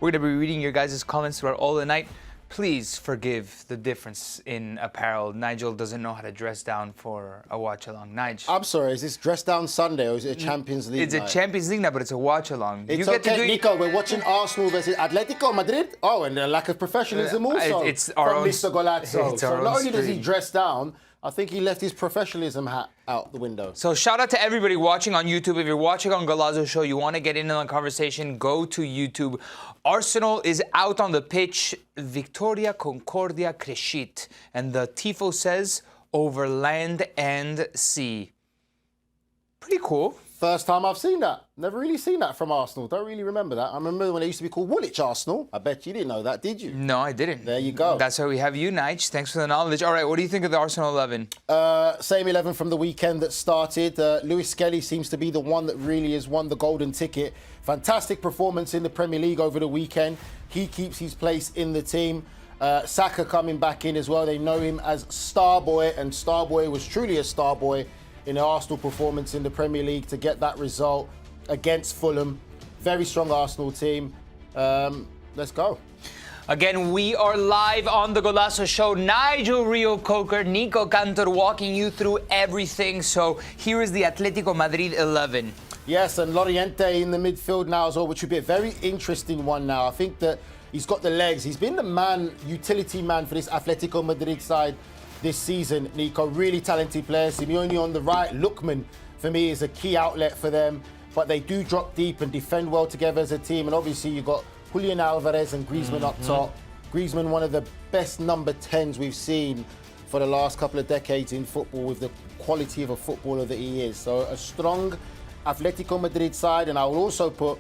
We're going to be reading your guys' comments throughout all the night. Please forgive the difference in apparel. Nigel doesn't know how to dress down for a watch-along. Nigel. I'm sorry, is this dress down Sunday or is it a Champions League night? It's a Champions League night, but it's a watch-along. It's okay, Nico, we're watching Arsenal versus Atletico Madrid. Oh, and a lack of professionalism also it's our from own, Mr. Golazo. So not only does he stream. dress down, I think he left his professionalism hat out the window. So shout out to everybody watching on YouTube. If you're watching on Golazo Show, you want to get in on the conversation, go to YouTube. Arsenal is out on the pitch. Victoria Concordia Crescit. And the Tifo says, over land and sea. Pretty cool. First time I've seen that. Never really seen that from Arsenal. Don't really remember that. I remember when they used to be called Woolwich Arsenal. I bet you didn't know that, did you? No, I didn't. There you go. That's why we have you, Nige. Thanks for the knowledge. All right, what do you think of the Arsenal 11? Same 11 from the weekend that started. Lewis Skelly seems to be the one that really has won the golden ticket. Fantastic performance in the Premier League over the weekend. He keeps his place in the team. Saka coming back in as well. They know him as Starboy, and Starboy was truly a Starboy in the Arsenal performance in the Premier League to get that result against Fulham. Very strong Arsenal team. Let's go. Again, we are live on the Golazo Show. Nigel, Reo-Coker, Nico, Cantor walking you through everything. So here is the Atletico Madrid 11. Yes, and Loriente in the midfield now as well, which would be a very interesting one now. I think that he's got the legs. He's been the man, utility man for this Atletico Madrid side this season, Nico. Really talented player. Simeone on the right. Lookman, for me, is a key outlet for them. But they do drop deep and defend well together as a team. And obviously, you've got Julian Alvarez and Griezmann up top. Griezmann, one of the best number 10s we've seen for the last couple of decades in football, with the quality of a footballer that he is. So a strong Atletico Madrid side. And I will also put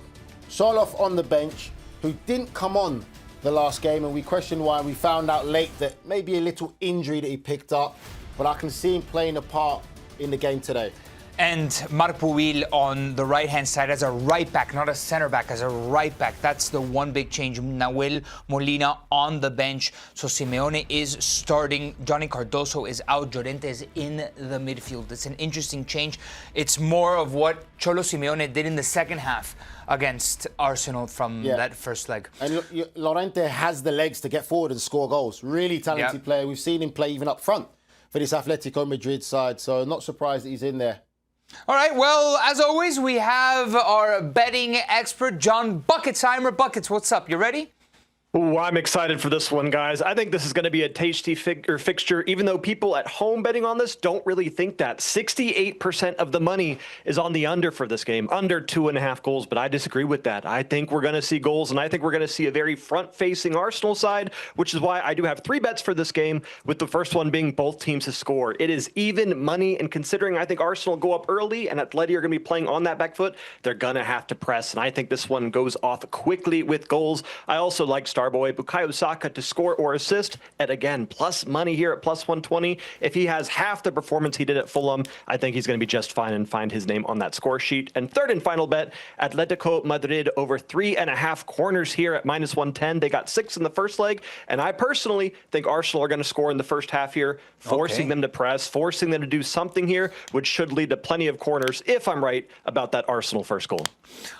Soloff on the bench, who didn't come on the last game, and we questioned why. We found out late that maybe a little injury that he picked up, but I can see him playing a part in the game today. And Marc Pubil on the right-hand side as a right back, not a center back, as a right back. That's the one big change. Nahuel Molina on the bench. So Simeone is starting. Johnny Cardoso is out. Llorente is in the midfield. It's an interesting change. It's more of what Cholo Simeone did in the second half against Arsenal from that first leg. And Llorente has the legs to get forward and score goals. Really talented player. We've seen him play even up front for this Atletico Madrid side, so not surprised that he's in there. All right, well, as always, we have our betting expert, John Bucketsheimer. Buckets, what's up? You ready? Ooh, I'm excited for this one, guys. I think this is going to be a tasty fixture, even though people at home betting on this don't really think that. 68% of the money is on the under for this game, under 2.5 goals, but I disagree with that. I think we're going to see goals, and I think we're going to see a very front-facing Arsenal side, which is why I do have 3 bets for this game, with the first one being both teams to score. It is even money, and considering I think Arsenal go up early and Atleti are going to be playing on that back foot, they're going to have to press, and I think this one goes off quickly with goals. I also like Starboy Bukayo Saka to score or assist at, again, plus money here at plus 120. If he has half the performance he did at Fulham, I think he's going to be just fine and find his name on that score sheet. And third and final bet, Atletico Madrid over 3.5 corners here at minus 110. They got 6 in the first leg, and I personally think Arsenal are going to score in the first half here, forcing them to press, forcing them to do something here, which should lead to plenty of corners, if I'm right about that Arsenal first goal.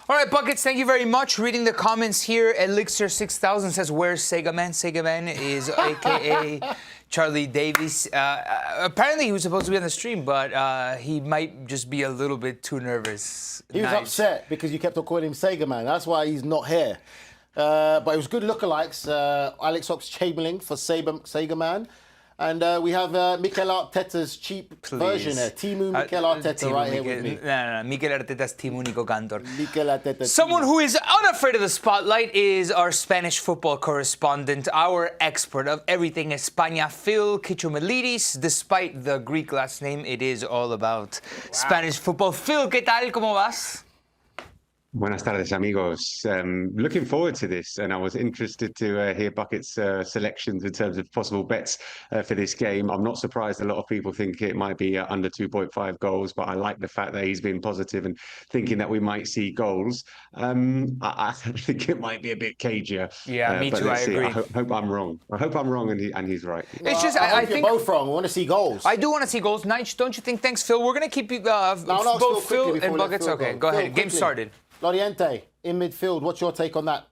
All right, Buckets, thank you very much. Reading the comments here, Elixir 6000 says, where's Sega Man? Sega Man is a.k.a. Charlie Davies. Apparently he was supposed to be on the stream, but he might just be a little bit too nervous. He was upset because you kept on calling him Sega Man. That's why he's not here. But it was good lookalikes. Alex Oxlade-Chamberlain for Sega Man. And we have Mikel Arteta's cheap version there. Timu Mikel Arteta right here with me. No. Mikel Arteta's Timu Nico Cantor. Mikel Arteta. Someone who is unafraid of the spotlight is our Spanish football correspondent, our expert of everything España, Phil Kichomelidis. Despite the Greek last name, it is all about Spanish football. Phil, ¿qué tal? ¿Cómo vas? Buenas tardes, amigos. Looking forward to this, and I was interested to hear Bucket's selections in terms of possible bets for this game. I'm not surprised a lot of people think it might be under 2.5 goals, but I like the fact that he's been positive and thinking that we might see goals. I think it might be a bit cagier. Yeah, me too, I agree. I hope I'm wrong. I hope I'm wrong and he's right. It's just, I think you're both wrong. We want to see goals. I do want to see goals. Nige, don't you think? Thanks, Phil. We're going to keep you both Phil and Buckets. Okay, go ahead. Game started. Loriente in midfield. What's your take on that?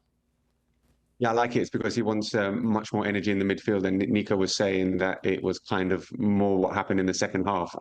Yeah, I like it. It's because he wants much more energy in the midfield. And Nico was saying that it was kind of more what happened in the second half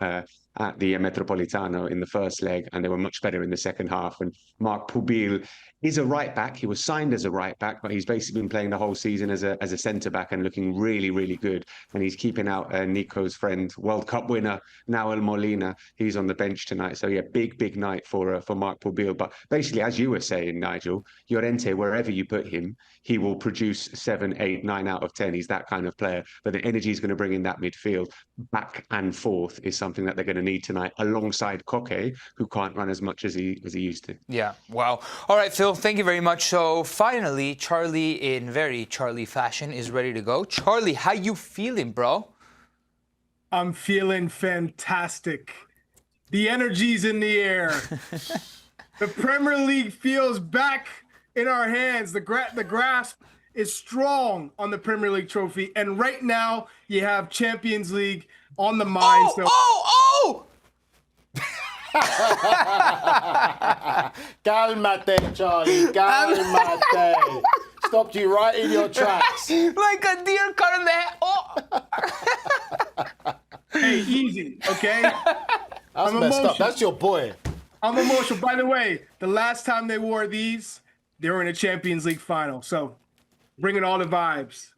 at the Metropolitano in the first leg, and they were much better in the second half. And Marc Pubil is a right back. He was signed as a right back, but he's basically been playing the whole season as a centre back and looking really, really good. And he's keeping out Nico's friend, World Cup winner Nahuel Molina. He's on the bench tonight. So yeah, big night for Marc Pubil. But basically, as you were saying, Nigel, Llorente, wherever you put him, he will produce 7, 8, 9 out of 10. He's that kind of player. But the energy he's going to bring in that midfield, back and forth, is something that they're going to need tonight, alongside Koke, who can't run as much as he used to. Yeah, wow. All right, Phil, thank you very much. So finally, Charlie, in very Charlie fashion, is ready to go. Charlie, how you feeling, bro? I'm feeling fantastic. The energy's in the air. The Premier League feels back in our hands. The grasp is strong on the Premier League trophy. And right now, you have Champions League on the mind. Calmate, Charlie. Calmate. Stopped you right in your tracks. Like a deer caught in the head. Oh. Hey, easy, okay? That's messed up. That's your boy. I'm emotional. By the way, the last time they wore these, they were in a Champions League final. So bringing all the vibes.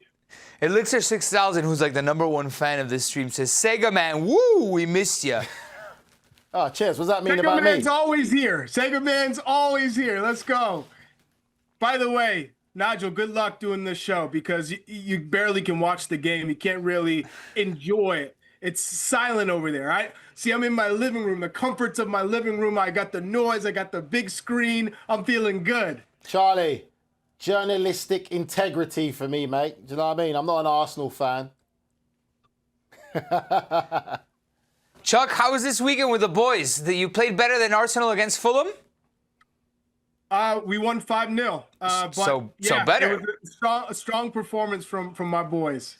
Elixir 6000, who's like the #1 fan of this stream, says, Sega man, woo, we missed ya. Oh, cheers. What does that mean Sega about Man's me? always here. Sega Man's always here. Let's go. By the way, Nigel, good luck doing this show because you barely can watch the game. You can't really enjoy it. It's silent over there. I'm in my living room, the comforts of my living room. I got the noise. I got the big screen. I'm feeling good. Charlie, journalistic integrity for me, mate. Do you know what I mean? I'm not an Arsenal fan. Chuck, how was this weekend with the boys? That you played better than Arsenal against Fulham? We won 5-0. So better. It was a strong performance from my boys.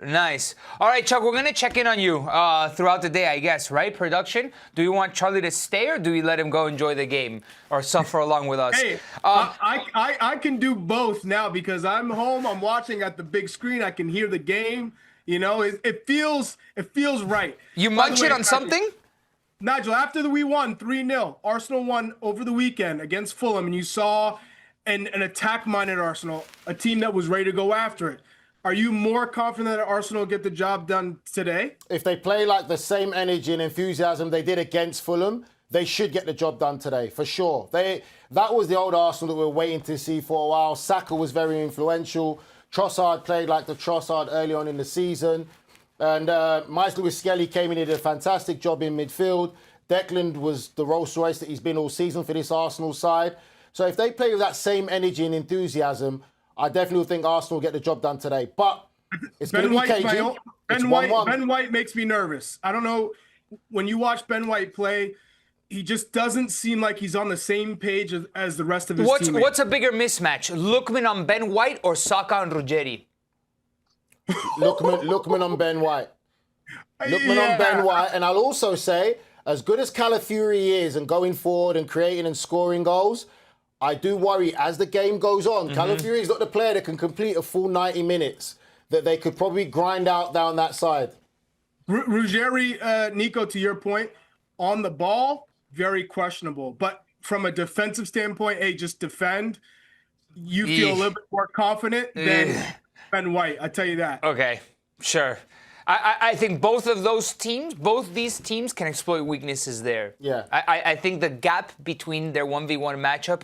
Nice. All right, Chuck, we're going to check in on you throughout the day, I guess, right? Production? Do you want Charlie to stay or do we let him go enjoy the game or suffer along with us? Hey, I can do both now because I'm home. I'm watching at the big screen. I can hear the game. You know, it feels right. You munching on something? Nigel, after we won 3-0, Arsenal won over the weekend against Fulham, and you saw an attack-minded Arsenal, a team that was ready to go after it. Are you more confident that Arsenal will get the job done today? If they play like the same energy and enthusiasm they did against Fulham, they should get the job done today, for sure. That was the old Arsenal that we were waiting to see for a while. Saka was very influential. Trossard played like the Trossard early on in the season. And Miles Lewis-Skelly came in and did a fantastic job in midfield. Declan was the Rolls Royce that he's been all season for this Arsenal side. So if they play with that same energy and enthusiasm, I definitely think Arsenal will get the job done today. But it's going to be cagey. Ben White makes me nervous. I don't know. When you watch Ben White play, he just doesn't seem like he's on the same page as the rest of his teammates. What's a bigger mismatch? Lookman on Ben White or Saka on Ruggeri? Lookman on Ben White. Lookman on Ben White. And I'll also say, as good as Calafiori is and going forward and creating and scoring goals, I do worry as the game goes on. Calafiori is not the player that can complete a full 90 minutes, that they could probably grind out down that side. Ruggeri, Nico, to your point, on the ball, very questionable. But from a defensive standpoint, hey, just defend. You feel a little bit more confident than Ben White, I tell you that. Okay, sure. I think both these teams can exploit weaknesses there. Yeah. I think the gap between their 1v1 matchup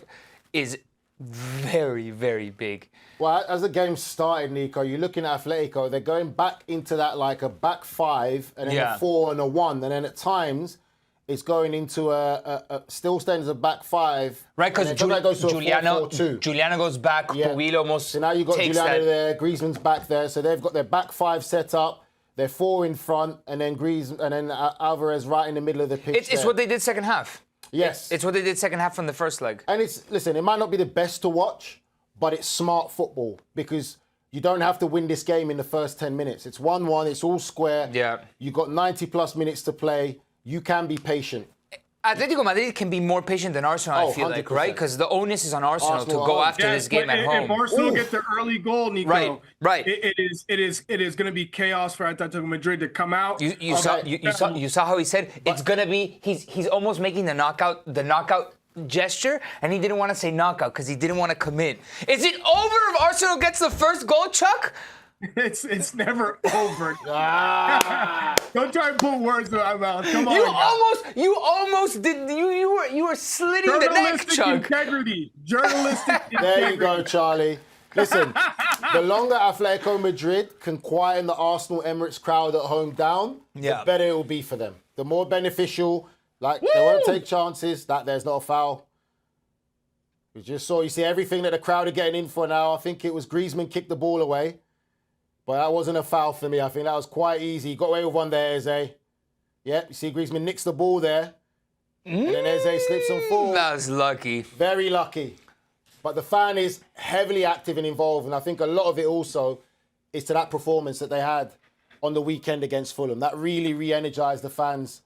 is very, very big. Well, as the game started, Nico, you're looking at Atletico, they're going back into that like a back five and then a 4 and a 1. And then at times, it's going into a still stands a back five. Right, because Juliano goes back, Pubil almost So now you've got Juliano there, Griezmann's back there. So they've got their back five set up. They're 4 in front, and then Alvarez right in the middle of the pitch. It's what they did second half. Yes. It's what they did second half from the first leg. And listen, it might not be the best to watch, but it's smart football because you don't have to win this game in the first 10 minutes. It's 1-1, it's all square. Yeah. You've got 90 plus minutes to play. You can be patient. Atletico Madrid can be more patient than Arsenal, I feel like, 100%. right? Because the onus is on Arsenal to Arsenal go home. after this game but at home. If Arsenal get the early goal, Nico, Right. it is going to be chaos for Atletico Madrid to come out. You saw how he said it's gonna be. He's almost making the knockout gesture, and he didn't want to say knockout because he didn't want to commit. Is it over if Arsenal gets the first goal, Chuck? It's never over. Don't try and put words in my mouth. Come on. You almost did. You were slitting the neck, Journalistic Chuck. integrity. Journalistic integrity. There you go, Charlie. Listen, the longer Atletico Madrid can quieten the Arsenal Emirates crowd at home down, the better it will be for them. The more beneficial, they won't take chances that there's not a foul. You see everything that the crowd are getting in for now. I think it was Griezmann kicked the ball away. But that wasn't a foul for me. I think that was quite easy. He got away with one there, Eze. Yep, you see Griezmann nicks the ball there. And then Eze slips and falls. That was lucky. Very lucky. But the fan is heavily active and involved. And I think a lot of it also is to that performance that they had on the weekend against Fulham. That really re-energized the fans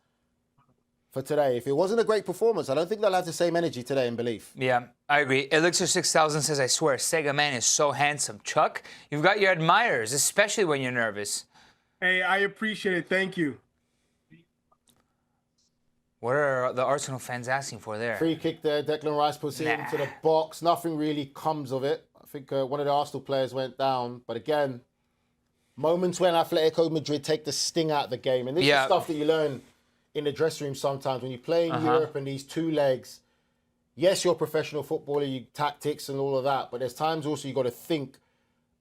for today. If it wasn't a great performance, I don't think they'll have the same energy today and belief. Yeah, I agree. Elixir 6000 says, I swear, Sega Man is so handsome. Chuck, you've got your admirers, especially when you're nervous. Hey, I appreciate it. Thank you. What are the Arsenal fans asking for there? Free kick there. Declan Rice puts it into the box. Nothing really comes of it. I think one of the Arsenal players went down. But again, moments when Atletico Madrid take the sting out of the game. And this is stuff that you learn in the dressing room sometimes when you play in Europe and these two legs. Yes, you're a professional footballer, you tactics and all of that, but there's times also you got to think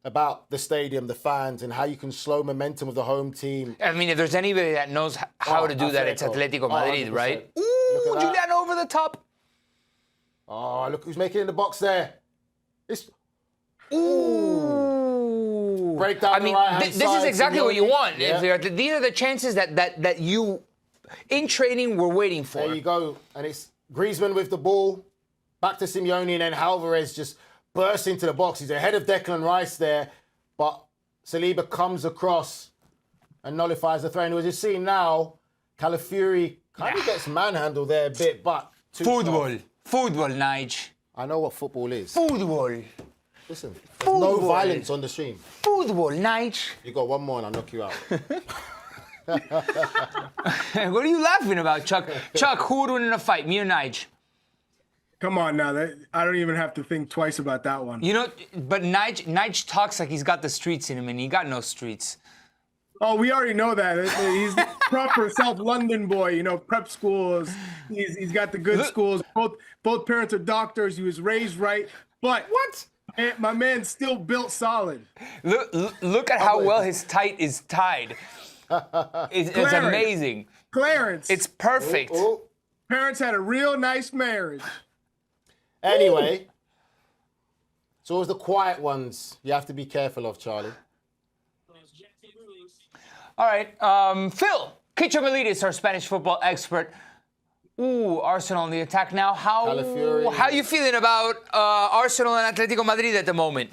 about the stadium, the fans, and how you can slow momentum of the home team. I mean, if there's anybody that knows how to do that, it's Atletico Madrid, right? Ooh, Julian over the top. Oh, look who's making it in the box there. Ooh. Break down the right-hand side. This is exactly what you want. Yeah. These are the chances that you, in training, were waiting for. There you go. And it's Griezmann with the ball. Back to Simeone, and then Alvarez just bursts into the box. He's ahead of Declan Rice there. But Saliba comes across and nullifies the throw. And as you see now, Calafiori kind of gets manhandled there a bit, but Football, Nigel. I know what football is. Football. Listen, there's no violence on the stream. Football, Nigel. You got one more and I'll knock you out. What are you laughing about, Chuck? Chuck, who would win in a fight, me or Nigel? Come on now, I don't even have to think twice about that one. You know, but Nigel talks like he's got the streets in him, and he got no streets. Oh, we already know that. He's the proper South London boy, you know, prep schools. He's got the good schools. Both parents are doctors. He was raised right. But what? My man's still built solid. Look at how well his tight is tied. It's amazing. Clarence. It's perfect. Parents had a real nice marriage. Anyway, it's always the quiet ones you have to be careful of, Charlie. All right, Phil, Kicho Melidis, our Spanish football expert. Ooh, Arsenal on the attack now. How are you feeling about Arsenal and Atletico Madrid at the moment?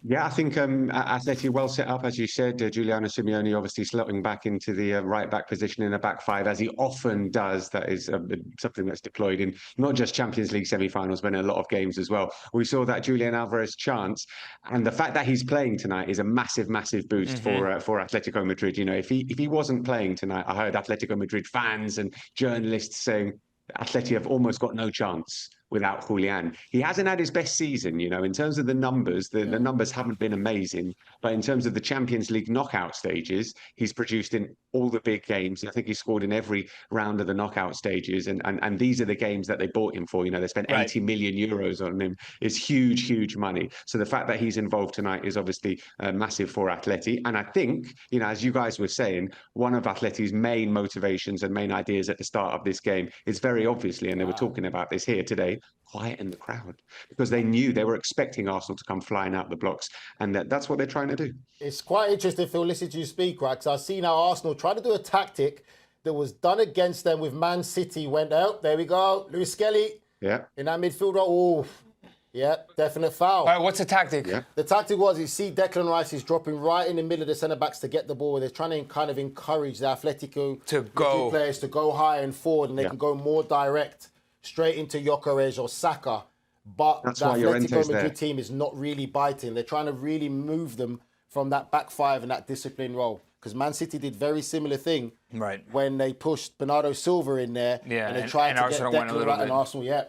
Yeah, I think Atleti well set up, as you said. Giuliano Simeone obviously slotting back into the right-back position in a back five, as he often does. That is something that's deployed in not just Champions League semi-finals, but in a lot of games as well. We saw that Julian Alvarez chance, and the fact that he's playing tonight is a massive, massive boost for Atletico Madrid. You know, if he wasn't playing tonight, I heard Atletico Madrid fans and journalists saying Atleti have almost got no chance without Julian. He hasn't had his best season, you know, in terms of the numbers. The numbers haven't been amazing, but in terms of the Champions League knockout stages, he's produced in all the big games. I think he scored in every round of the knockout stages, and these are the games that they bought him for. You know, they spent 80 million euros on him. It's huge, huge money. So the fact that he's involved tonight is obviously massive for Atleti. And I think, you know, as you guys were saying, one of Atleti's main motivations and main ideas at the start of this game is very obviously, and they were talking about this here today, quieten the crowd, because they knew they were expecting Arsenal to come flying out the blocks, and that's what they're trying to do. It's quite interesting, Phil, listen to you speak, right? Because I've seen how Arsenal tried to do a tactic that was done against them with Man City. Went out, there we go, Lewis Skelly. Yeah. In that midfield role. Oh, Yep, definite foul. All right, what's the tactic? Yeah. The tactic was, you see Declan Rice is dropping right in the middle of the centre-backs to get the ball. They're trying to kind of encourage the Atletico go. players to go high and forward, and they can go more direct, straight into Gyökeres or Saka. But That's the why Atletico Llorente's Madrid there. team is not really biting. They're trying to really move them from that back five and that discipline role. Because Man City did very similar thing when they pushed Bernardo Silva in there, and they tried to Arsenal get went a Declan little right, and bit. Arsenal,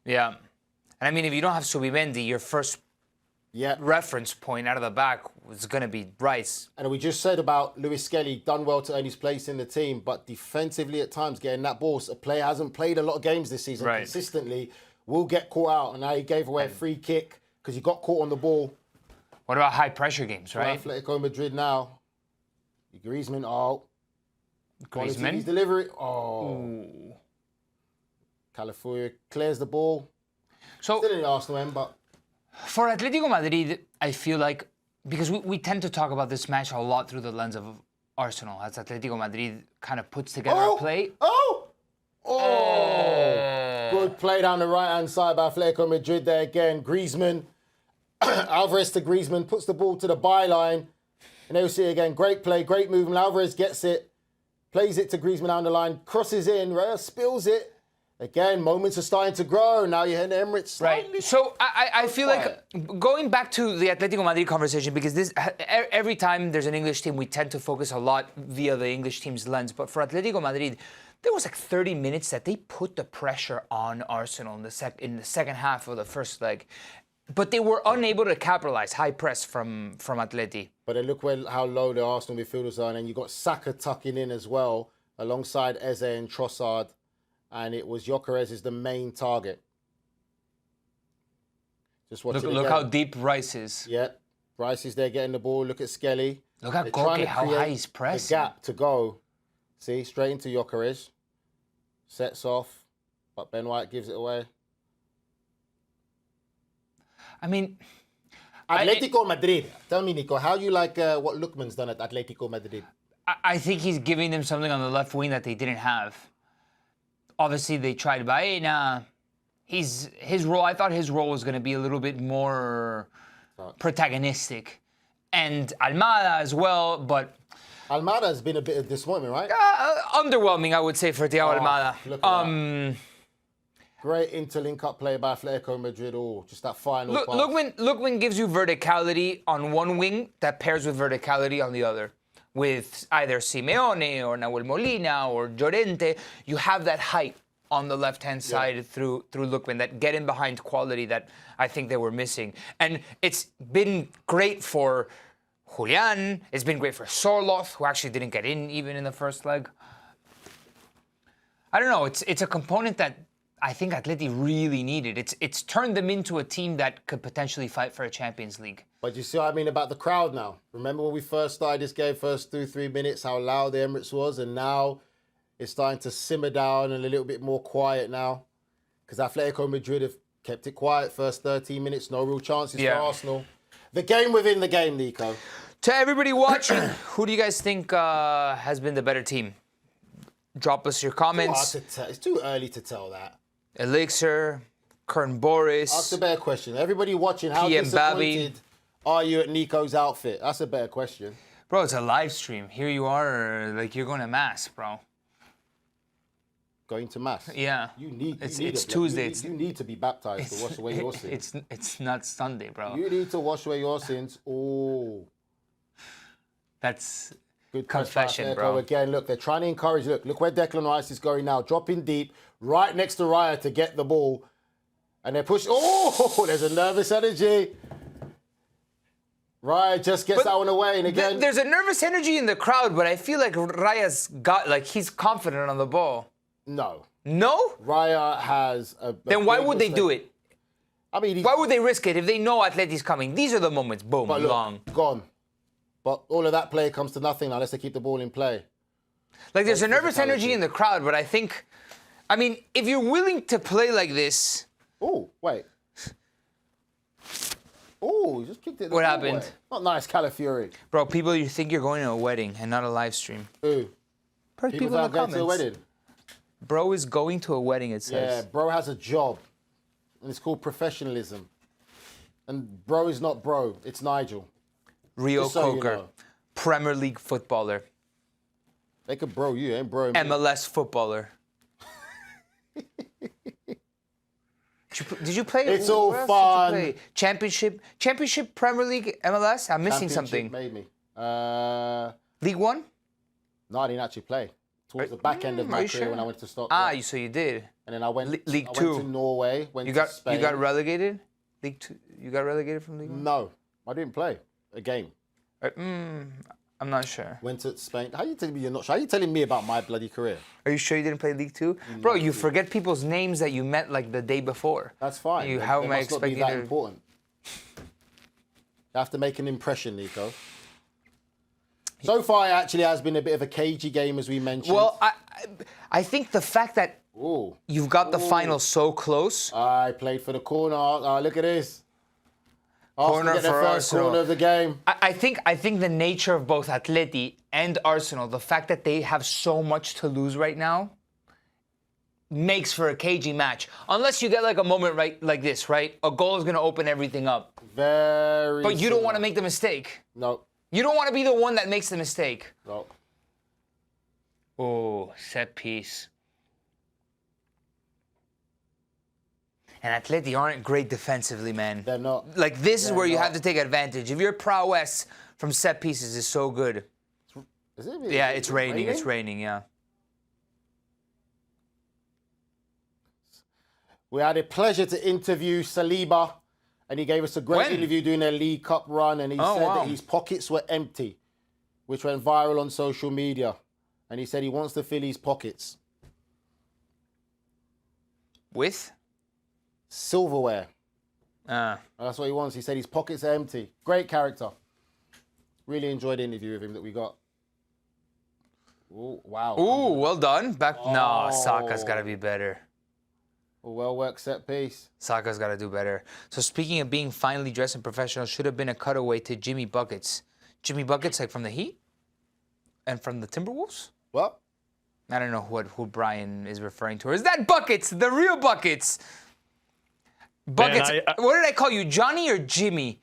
Yeah. And I mean, if you don't have Subimendi, your first reference point out of the back was going to be Rice. And we just said about Lewis Skelly, done well to earn his place in the team, but defensively at times getting that ball. A player hasn't played a lot of games this season consistently, will get caught out. And now he gave away a free kick because he got caught on the ball. What about high pressure games, right? Atletico Madrid now. Griezmann, His delivery. Califuria clears the ball. So Still in the Arsenal end, but for Atletico Madrid, I feel like, because we tend to talk about this match a lot through the lens of Arsenal, as Atletico Madrid kind of puts together a play. Good play down the right-hand side by Atletico Madrid there again. Griezmann, Alvarez to Griezmann, puts the ball to the byline. And there we see it again. Great play, great movement. Alvarez gets it, plays it to Griezmann down the line, crosses in, Reo spills it. Again, moments are starting to grow. Now you're in the Emirates. Right. So I feel like going back to the Atletico Madrid conversation, because this every time there's an English team, we tend to focus a lot via the English team's lens. But for Atletico Madrid, there was like 30 minutes that they put the pressure on Arsenal in the second half of the first leg. But they were unable to capitalize high press from Atleti. But then look how low the Arsenal midfielders are. And you've got Saka tucking in as well, alongside Eze and Trossard. And it was Gyökeres is the main target. Just watch Look how deep Rice is. Yeah, Rice is there getting the ball. Look at Skelly. Look at Koke, how high he's pressing. The gap to go. See, straight into Gyökeres. Sets off, but Ben White gives it away. I mean, Atletico Madrid. Tell me, Nico, how you like what Lookman's done at Atletico Madrid? I think he's giving them something on the left wing that they didn't have. Obviously, they tried Baena. His role, I thought his role was going to be a little bit more protagonistic. And Almada as well, but... Almada has been a bit of disappointment, right? Underwhelming, I would say, for Thiago Almada. Look at that. Great interlink-up play by Atletico Madrid. Just that final pass. Lookman gives you verticality on one wing that pairs with verticality on the other. With either Simeone or Nahuel Molina or Llorente, you have that height on the left-hand side through Lookman, that get in behind quality that I think they were missing. And it's been great for Julian. It's been great for Sorloth, who actually didn't get in even in the first leg. I don't know. It's a component that I think Atleti really needed. It's turned them into a team that could potentially fight for a Champions League. But you see what I mean about the crowd now? Remember when we first started this game, first 2-3 minutes, how loud the Emirates was? And now it's starting to simmer down and a little bit more quiet now. Because Atletico Madrid have kept it quiet first 13 minutes, no real chances for Arsenal. The game within the game, Nico. To everybody watching, who do you guys think has been the better team? Drop us your comments. It's too early to tell that. Elixir, Kern Boris. That's a better question. Everybody watching, how PM disappointed are you at Nico's outfit? That's a better question. Bro, it's a live stream. Here you are, like you're going to mass, bro. Going to mass? Yeah. It's Tuesday. You need to be baptized to wash away your sins. It's not Sunday, bro. You need to wash away your sins. That's good confession, bro. Again, look, they're trying to encourage. Look where Declan Rice is going now. Dropping deep, right next to Raya to get the ball. And they're pushing. There's a nervous energy. Raya just gets that one away. And again... There's a nervous energy in the crowd, but I feel like Raya's got, like, he's confident on the ball. No. No? Raya has a then why would they do it? I mean... Why would they risk it if they know Atleti's coming? These are the moments. Boom, but look, long. Gone. But all of that play comes to nothing unless they keep the ball in play. Like, there's a nervous energy in the crowd, but I think... I mean, if you're willing to play like this... Oh, wait. Oh, he just kicked it. What happened? Away. Not nice, Calafiori. Bro, people, you think you're going to a wedding and not a live stream. Who? People in the going to a wedding. Bro is going to a wedding, it says. Yeah, bro has a job. and it's called professionalism. And bro is not bro, it's Nigel. Reo-Coker, you know. Premier League footballer. They could bro you, ain't bro me. MLS footballer. Did you play? It's all where else fun. did you play? Championship, Premier League, MLS. I'm missing something. Maybe. League One. No, I didn't actually play. Towards the back end of my career when I went to Stockport. So you did. And then I went. League I Two. went to Norway. Went You to Spain. got relegated. League Two. You got relegated from League One. No, I didn't play a game. I'm not sure. Went to Spain. How you telling me you're not sure? How you telling me about my bloody career? Are you sure you didn't play League Two? Bro, you forget people's names that you met like the day before. That's fine. How am I must not be expecting that to... important. You have to make an impression, Nico. So far, it actually has been a bit of a cagey game, as we mentioned. Well, I think the fact that Ooh. you've got the final so close. I played for the corner. Look at this. Corner get the for first Arsenal. corner of the game. I think the nature of both Atleti and Arsenal, the fact that they have so much to lose right now, makes for a cagey match. Unless you get like a moment right like this, right? A goal is going to open everything up. Very. But you don't want to similar. make the mistake. No. You don't want to be the one that makes the mistake. No. Oh, set piece. And Atleti aren't great defensively, man. They're not. Like, this is They're where you not. have to take advantage. If your prowess from set pieces is so good. Is it? Yeah, it's raining. It's raining, yeah. We had a pleasure to interview Saliba, and he gave us a great When? interview during their League Cup run, and he said wow. that his pockets were empty, which went viral on social media. And he said he wants to fill his pockets. With? Silverware. Ah. That's what he wants. He said his pockets are empty. Great character. Really enjoyed the interview with him that we got. Ooh, wow. Ooh, well done. No, Saka's got to be better. A well-worked set piece. Saka's got to do better. So speaking of being finely dressed and professional, should have been a cutaway to Jimmy Buckets. Jimmy Buckets, like from the Heat? And from the Timberwolves? What? I don't know who Brian is referring to. Or is that Buckets? The real Buckets. Buckets. Man, What did I call you, Johnny or Jimmy?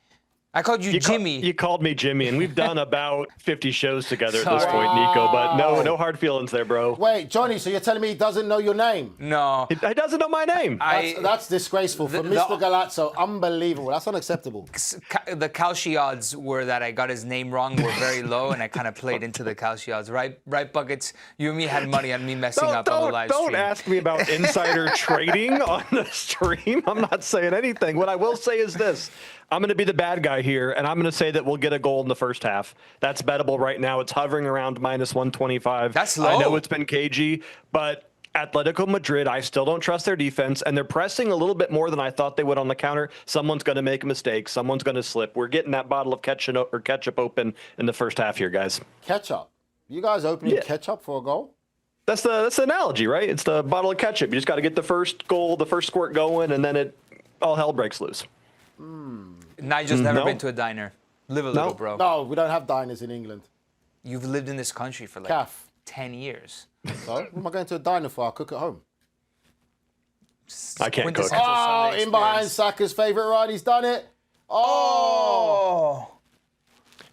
I called you Jimmy. You called me Jimmy, and we've done about 50 shows together at this Sorry. point, Nico. But no hard feelings there, bro. Wait, Johnny, so you're telling me he doesn't know your name? No. He doesn't know my name. That's disgraceful. For Mr. Golazo, unbelievable. That's unacceptable. The Kalshi odds were that I got his name wrong were very low, and I kind of played into the Kalshi odds. Right, Buckets? You and me had money on me messing up on the live stream. Don't ask me about insider trading on the stream. I'm not saying anything. What I will say is this. I'm going to be the bad guy here, and I'm going to say that we'll get a goal in the first half. That's bettable right now. It's hovering around minus 125. That's low. I know it's been cagey, but Atletico Madrid, I still don't trust their defense, and they're pressing a little bit more than I thought they would on the counter. Someone's going to make a mistake. Someone's going to slip. We're getting that bottle of ketchup open in the first half here, guys. Ketchup. You guys opening ketchup for a goal? That's the analogy, right? It's the bottle of ketchup. You just got to get the first goal, the first squirt going, and then all hell breaks loose. Nigel's never been to a diner. Live a little, bro. No, we don't have diners in England. You've lived in this country for like Calf. 10 years. So, what am I going to a diner for? I'll cook at home. I can't cook. Quintessential Oh, Sunday in behind experience. Saka's favourite run. He's done it. Oh.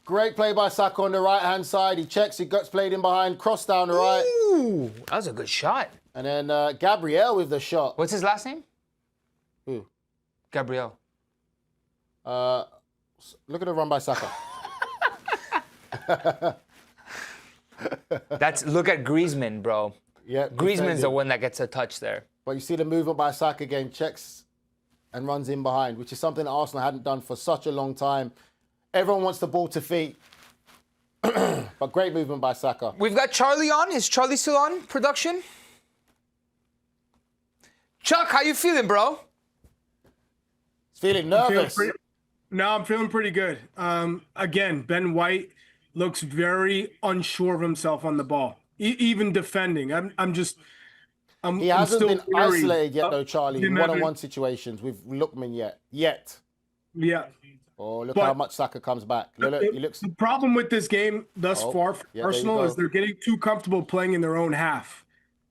Great play by Saka on the right-hand side. He checks, he gets played in behind, cross down the right. Ooh, that was a good shot. And then Gabriel with the shot. What's his last name? Who? Gabriel. Look at the run by Saka. Look at Griezmann, bro. Yeah, Griezmann's the defending. one that gets a touch there. But you see the movement by Saka again, checks and runs in behind, which is something that Arsenal hadn't done for such a long time. Everyone wants the ball to feet. But great movement by Saka. We've got Charlie on. Is Charlie still on production? Chuck, how you feeling, bro? He's feeling nervous. I'm feeling pretty good. Again, Ben White looks very unsure of himself on the ball, even defending. He I'm hasn't still been wary isolated yet, of though, Charlie, in him having- one-on-one situations with Lookman yet. Yeah. Oh, look But- how much Saka comes back. Look, he looks... The problem with this game thus far for yeah, there you Arsenal go. is they're getting too comfortable playing in their own half.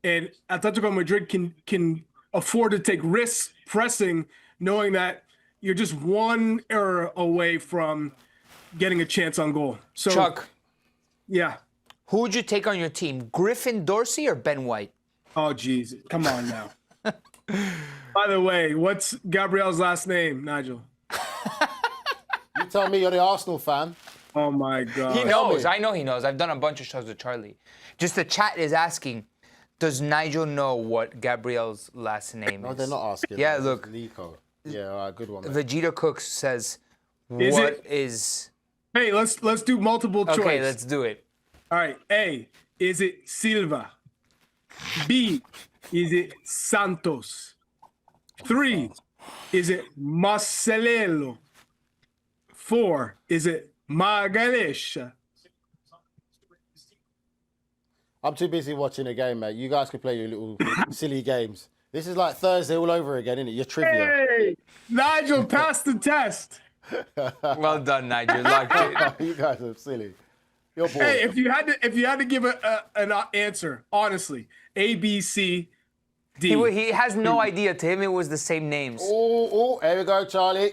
And Atletico Madrid can afford to take risks pressing knowing that you're just one error away from getting a chance on goal. So, Chuck, yeah. who would you take on your team? Griffin Dorsey or Ben White? Oh, geez. Come on now. By the way, what's Gabriel's last name, Nigel? You tell me, you're the Arsenal fan. Oh, my God. He knows. I know he knows. I've done a bunch of shows with Charlie. Just the chat is asking, does Nigel know what Gabriel's last name is? No, they're not asking. Yeah, This look. is Nico. Yeah, all right, good one. Mate. Vegeta Cooks says, Is what it- is... Hey, let's do multiple choice. Okay, let's do it. All right. A, is it Silva? B, is it Santos? 3, is it Marcelelo? 4, is it Magalhaes? I'm too busy watching the game, mate. You guys can play your little silly games. This is like Thursday all over again, isn't it? Your trivia. Hey, Nigel passed the test. Well done, Nigel. Locked it. You guys are silly. You're bored. Hey, if you had to give an answer, honestly, A, B, C, D. He has no idea. To him, it was the same names. Oh, here we go, Charlie.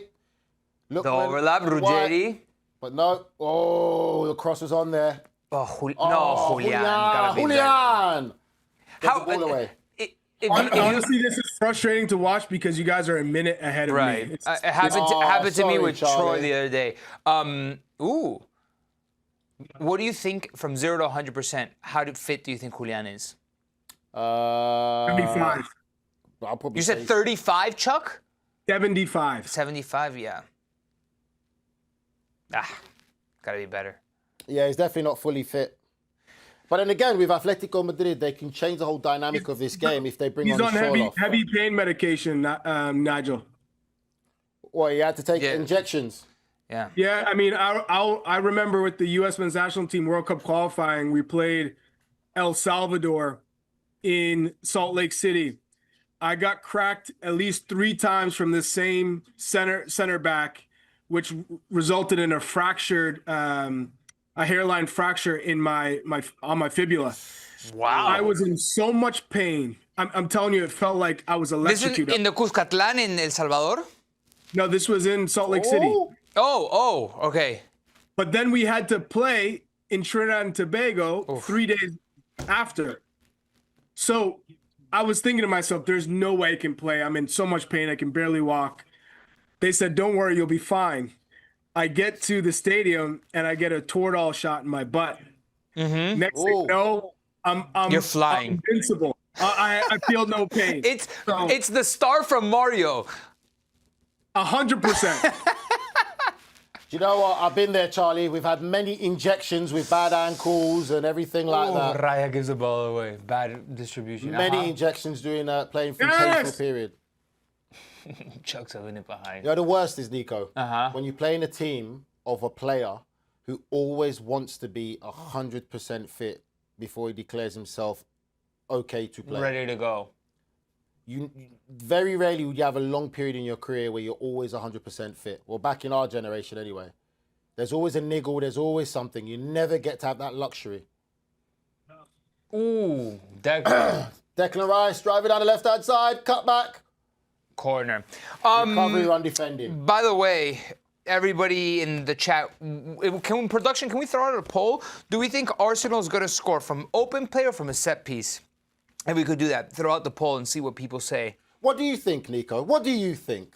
Look, The man, overlap, White. Ruggeri. But no. Oh, the cross was on there. Oh, Oh, Julian. Gotta be better. Julian. Get How, the ball away. Honestly, this is frustrating to watch because you guys are a minute ahead of Right. me. It happened to me sorry, with Troy Charlie. the other day. Ooh. What do you think from 0 to 100%? How fit do you think Julian is? 75. I'll probably You said say 35, Chuck? 75. 75, yeah. Gotta be better. Yeah, he's definitely not fully fit. But then again, with Atletico Madrid, they can change the whole dynamic of this game if they bring He's on on Sherlock. heavy pain medication, Nigel. Well, he had to take Yeah. injections. Yeah. Yeah, I mean, I remember with the U.S. men's national team World Cup qualifying, we played El Salvador in Salt Lake City. I got cracked at least 3 times from the same center back, which resulted in a fractured, a hairline fracture in on my fibula. Wow. I was in so much pain. I'm telling you, it felt like I was This is electrocuted. in the Cuscatlán in El Salvador? No, this was in Salt Lake City. Oh, Okay. But then we had to play in Trinidad and Tobago 3 days after. So I was thinking to myself, there's no way I can play. I'm in so much pain. I can barely walk. They said, don't worry, you'll be fine. I get to the stadium and I get a Toradol shot in my butt. Mm-hmm. Next thing you know, I'm You're flying. I'm invincible. I feel no pain. It's the star from Mario. 100%. Do you know what? I've been there, Charlie. We've had many injections with bad ankles and everything like that. Raya gives the ball away. Bad distribution. Many injections during playing through Yes! painful period. Chuck's a minute behind. You know, the worst is, Nico, Uh-huh. when you play in a team of a player who always wants to be 100% fit before he declares himself okay to play. Ready to go. You very rarely would you have a long period in your career where you're always 100% fit. Well, back in our generation anyway. There's always a niggle, there's always something. You never get to have that luxury. Ooh, that Declan Rice driving down the left-hand side, cut back, corner. recovery run defending. By the way, everybody in the chat, can we throw out a poll? Do we think Arsenal's going to score from open play or from a set piece? And we could do that. Throw out the poll and see what people say. What do you think, Nico? What do you think?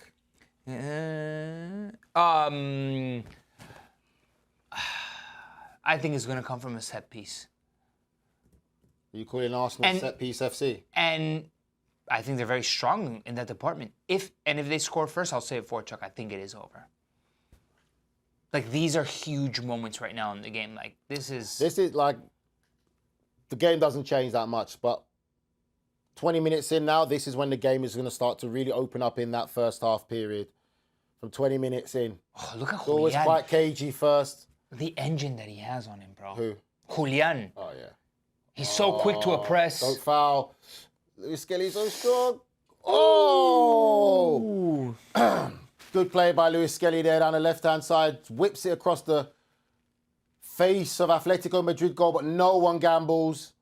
I think it's going to come from a set piece. Are you calling Arsenal And- set piece FC? And I think they're very strong in that department. If they score first, I'll say it for Chuck. I think it is over. Like, these are huge moments right now in the game. Like, this is like, the game doesn't change that much, but 20 minutes in now, this is when the game is going to start to really open up in that first half period. From 20 minutes in. Oh, look at It's always Julian. quite cagey first. The engine that he has on him, bro. Who? Julian. Oh, yeah. He's so quick to a press. Don't foul. Luis Skelly's so strong. Oh! Good play by Luis Skelly there down the left-hand side. Whips it across the face of Atletico Madrid goal, but no one gambles.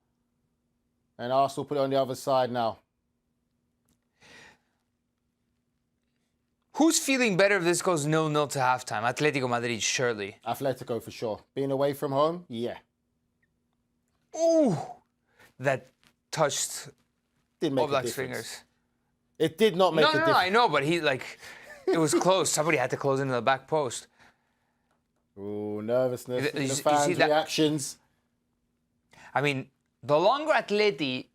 And Arsenal put it on the other side now. Who's feeling better if this goes 0-0 to halftime? Atletico Madrid, surely. Atletico for sure. Being away from home, yeah. Ooh, that touched Didn't make a Oblak's difference. fingers. It did not make a No, difference. I know, but it was close. Somebody had to close into the back post. Ooh, nervousness You in the see fans' that- reactions. I mean, the longer Atleti,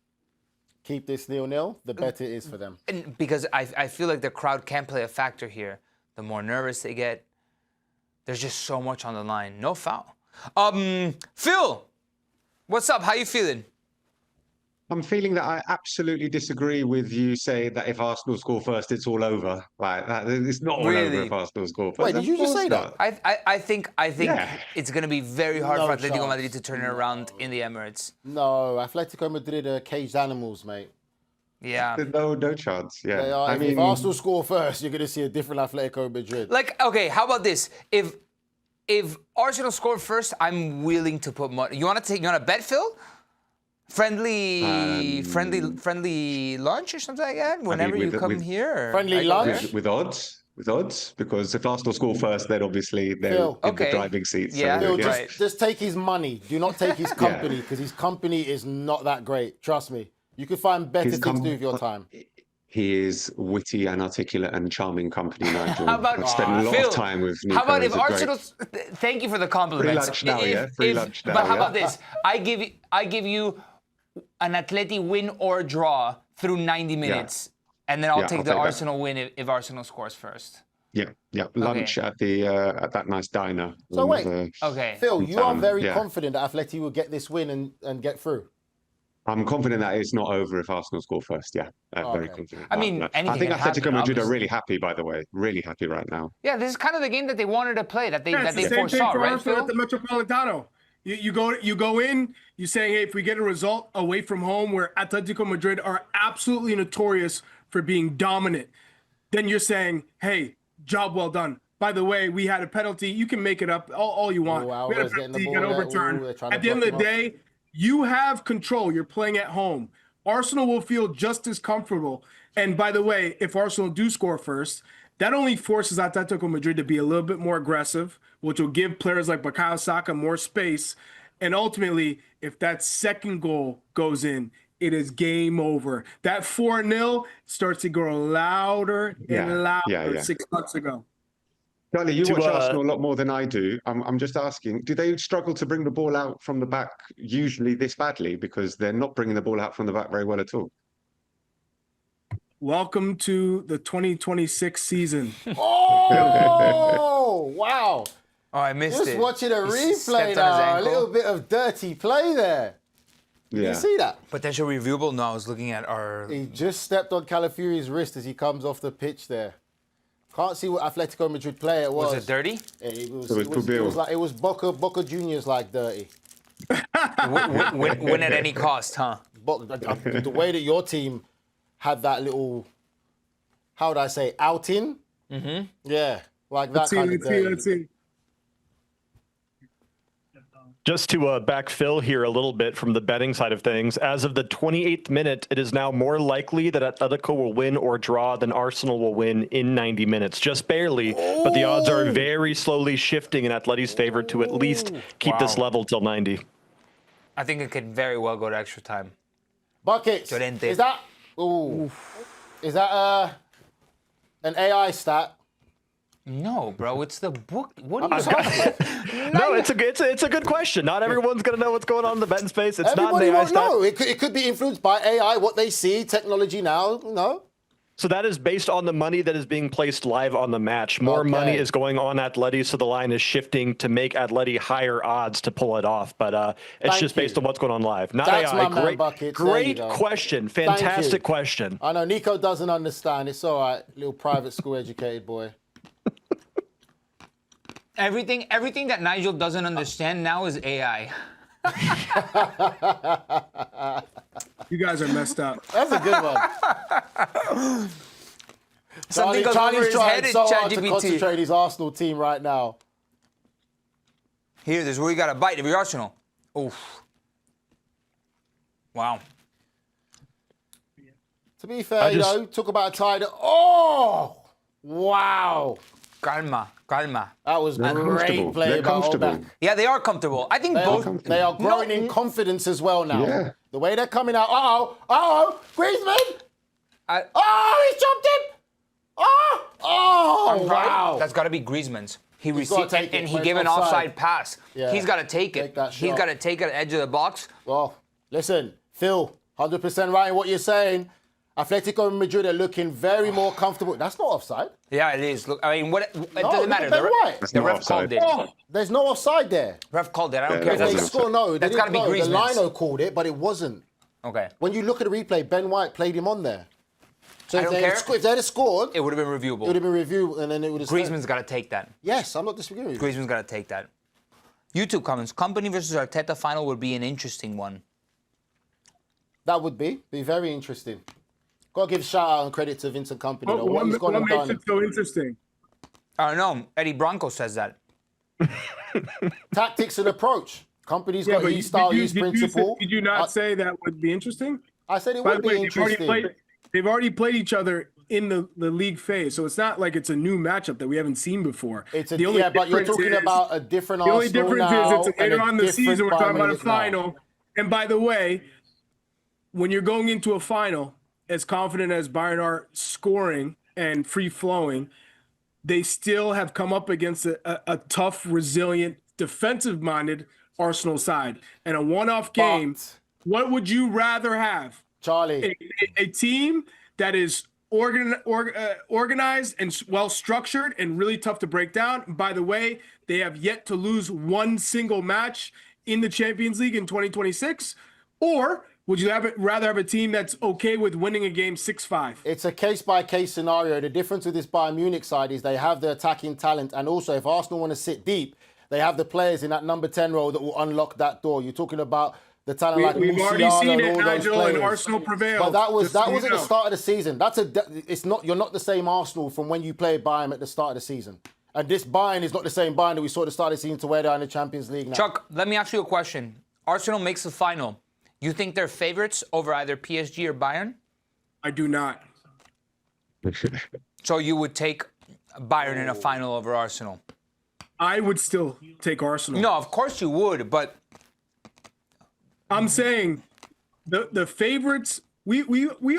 Keep this 0-0, the better it is for them. and because I feel like the crowd can play a factor here, the more nervous they get. There's just so much on the line. No foul. Phil, what's up? How you feeling? I'm feeling that I absolutely disagree with you saying that if Arsenal score first, it's all over. Like that, it's not all over Really? if Arsenal score first. Wait, did Of you just course say that? not. I think Yeah. it's going to be very hard No for Atletico chance. Madrid to turn it around in the Emirates. No, Atletico Madrid are caged animals, mate. Yeah. No chance. Yeah. They are. I If Arsenal score first, you're going to see a different Atletico Madrid. Like, okay, how about this? If Arsenal scored first, I'm willing to put money. You want to bet, Phil? Friendly lunch or something like that. Whenever you come here. Friendly I go lunch? there. with odds, because if Arsenal score first, then obviously they're Phil. in Okay. the driving seat. So, Yeah. Phil, yeah. Right. just take his money. Do not take his company, because his company is not that great. Trust me. You could find better His things to do with your time. He is witty and articulate and charming company, Nigel. How about I've spent a lot Phil, of time with Nico. How about if He's a great- Arsenal? Thank you for the compliments. Free lunch now, yeah? Free lunch now, But how yeah? about this? I give you an Atleti win or draw through 90 minutes, and then I'll Yeah, take I'll the take that. Arsenal win if Arsenal scores first. Yeah. Lunch at the at that nice diner. So in wait. the- Okay. Phil, you are very yeah. confident that Atleti will get this win and get through. I'm confident that it's not over if Arsenal score first. Yeah, very Okay. confident. I mean, I anything think can Atletico happen, Madrid are obviously. really happy, by the way. Really happy right now. Yeah, this is kind of the game that they wanted to play, that they Yeah, that it's they the same thing foresaw, for right, Arsenal Phil? at the Metropolitano. You go in, you're saying, hey, if we get a result away from home where Atletico Madrid are absolutely notorious for being dominant, then you're saying, hey, job well done. By the way, we had a penalty. You can make it up all you want. Ooh, We had a Alvarez getting the penalty, you ball got there. overturned. Ooh, they're trying to At the end of block the him day, you have control. You're playing at home. Arsenal will feel just as comfortable. And by the way, if Arsenal do score first, that only forces Atletico Madrid to be a little bit more aggressive, which will give players like Bukayo Saka more space. And ultimately, if that second goal goes in, it is game over. That 4-0 starts to grow louder and louder yeah. 6 months ago. Charlie, you To, watch Arsenal a lot more than I do. I'm just asking, do they struggle to bring the ball out from the back usually this badly? Because they're not bringing the ball out from the back very well at all. Welcome to the 2026 season. Oh, wow. Oh, I missed Just it. watching a He replay stepped on his now. A ankle. little bit of dirty play there. Yeah. You see that? Potential reviewable. No, I was looking at our. He just stepped on Calafiori's wrist as he comes off the pitch there. Can't see what Atletico Madrid player it was. Was it dirty? It was, It was like it was Boca Juniors like dirty. Win at any cost, huh? But the way that your team had that little, how would I say, outing? Mm-hmm. Yeah, like that kind of dirty. Let's see. Just to backfill here a little bit from the betting side of things, as of the 28th minute, it is now more likely that Atletico will win or draw than Arsenal will win in 90 minutes. Just barely, but the odds are very slowly shifting in Atleti's favor to at least keep this Wow. level till 90. I think it could very well go to extra time. Buckets. Llorente. Is that? Ooh. Is that an AI stat? No, bro, it's the book. What are you talking about? No, it's a good question. Not everyone's going to know what's going on in the betting space. It's Everybody not an AI won't stat. know. It could be influenced by AI, what they see, technology now. No. So that is based on the money that is being placed live on the match. More Okay. money is going on Atleti, so the line is shifting to make Atleti higher odds to pull it off. But it's Thank just based you. on what's going on live. Not That's AI. my man, Great, Buckets. There you great go. question. Thank you. Fantastic question. I know Nico doesn't understand. It's all right, little private school educated boy. Everything that Nigel doesn't understand now is AI. You guys are messed up. That's a good one. Something goes over his head in so hard to ChatGPT. concentrate his Arsenal team right now. Here, this is where you got to bite if you're Arsenal. Oof. Wow. To be fair, talk about a tie that. Oh! Wow. Calma. That was great comfortable. play They're by comfortable. Oldback. Yeah, they are comfortable. I think both. They are growing in confidence as well now. Yeah. The way they're coming out. Griezmann. He's chopped him. Wow. That's got to be Griezmann's. He gotta received take it, and he but gave it's an offside. offside pass. Yeah. He's got to take it. Take that He's shot. got to take it at the edge of the box. Well, listen, Phil, 100% right in what you're saying. Atletico Madrid are looking very more comfortable. That's not offside. Yeah, it is. Look, I mean, it look doesn't at matter. Ben White. That's The not ref offside. called it. There's no offside there. Ref called it. I don't Yeah, care. If that they wasn't score, no. That's got to be The Griezmann's. lino called it, but it wasn't. Okay. When you look at the replay, Ben White played him on there. So I if don't they, care. if they had scored, It would have been it would reviewable. have been reviewed, and then it would have. Griezmann's got to take that. Yes, I'm not disagreeing with you. Griezmann's got to take that. YouTube comments. Company versus Arteta final would be an interesting one. That would be very interesting. Got to give shout out and credit to Vincent Company. Though. What What he's gone and makes done. it so interesting? I don't know. Eddie Bronco says that. Tactics and approach. Company's Yeah, got but his style, his principle. Did you not say that would be interesting? I said it By would the be way, interesting. they've already played each other in the league phase, so it's not like it's a new matchup that we haven't seen before. It's a, The only but you're difference talking is- about a different The only Arsenal difference now is it's and later a on in the different season. We're talking about a Bayern Munich now. final. And by the way, when you're going into a final, as confident as Bayern are scoring and free flowing, they still have come up against a tough, resilient, defensive-minded Arsenal side. And a one-off game, what would you rather have? Charlie. A team that is organized and well-structured and really tough to break down. And by the way, they have yet to lose one single match in the Champions League in 2026. Or would you rather have a team that's okay with winning a game 6-5? It's a case-by-case scenario. The difference with this Bayern Munich side is they have the attacking talent, and also if Arsenal want to sit deep, they have the players in that number 10 role that will unlock that door. You're talking about the talent like We've already Musiala seen and it, all those Nigel, and players. Arsenal prevailed. But that was just so at you the know. start of the season. You're not the same Arsenal from when you played Bayern at the start of the season. And this Bayern is not the same Bayern that we saw at the start of the season to where they are in the Champions League now. Chuck, let me ask you a question. Arsenal makes the final. You think they're favorites over either PSG or Bayern? I do not. So you would take Bayern in a final over Arsenal? I would still take Arsenal. No, of course you would, but I'm saying the favorites, we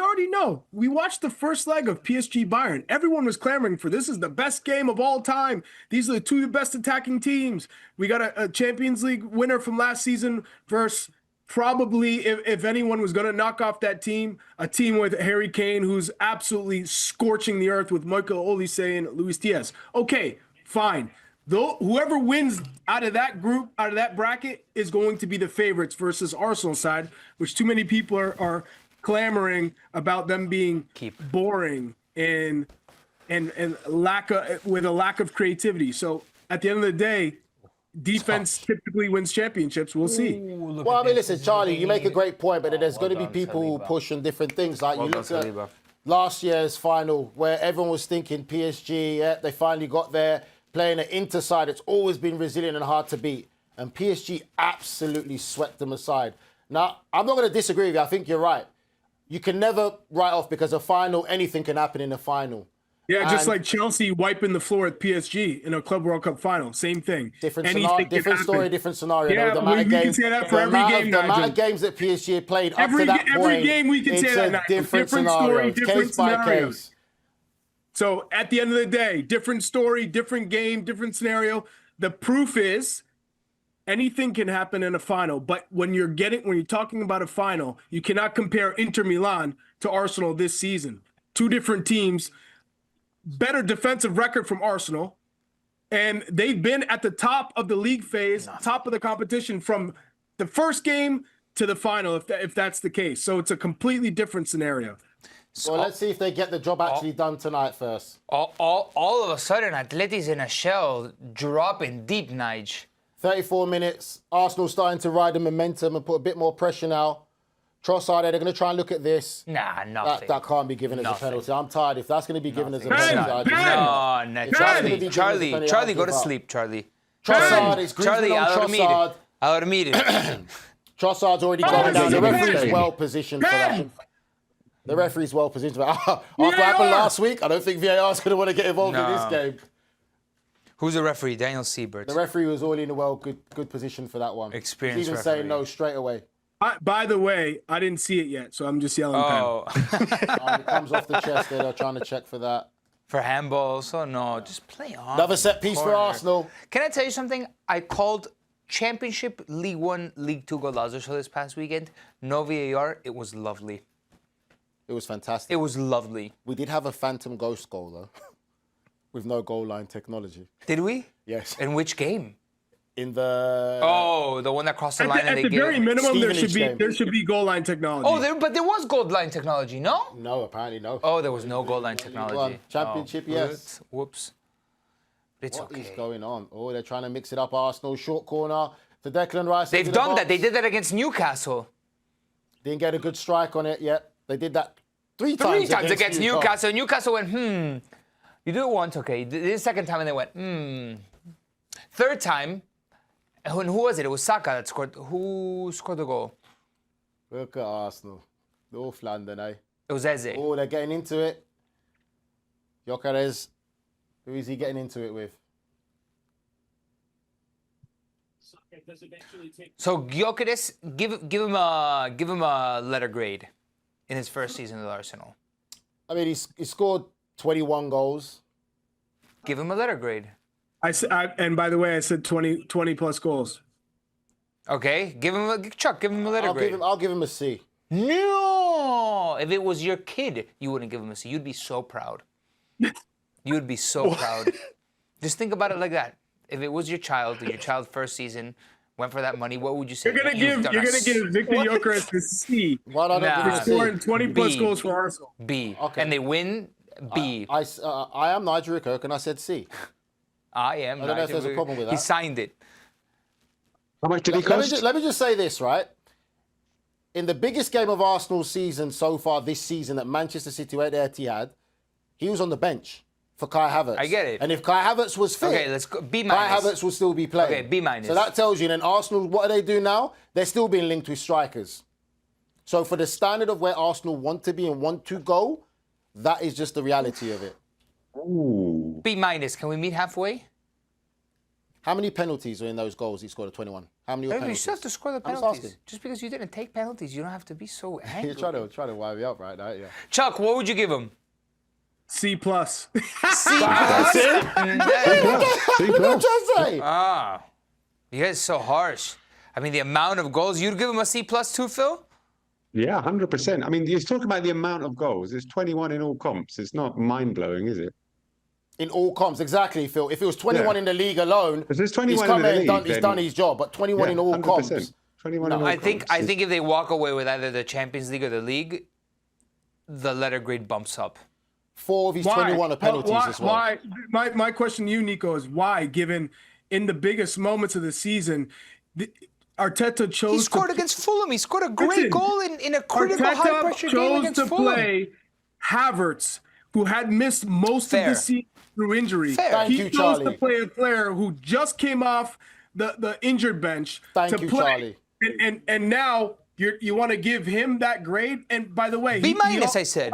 already know. We watched the first leg of PSG Bayern. Everyone was clamoring for this is the best game of all time. These are the two best attacking teams. We got a Champions League winner from last season versus probably, if anyone was going to knock off that team, a team with Harry Kane, who's absolutely scorching the earth with Michael Olise and Luis Diaz. Okay, fine. Though whoever wins out of that group, out of that bracket, is going to be the favorites versus Arsenal side, which too many people are clamoring about them being boring and lack of creativity. So at the end of the day, defense typically wins championships. We'll see. Well, I mean, listen, Charlie, you make a great point, but there's going to be people who push on different things. Like you look at last year's final where everyone was thinking PSG, they finally got there. Playing an Inter side that's always been resilient and hard to beat. And PSG absolutely swept them aside. Now, I'm not going to disagree with you. I think you're right. You can never write off because a final, anything can happen in a final. Yeah, just like Chelsea wiping the floor at PSG in a Club World Cup final. Same thing. Different Anything scenario, can different story, happen. different scenario. Yeah, the well, amount of we can games, say that for every game, the amount Nigel. of games that PSG had played up Every to that point. game we can it's say that, a Nigel. different Different scenario. story, different Case by scenario. case. So at the end of the day, different story, different game, different scenario. The proof is anything can happen in a final. But when you're talking about a final, you cannot compare Inter Milan to Arsenal this season. Two different teams, better defensive record from Arsenal, and they've been at the top of the league phase, top of the competition from the first game to the final, if that's the case. So it's a completely different scenario. Well, let's see if they get the job actually done tonight first. all of a sudden, Atleti's in a shell, dropping deep, Nige. 34 minutes. Arsenal starting to ride the momentum and put a bit more pressure now. Trossard, they're going to try and look at this. Nah, nothing. That can't be given as a penalty. I'm tired. If that's going to be given as a penalty, No, Charlie, go to sleep, Charlie. Trossard, it's Charlie, Griezmann on Trossard. a dormir. Trossard's already gone down. The referee's well positioned for that. The referee's well positioned. After what happened last week, I don't think VAR is going to want to get involved in this game. Who's the referee? Daniel Siebert. The referee was all in a good position for that one. Experienced He's even referee. saying no straight away. By the way, I didn't see it yet, so I'm just yelling. Oh, It comes off the chest there. They're trying to check for that. for handball. So no, just play on. Another set piece for Arsenal. Can I tell you something? I called Championship League 1, League 2 Golazo show this past weekend. No VAR. It was lovely. It was fantastic. It was lovely. We did have a phantom ghost goal, though, with no goal line technology. Did we? Yes. In which game? In the... Oh, the one that crossed the line and At they the gave very it. minimum, Stevenage there should be goal line technology. Oh, but there was gold line technology, no? No, apparently no. Oh, there was no goal line technology. Championship, Oh, yes. Whoops. It's What is okay. going on? Oh, they're trying to mix it up. Arsenal, short corner to Declan Rice. They've into the done that. box. They did that against Newcastle. Didn't get a good strike on it yet. They did that three Three times times against Newcastle. Newcastle. Newcastle went, You do it once, okay. The second time, and they went, Third time, who was it? It was Saka that scored. Who scored the goal? Look at Arsenal. North London, eh? It was Eze. Oh, they're getting into it. Gyökeres. Who is he getting into it with? So Gyökeres, give him a letter grade in his first season at Arsenal. I mean, he scored 21 goals. Give him a letter grade. And by the way, I said 20 plus goals. Okay, give him a letter grade. I'll give him a C. No! If it was your kid, you wouldn't give him a C. You'd be so proud. You would be so proud. Just think about it like that. If it was your child's first season, went for that money, what would you say? You're gonna give Victor Gyökeres the C Why not Nah. give him a C? scoring 20 plus B. goals for Arsenal. B. Okay. And they win, B. I am Nigel Reo-Coker and I said C. I am. I don't know if there's a problem with He that. signed it. How much did he Let cost? me just say this, right? In the biggest game of Arsenal's season so far this season at Manchester City at the Etihad, he was on the bench for Kai Havertz. I get it. And if Kai Havertz was fit, Okay, let's go. B Kai minus. Havertz will still be playing. Okay, B minus. So that tells you then Arsenal, what do they do now? They're still being linked with strikers. So for the standard of where Arsenal want to be and want to go, that is just the reality of it. Ooh. B minus. Can we meet halfway? How many penalties are in those goals he scored at 21? How many were You penalties? still have to score the I'm just penalties. asking. Just because you didn't take penalties, you don't have to be so angry. You're trying to wind me up right now, yeah. Chuck, what would you give him? C plus. C That's it? What did you just say? Ah, you guys are so harsh. I mean, the amount of goals, you'd give him a C plus too, Phil? Yeah, 100%. I mean, you're talking about the amount of goals. It's 21 in all comps. It's not mind-blowing, is it? In all comps, exactly, Phil. If it was 21 in the league alone, If there's 21 he's in come the in and league, he's then- done his job. But 21 in all 100%. comps. 21 No, in all I think comps. if they walk away with either the Champions League or the league, the letter grade bumps up. 4 of his 21 are penalties as well. Why? My question to you, Nico, is why, given in the biggest moments of the season, Arteta chose He scored to, against Fulham. He scored a great Listen, goal in a critical, Arteta high-pressure game chose against to Fulham. play Havertz, who had missed most Fair. of the season through injury. Fair. Thank He you, chose Charlie. to play a player who just came off the injured bench Thank to you, play. Charlie. And now you want to give him that grade? And by the way, B minus, I said.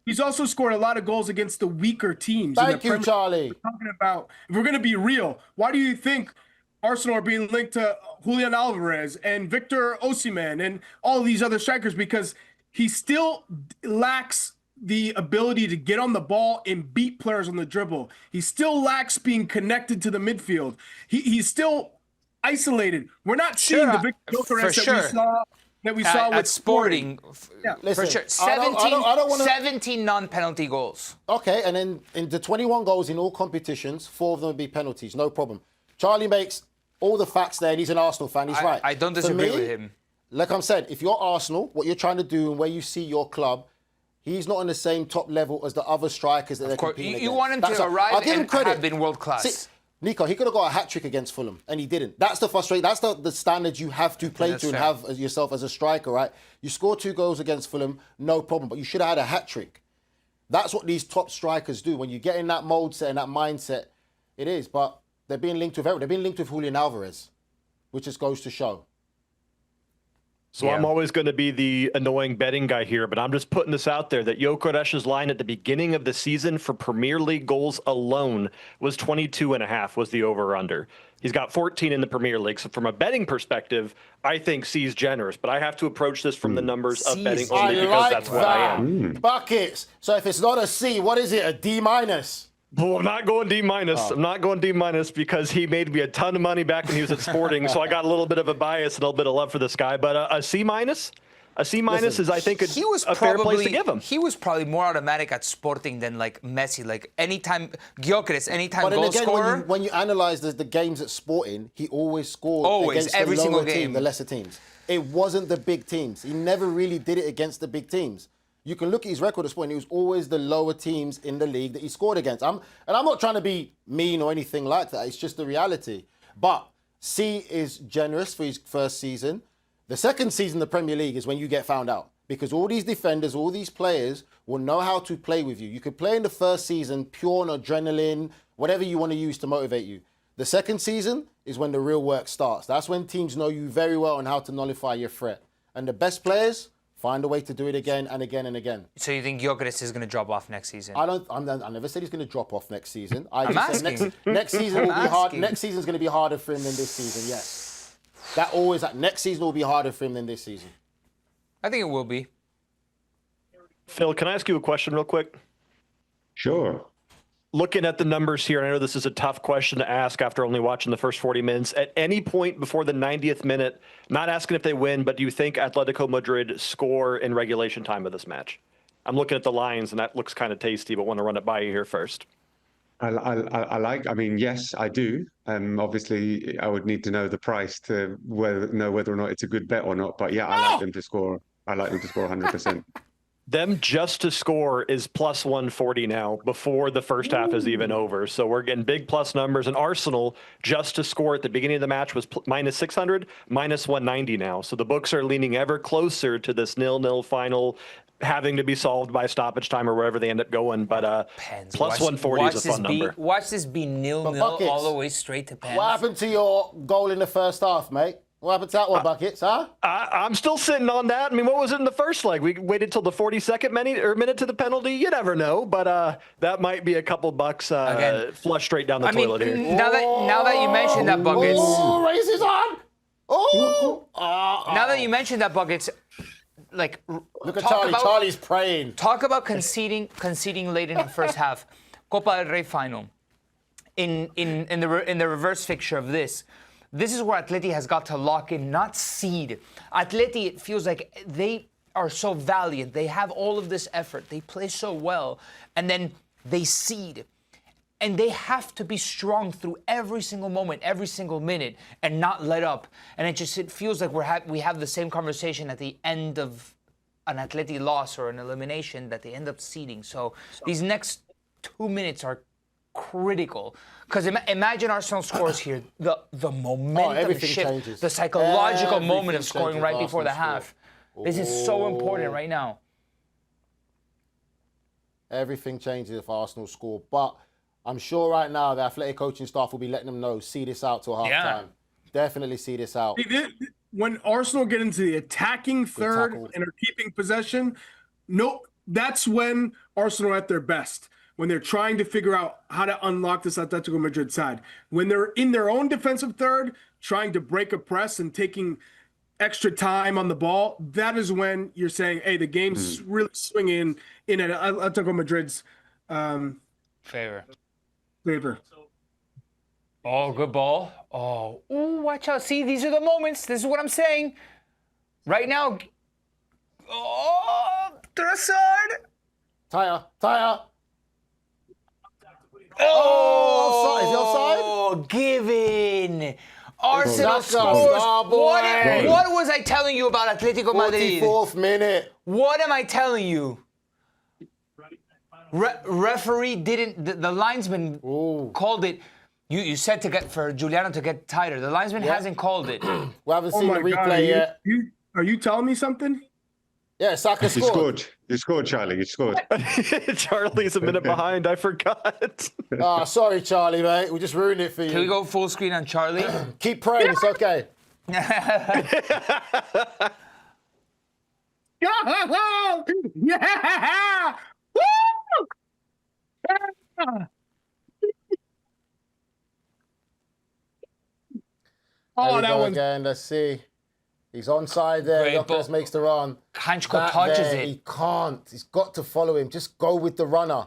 He's also scored a lot of goals against the weaker teams. in Thank the you, Premier Charlie. League. We're talking about, if we're going to be real, why do you think Arsenal are being linked to Julian Alvarez and Victor Osimhen and all these other strikers? Because he still lacks the ability to get on the ball and beat players on the dribble. He still lacks being connected to the midfield. He's still isolated. We're not seeing Sure, the Victor for Gyökeres sure. that we saw At with Sporting, Yeah. for Listen, sure. I don't wanna- 17 non-penalty goals. Okay, and then in the 21 goals in all competitions, 4 of them would be penalties. No problem. Charlie makes all the facts there, and he's an Arsenal fan. He's right. I don't For disagree me, with him. Like I'm saying, if you're Arsenal, what you're trying to do and where you see your club, he's not on the same top level as the other strikers that they're course, competing you against. want him to That's all. arrive I'll give him and credit. have been world-class. See, Nico, he could have got a hat-trick against Fulham, and he didn't. That's the frustration. That's the standard you have to play That's to and fair. have as yourself as a striker, right? You score 2 goals against Fulham, no problem, but you should have had a hat-trick. That's what these top strikers do. When you get in that mode set and that mindset, it is. But they're being linked with everyone. They're being linked with Julian Alvarez, which just goes to show. So Yeah. I'm always going to be the annoying betting guy here, but I'm just putting this out there that Gyökeres's line at the beginning of the season for Premier League goals alone was 22.5 was the over-under. He's got 14 in the Premier League. So from a betting perspective, I think C's generous, but I have to approach this from the numbers of C betting is only I because like that's what I am. that. Buckets. So if it's not a C, what is it? A D minus? Well, I'm not going D minus. Oh. I'm not going D minus because he made me a ton of money back when he was at Sporting. So I got a little bit of a bias and a little bit of love for this guy. But a C minus, Listen, is I think He was a fair place to give him. He was probably more automatic at Sporting than like Messi. Like anytime Gyökeres, anytime But then goal again, scorer. when you analyze the games at Sporting, he always scored Always, against every the single lower team, game. the lesser teams. It wasn't the big teams. He never really did it against the big teams. You can look at his record at Sporting. It was always the lower teams in the league that he scored against. I'm not trying to be mean or anything like that. It's just the reality. But C is generous for his first season. The second season in the Premier League is when you get found out. Because all these defenders, all these players will know how to play with you. You could play in the first season pure on adrenaline, whatever you want to use to motivate you. The second season is when the real work starts. That's when teams know you very well and how to nullify your threat. And the best players find a way to do it again and again and again. So you think Gyökeres is going to drop off next season? I never said he's going to drop off next season. I'm Said asking. next season will be I'm hard. asking. Next season's going to be harder for him than this season. Yes, next season will be harder for him than this season. I think it will be. Phil, can I ask you a question real quick? Sure. Looking at the numbers here, and I know this is a tough question to ask after only watching the first 40 minutes. At any point before the 90th minute, not asking if they win, but do you think Atletico Madrid score in regulation time of this match? I'm looking at the lines, and that looks kind of tasty, but want to run it by you here first. I mean, yes, I do. Obviously, I would need to know the price to know whether or not it's a good bet or not. But yeah, I like them to score. I like them to score 100%. Them just to score is plus 140 now before the first half is even over. So we're getting big plus numbers. And Arsenal just to score at the beginning of the match was minus 600, minus 190 now. So the books are leaning ever closer to this 0-0 final having to be solved by stoppage time or wherever they end up going. But plus 140 is a fun number. Watch this be 0-0 all the way straight to pens. What happened to your goal in the first half, mate? What happened to that one, Buckets, huh? I'm still sitting on that. I mean, what was it in the first leg? We waited till the 42nd minute to the penalty. You never know, but that might be a couple bucks flush straight down the toilet here. Now that you mentioned that, Buckets. Oh, raise his arm! Oh! Now that you mentioned that, Buckets, like Look at Charlie. Charlie's praying. Talk about conceding late in the first half. Copa del Rey final. In the reverse fixture of this. This is where Atleti has got to lock in, not seed. Atleti, it feels like they are so valiant. They have all of this effort. They play so well. And then they seed. And they have to be strong through every single moment, every single minute, and not let up. And it feels like we have the same conversation at the end of an Atleti loss or an elimination that they end up seeding. So these next 2 minutes are critical. Because imagine Arsenal scores here, the momentum shift, changes. the psychological moment of Everything scoring changes right if before the Arsenal half. This is so important right now. Everything changes if Arsenal score. But I'm sure right now the athletic coaching staff will be letting them know, see this out till half time. Definitely see this out. When Arsenal get into the attacking third tackle. and are keeping possession, that's when Arsenal are at their best. When they're trying to figure out how to unlock this Atletico Madrid side. When they're in their own defensive third, trying to break a press and taking extra time on the ball, that is when you're saying, hey, the game's really swinging in Atletico Madrid's Favor. Oh, good ball. Oh, ooh, watch out. See, these are the moments. This is what I'm saying. Right now. Oh, Trossard. Tire. Oh, Is he offside? Given. Arsenal That's scores. What was I telling you about Atletico Madrid? 44th minute. What am I telling you? Referee didn't. The linesman called it. You said for Julian to get tighter. The linesman hasn't called it. We haven't seen the replay yet. Are you telling me something? Yeah, Saka You scored. scored, Charlie. You scored. Charlie's a minute behind. I forgot. Oh, sorry, Charlie, mate. We just ruined it for you. Can we go full screen on Charlie? Keep praying. It's okay. go! Yeah! Woo! There Oh, we that go one's again. Let's see. He's onside there. Great Gyökeres ball. makes the run. Hanchko That touches there, it. He can't. He's got to follow him. Just go with the runner.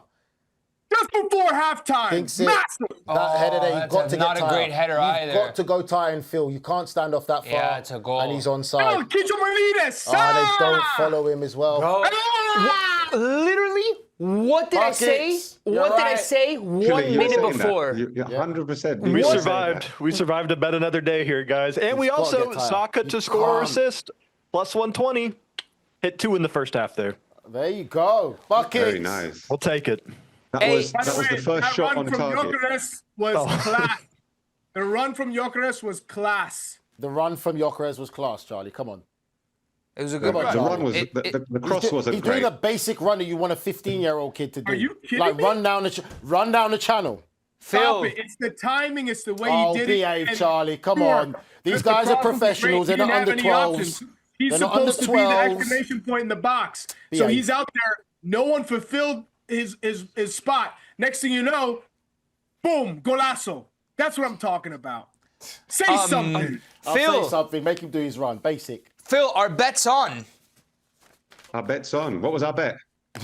just before halftime. Thinks it. Massive. That header there, you've that's got to not get a tired. great header You've either. got to go tie and fill. You can't stand off that far. Yeah, it's a goal. And he's Oh, onside. Kicho Martinez. They don't follow him as well. Bro, Ah! literally, what did I say? Buckets. You're What did I right. say Julian, 1 you were minute saying that. before? You're 100%. We You were saying survived. that. We survived to bet another day here, guys. And we He's gotta also, get tired. Saka You to score or can't. assist, plus 120. Hit 2 in the first half there. There you go. Buckets. Very nice. We'll take it. That Hey, was By that the was way, the first that shot run on from target. Gyökeres was Oh. class. The run from Gyökeres was class. The run from Gyökeres was class, Charlie. Come on. It was a The, good Come on, run. the Charlie. run was the cross wasn't He's great. doing a basic run that you want a 15-year-old kid to do. Are you kidding like me? run down the channel. Phil, Stop it. It's the timing. It's the way Oh, he did behave, it. Charlie. Come Sure. on. These Just the guys are problem with professionals. Ray, They're he not didn't under have any 12s. options. He's They're not under supposed to be the 12s. exclamation point in the box. So Behave. he's out there. No one fulfilled his spot. Next thing you know, boom, golazo. That's what I'm talking about. Say something. I'll Phil. say something. Make him do his run. Basic. Phil, our bet's on. Our bet's on. What was our bet?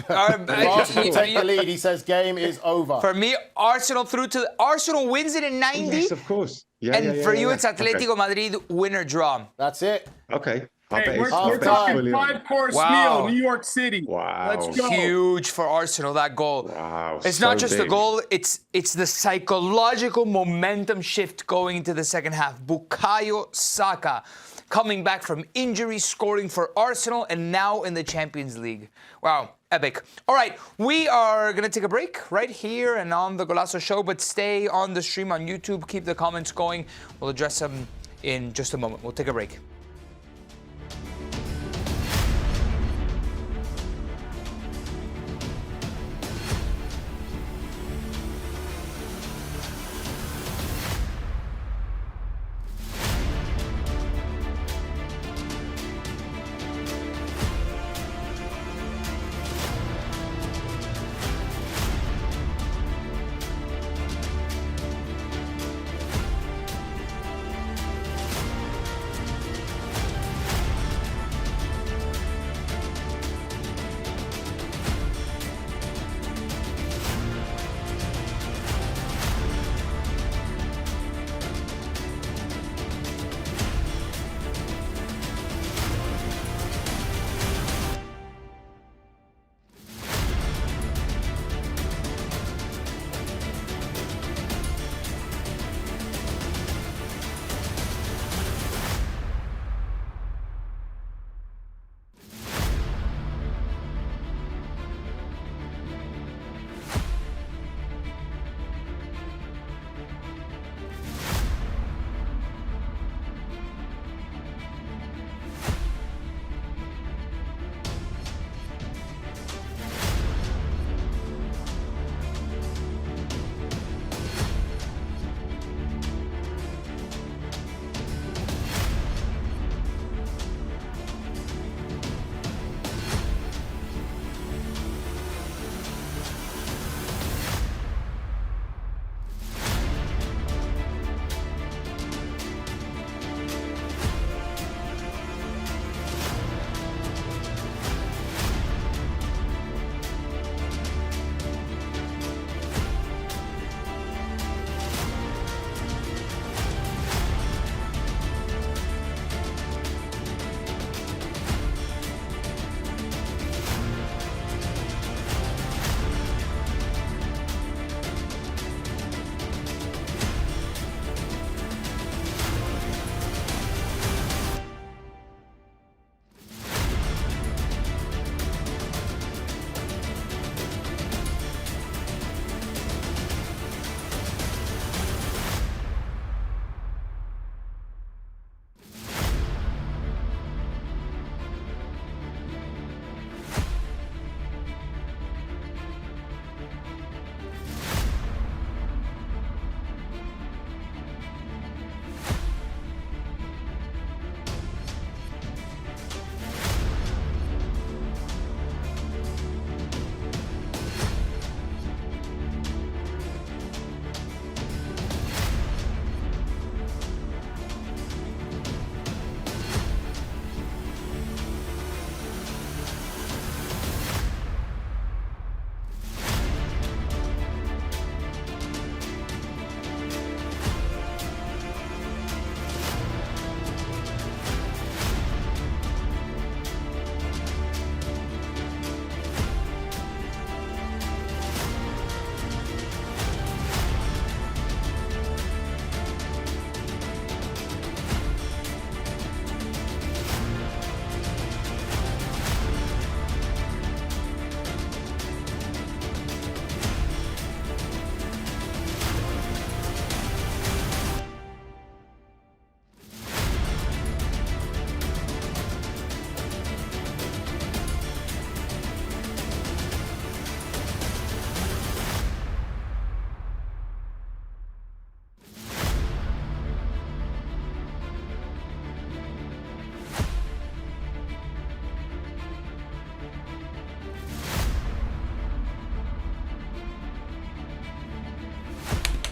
Arsenal take the lead. He says game is over. For me, Arsenal through to Arsenal wins it in 90. Yes, of course. Yeah, And yeah, for yeah, you, yeah. it's Atletico Madrid win or draw. That's it. Okay. Our bet Hey, is- we're our bet is talking fully on. 5-course Wow. meal, New York City. Wow. Let's go. Huge for Arsenal, that goal. Wow, It's so not just the big. goal, it's the psychological momentum shift going into the second half. Bukayo Saka coming back from injury, scoring for Arsenal, and now in the Champions League. Wow, epic. All right, we are going to take a break right here and on the Golazo Show, but stay on the stream on YouTube. Keep the comments going. We'll address them in just a moment. We'll take a break.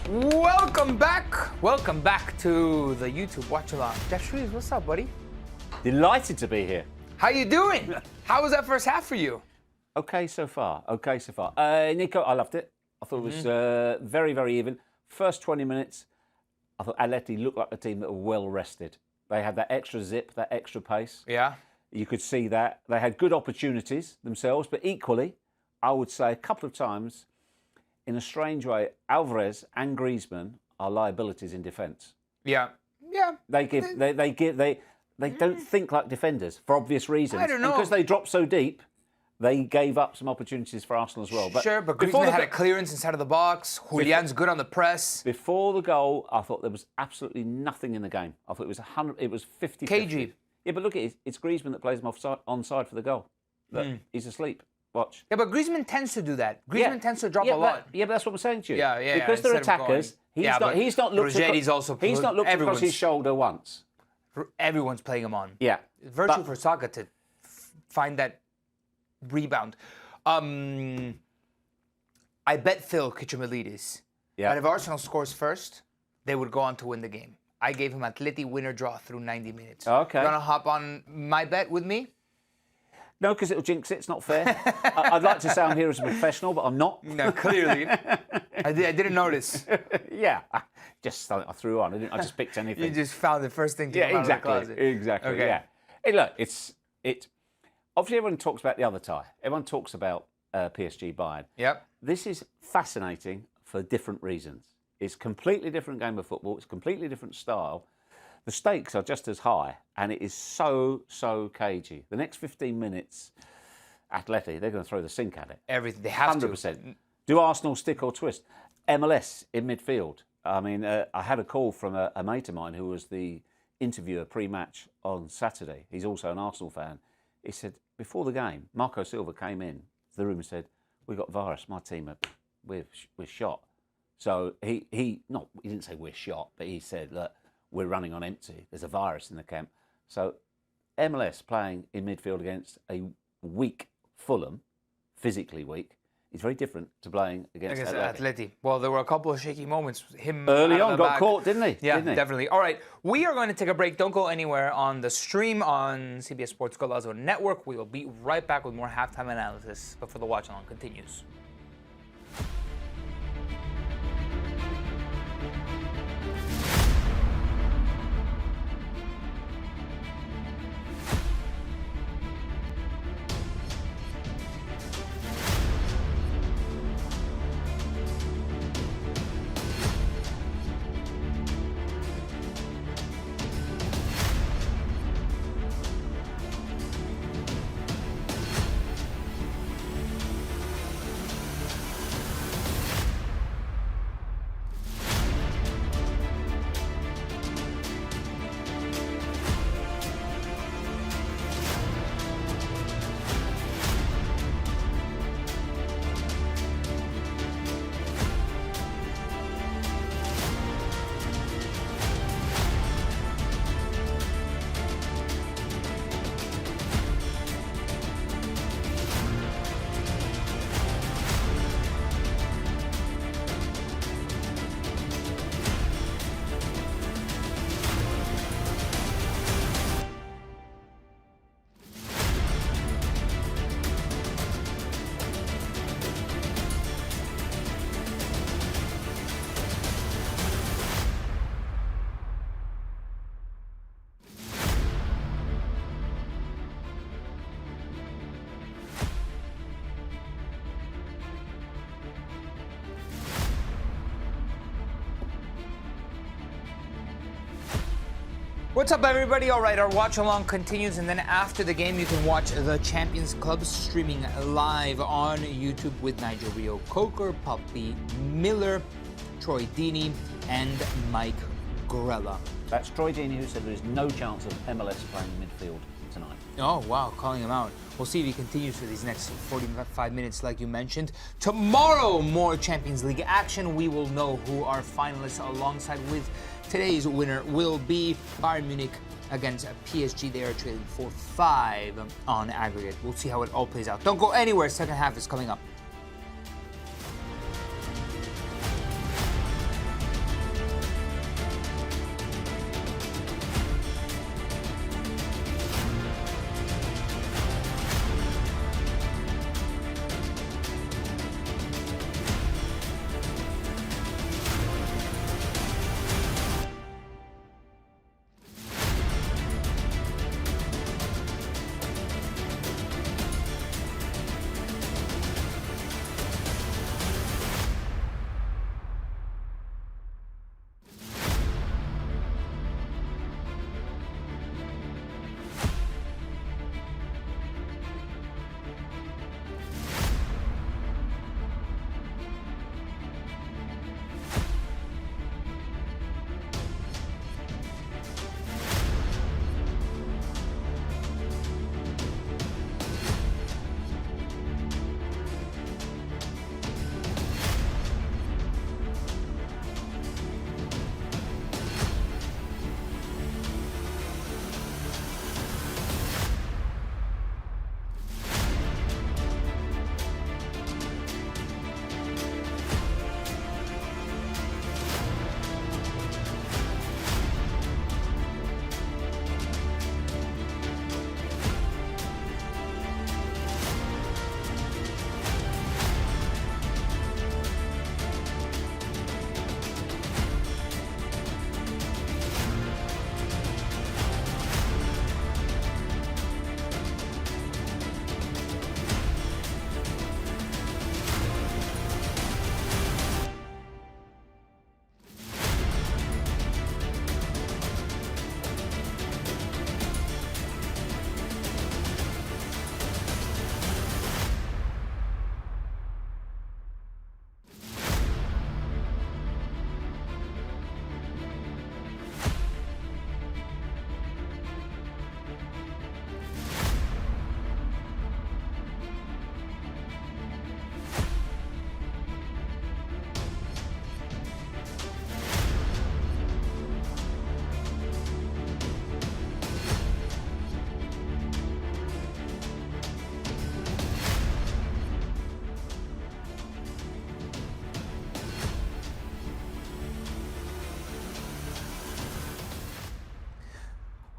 Welcome back. Welcome back to the YouTube Watch Along. Jeff Shrews, what's up, buddy? Delighted to be here. How you doing? How was that first half for you? Okay so far. Nico, I loved it. I thought it was very, very even. First 20 minutes, I thought Atleti looked like a team that were well rested. They had that extra zip, that extra pace. Yeah. You could see that. They had good opportunities themselves, but equally, I would say a couple of times, in a strange way, Alvarez and Griezmann are liabilities in defence. Yeah. Yeah. They don't think like defenders for obvious reasons. I don't know. And because they dropped so deep, they gave up some opportunities for Arsenal as well. But sure, but Griezmann had a clearance inside of the box. Julian's good on the press. Before the goal, I thought there was absolutely nothing in the game. I thought it was 100. It was 50. KG. Yeah, but look at it. It's Griezmann that plays him onside for the goal. Look, he's asleep. Watch. Yeah, but Griezmann tends to do that. Griezmann tends to drop a lot. Yeah, but that's what I'm saying to you. Yeah. Because they're attackers. He's not looked across his shoulder once. Everyone's playing him on. Yeah. Virtue for Saka to find that rebound. I bet Phil Kitchamelidis that if Arsenal scores first, they would go on to win the game. I gave him Atleti winner draw through 90 minutes. Okay. You want to hop on my bet with me? No, because it'll jinx it. It's not fair. I'd like to sound here as a professional, but I'm not. No, clearly. I didn't notice. Yeah. Just something I threw on. I just picked anything. You just found the first thing to come out of the closet. Exactly. Okay. Yeah. Hey, look, obviously everyone talks about the other tie. Everyone talks about PSG Bayern. Yep. This is fascinating for different reasons. It's a completely different game of football. It's a completely different style. The stakes are just as high, and it is so cagey. The next 15 minutes, Atleti, they're going to throw the sink at it. Everything. They have 100%. to. Do Arsenal stick or twist? MLS in midfield. I mean, I had a call from a mate of mine who was the interviewer pre-match on Saturday. He's also an Arsenal fan. He said, before the game, Marco Silva came in to the room and said, we got virus, my team, we're shot. So he didn't say we're shot, but he said, look, we're running on empty. There's a virus in the camp. So MLS playing in midfield against a weak Fulham, physically weak, is very different to playing against Atleti. Well, there were a couple of shaky moments. Him early on got caught, didn't he? Yeah, definitely. All right, we are going to take a break. Don't go anywhere on the stream on CBS Sports Golazo Network. We will be right back with more halftime analysis. But for the watch along continues. What's up, everybody? All right, our watch along continues, and then after the game, you can watch the Champions Club streaming live on YouTube with Nigel, Reo-Coker, Poppy Miller, Troy Deeney, and Mike Grella. That's Troy Deeney who said there is no chance of MLS playing midfield tonight. Oh, wow, calling him out. We'll see if he continues for these next 45 minutes, like you mentioned. Tomorrow, more Champions League action. We will know who our finalists alongside with today's winner will be. Bayern Munich against PSG. They are trailing 4-5 on aggregate. We'll see how it all plays out. Don't go anywhere. Second half is coming up.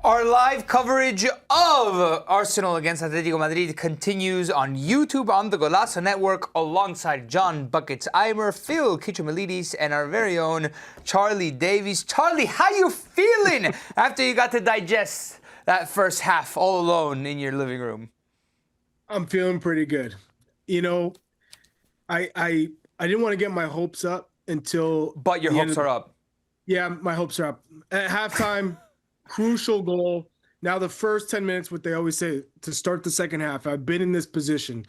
Our live coverage of Arsenal against Atletico Madrid continues on YouTube on the Golazo Network alongside John Buckets Eimer, Phil Kitchamilidis, and our very own Charlie Davies. Charlie, how you feeling after you got to digest that first half all alone in your living room? I'm feeling pretty good. You know, I didn't want to get my hopes up until... But your hopes are up. Yeah, my hopes are up. At halftime... Crucial goal. Now the first 10 minutes, what they always say to start the second half, I've been in this position.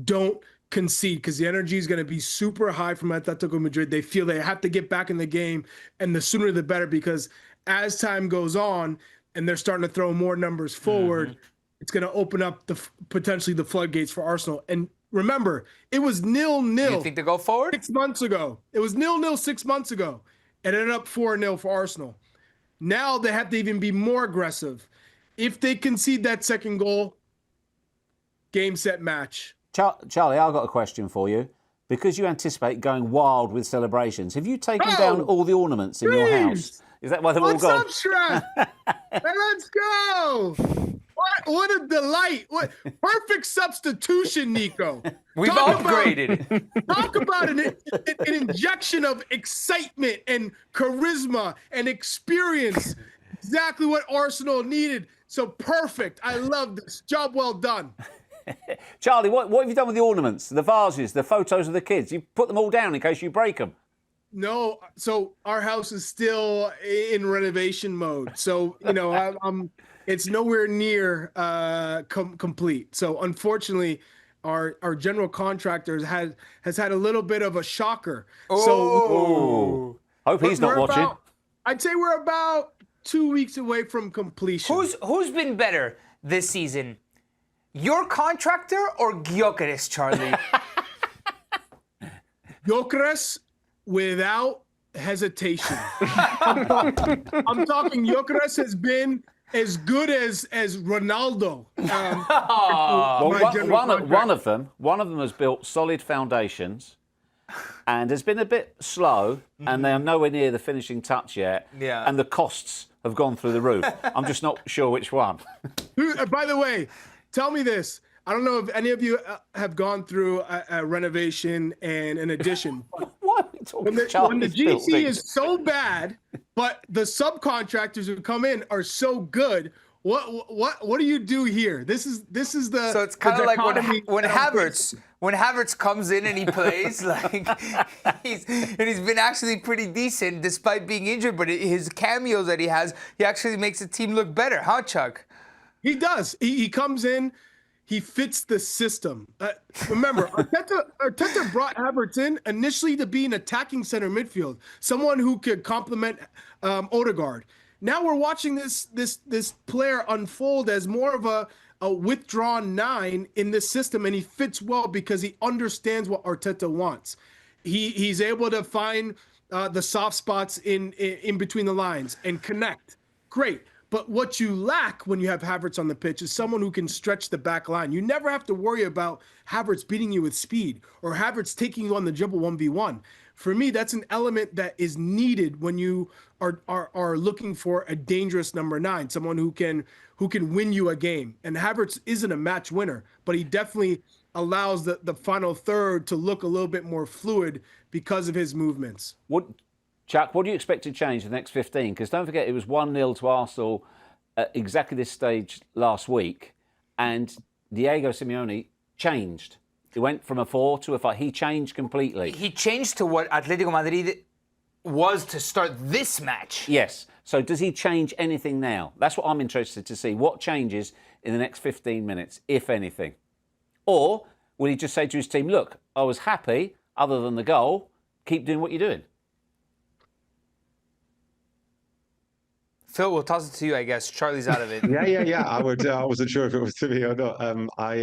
Don't concede because the energy is going to be super high from Atletico Madrid. They feel they have to get back in the game, and the sooner the better, because as time goes on and they're starting to throw more numbers forward, it's going to open up potentially the floodgates for Arsenal. And remember, it was 0-0. You think to go forward? 6 months ago. It was 0-0 6 months ago. It ended up 4-0 for Arsenal. Now they have to even be more aggressive. If they concede that second goal, game, set, match. Charlie, I've got a question for you. Because you anticipate going wild with celebrations, have you taken down all the ornaments in your house? Is that why they've all gone? What's up, Shrek? Let's go. What a delight. What perfect substitution, Nico. We've upgraded. Talk about an injection of excitement and charisma and experience. Exactly what Arsenal needed. So perfect. I love this. Job well done. Charlie, what have you done with the ornaments, the vases, the photos of the kids? You put them all down in case you break them. No, so our house is still in renovation mode. So, you know, it's nowhere near complete. So unfortunately, our general contractor has had a little bit of a shocker. So hope he's not watching. I'd say we're about 2 weeks away from completion. Who's been better this season? Your contractor or Gyökeres, Charlie? Gyökeres without hesitation. I'm talking Gyökeres has been as good as Ronaldo. One of them has built solid foundations and has been a bit slow, and they are nowhere near the finishing touch yet. Yeah. And the costs have gone through the roof. I'm just not sure which one. By the way, tell me this. I don't know if any of you have gone through a renovation and an addition. Why are we talking when the GC is so bad, but the subcontractors who come in are so good, what do you do here? This is the so it's kind of like when Havertz comes in and he plays like he's been actually pretty decent despite being injured, but his cameos that he actually makes the team look better, huh, Chuck? He does. He comes in. He fits the system. Remember, Arteta brought Havertz in initially to be an attacking center midfield, someone who could complement Odegaard. Now we're watching this player unfold as more of a withdrawn 9 in this system, and he fits well because he understands what Arteta wants. He's able to find the soft spots in between the lines and connect. Great. But what you lack when you have Havertz on the pitch is someone who can stretch the back line. You never have to worry about Havertz beating you with speed or Havertz taking you on the dribble 1v1. For me, that's an element that is needed when you are looking for a dangerous number 9, someone who can win you a game. And Havertz isn't a match winner, but he definitely allows the final third to look a little bit more fluid because of his movements. Chuck, what do you expect to change in the next 15? Because don't forget, it was 1-0 to Arsenal at exactly this stage last week, and Diego Simeone changed. He went from a 4 to a 5. He changed completely. He changed to what Atletico Madrid was to start this match. Yes. So does he change anything now? That's what I'm interested to see. What changes in the next 15 minutes, if anything? Or will he just say to his team, look, I was happy, other than the goal, keep doing what you're doing? Phil, we'll toss it to you, I guess. Charlie's out of it. Yeah. I wasn't sure if it was to me or not. I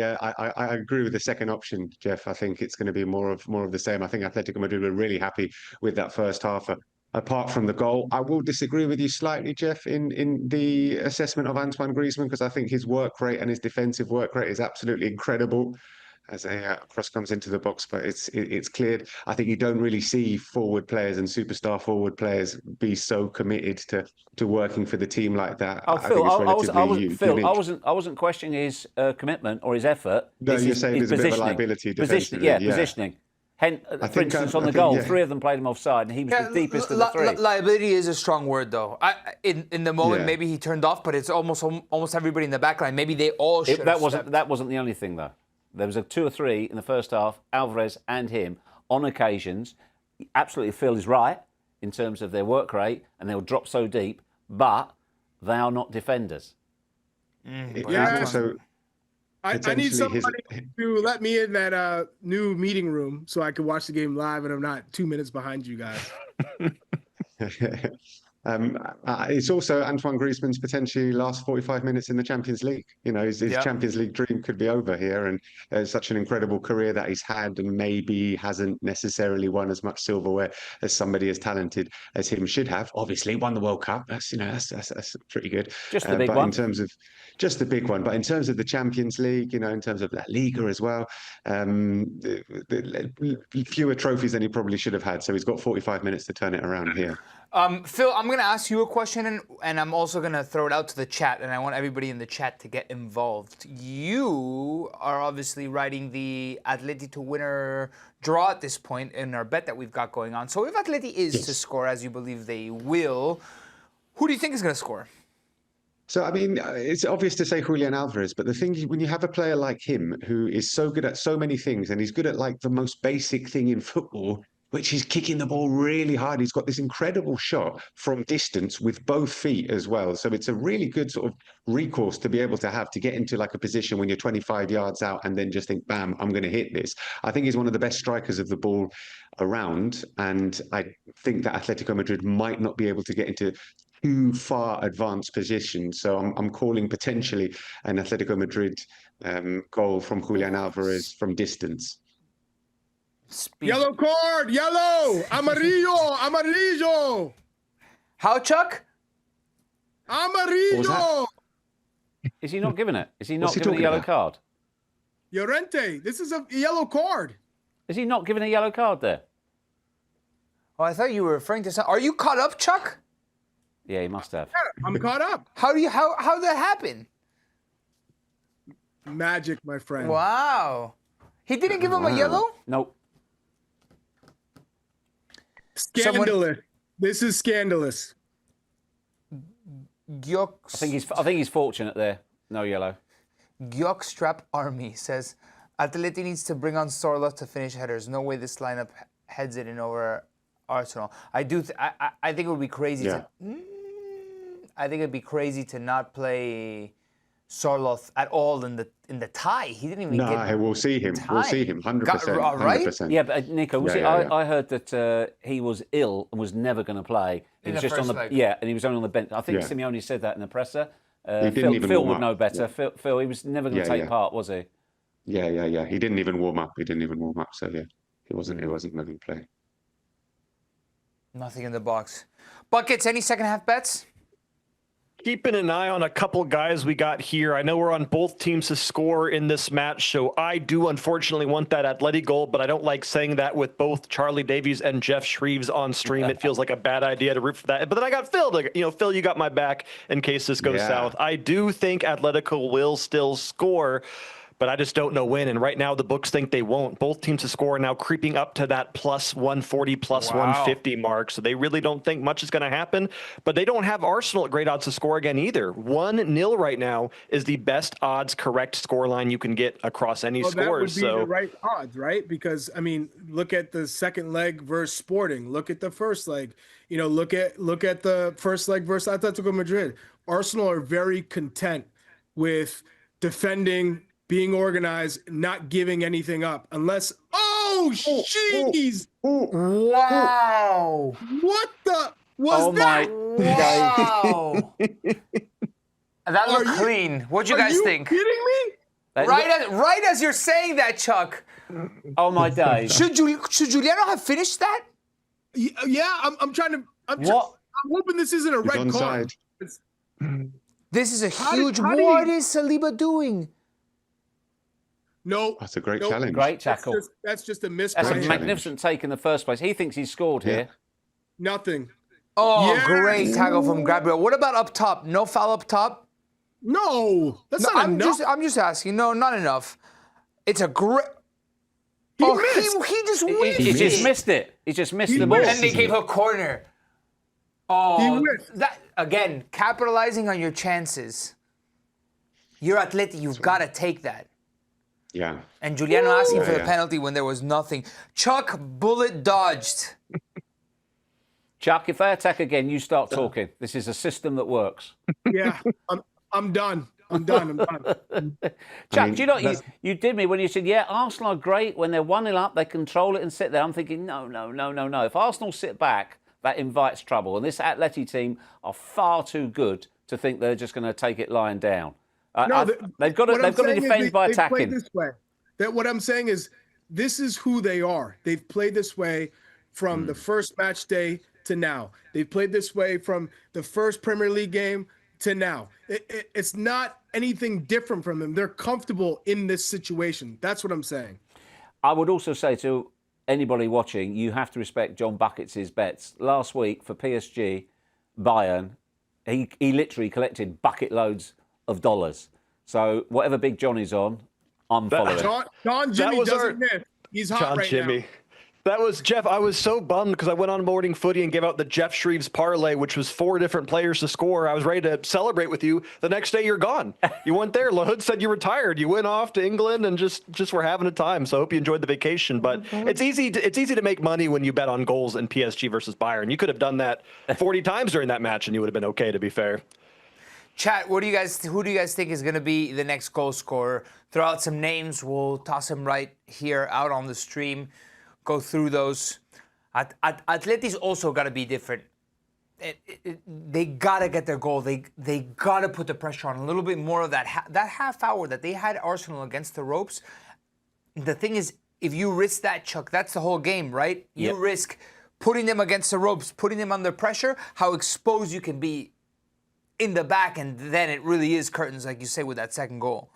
agree with the second option, Jeff. I think it's going to be more of the same. I think Atletico Madrid were really happy with that first half. Apart from the goal, I will disagree with you slightly, Jeff, in the assessment of Antoine Griezmann, because I think his work rate and his defensive work rate is absolutely incredible. as a cross comes into the box, but it's cleared. I think you don't really see forward players and superstar forward players be so committed to working for the team like that. Oh, I Phil, think it's relatively Phil, unique. I wasn't questioning his commitment or his effort. No, you're saying there's a bit of a liability defensively. Yeah, positioning. For instance, on the goal, 3 of them played him offside, and he was the deepest of the 3. Liability is a strong word, though. In the moment, maybe he turned off, but it's almost everybody in the back line. Maybe they all should. That wasn't the only thing, though. There was 2 or 3 in the first half. Alvarez and him, on occasions, absolutely Phil is right in terms of their work rate, and they'll drop so deep, but they are not defenders. I need somebody to let me in that new meeting room so I can watch the game live and I'm not 2 minutes behind you guys. It's also Antoine Griezmann's potentially last 45 minutes in the Champions League. You know, his Champions League dream could be over here, and there's such an incredible career that he's had, and maybe hasn't necessarily won as much silverware as somebody as talented as him should have. Obviously, won the World Cup. That's pretty good. Just the big one. In terms of just the big one, but in terms of the Champions League, you know, in terms of that Liga as well, fewer trophies than he probably should have had. So he's got 45 minutes to turn it around here. Phil, I'm going to ask you a question, and I'm also going to throw it out to the chat, and I want everybody in the chat to get involved. You are obviously riding the Atleti to winner draw at this point in our bet that we've got going on. So if Atleti is to score, as you believe they will, who do you think is going to score? So, I mean, it's obvious to say Julian Alvarez, but the thing is, when you have a player like him who is so good at so many things, and he's good at like the most basic thing in football, which is kicking the ball really hard. He's got this incredible shot from distance with both feet as well. So it's a really good sort of recourse to be able to have to get into like a position when you're 25 yards out and then just think, bam, I'm going to hit this. I think he's one of the best strikers of the ball around. And I think that Atletico Madrid might not be able to get into too far advanced positions. So I'm calling potentially an Atletico Madrid goal from Julian Alvarez from distance. Yellow card, yellow, amarillo, amarillo. How, Chuck? Amarillo. Is he not giving it? Is he not giving a yellow card? Llorente, this is a yellow card. Is he not giving a yellow card there? Oh, I thought you were referring to something. Are you caught up, Chuck? Yeah, he must have. Yeah, I'm caught up. How did that happen? Magic, my friend. Wow. He didn't give him a yellow? Nope. Scandalous. This is scandalous. I think he's fortunate there. No yellow. Gyokstrap Army says, Atleti needs to bring on Sorloth to finish headers. No way this lineup heads it in over Arsenal. I think it would be crazy I think it'd be crazy to not play Sorloth at all in the tie. He didn't even get. No, we'll see him. We'll see him 100%. Right? 100%. Yeah, but Nico, I heard that he was ill and was never going to play. He was just on the leg. And he was only on the bench. I think Simeone said that in the presser. Phil would know better. Phil, he was never going to take part, was he? Yeah. He didn't even warm up. So he wasn't going to play. Nothing in the box. Buckets, any second half bets? Keeping an eye on a couple guys we got here. I know we're on both teams to score in this match, so I do unfortunately want that Atleti goal, but I don't like saying that with both Charlie Davies and Jeff Shreves on stream. It feels like a bad idea to root for that. But then I got Phil. Phil, you got my back in case this goes south. I do think Atletico will still score, but I just don't know when. And right now, the books think they won't. Both teams to score are now creeping up to that plus 140, plus 150 mark. So they really don't think much is going to happen. But they don't have Arsenal at great odds to score again either. 1-0 right now is the best odds correct scoreline you can get across any scores. That would be the right odds, right? Because, I mean, look at the second leg versus Sporting. Look at the first leg. Look at the first leg versus Atletico Madrid. Arsenal are very content with defending, being organized, not giving anything up, unless, jeez! Wow! What the was that? Wow! That looked clean. What'd you guys think? Are you kidding me? Right as you're saying that, Chuck. Oh my days! Should Juliano have finished that? Yeah, I'm trying to. I'm hoping this isn't a red card. This is a huge. What is Saliba doing? No. That's a great Nope. challenge. Great tackle. That's just a miss. That's a Brian. magnificent take in the first place. He thinks he's scored here. Nothing. Oh, Yes. great tackle from Gabriel. What about up top? No foul up top? No, that's No, not enough. I'm just asking. No, not enough. It's a great. He Oh, missed. he just He whiffed just it. missed it. He just missed He the ball. missed. And they gave a corner. He Oh, whiffed. that again, capitalizing on your chances. You're Atleti, you've got to take that. Yeah. And Julian asking for the Yeah. penalty when there was nothing. Chuck bullet dodged. Chuck, if they attack again, you start talking. This is a system that works. Yeah, I'm done. I'm done. Chuck, mean, do you know, that's- you did me when you said, yeah, Arsenal are great. When they're 1-0 up, they control it and sit there. I'm thinking, no. If Arsenal sit back, that invites trouble. And this Atleti team are far too good to think they're just going to take it lying down. They've got to defend by attacking. This way. What I'm saying is, this is who they are. They've played this way from the first match day to now. They've played this way from the first Premier League game to now. It's not anything different from them. They're comfortable in this situation. That's what I'm saying. I would also say to anybody watching, you have to respect John Buckets' bets. Last week for PSG, Bayern, he literally collected bucket loads of dollars. So whatever Big Johnny's on, I'm following. Don Jimmy was doesn't miss. He's hot John right Jimmy. now. That was Jeff. I was so bummed because I went on Morning Footy and gave out the Jeff Shreves parlay, which was 4 different players to score. I was ready to celebrate with you. The next day, you're gone. You weren't there. Lahoud said you retired. You went off to England and just were having a time. So I hope you enjoyed the vacation. But it's easy to make money when you bet on goals in PSG versus Bayern. You could have done that 40 times during that match, and you would have been okay. To be fair. Chat, who do you guys think is going to be the next goal scorer? Throw out some names. We'll toss them right here out on the stream. Go through those. Atleti's also got to be different. They got to get their goal. They got to put the pressure on a little bit more of that half hour that they had Arsenal against the ropes. The thing is, if you risk that, Chuck, that's the whole game, right? You Yep. risk putting them against the ropes, putting them under pressure, how exposed you can be in the back, and then it really is curtains, like you say, with that second goal.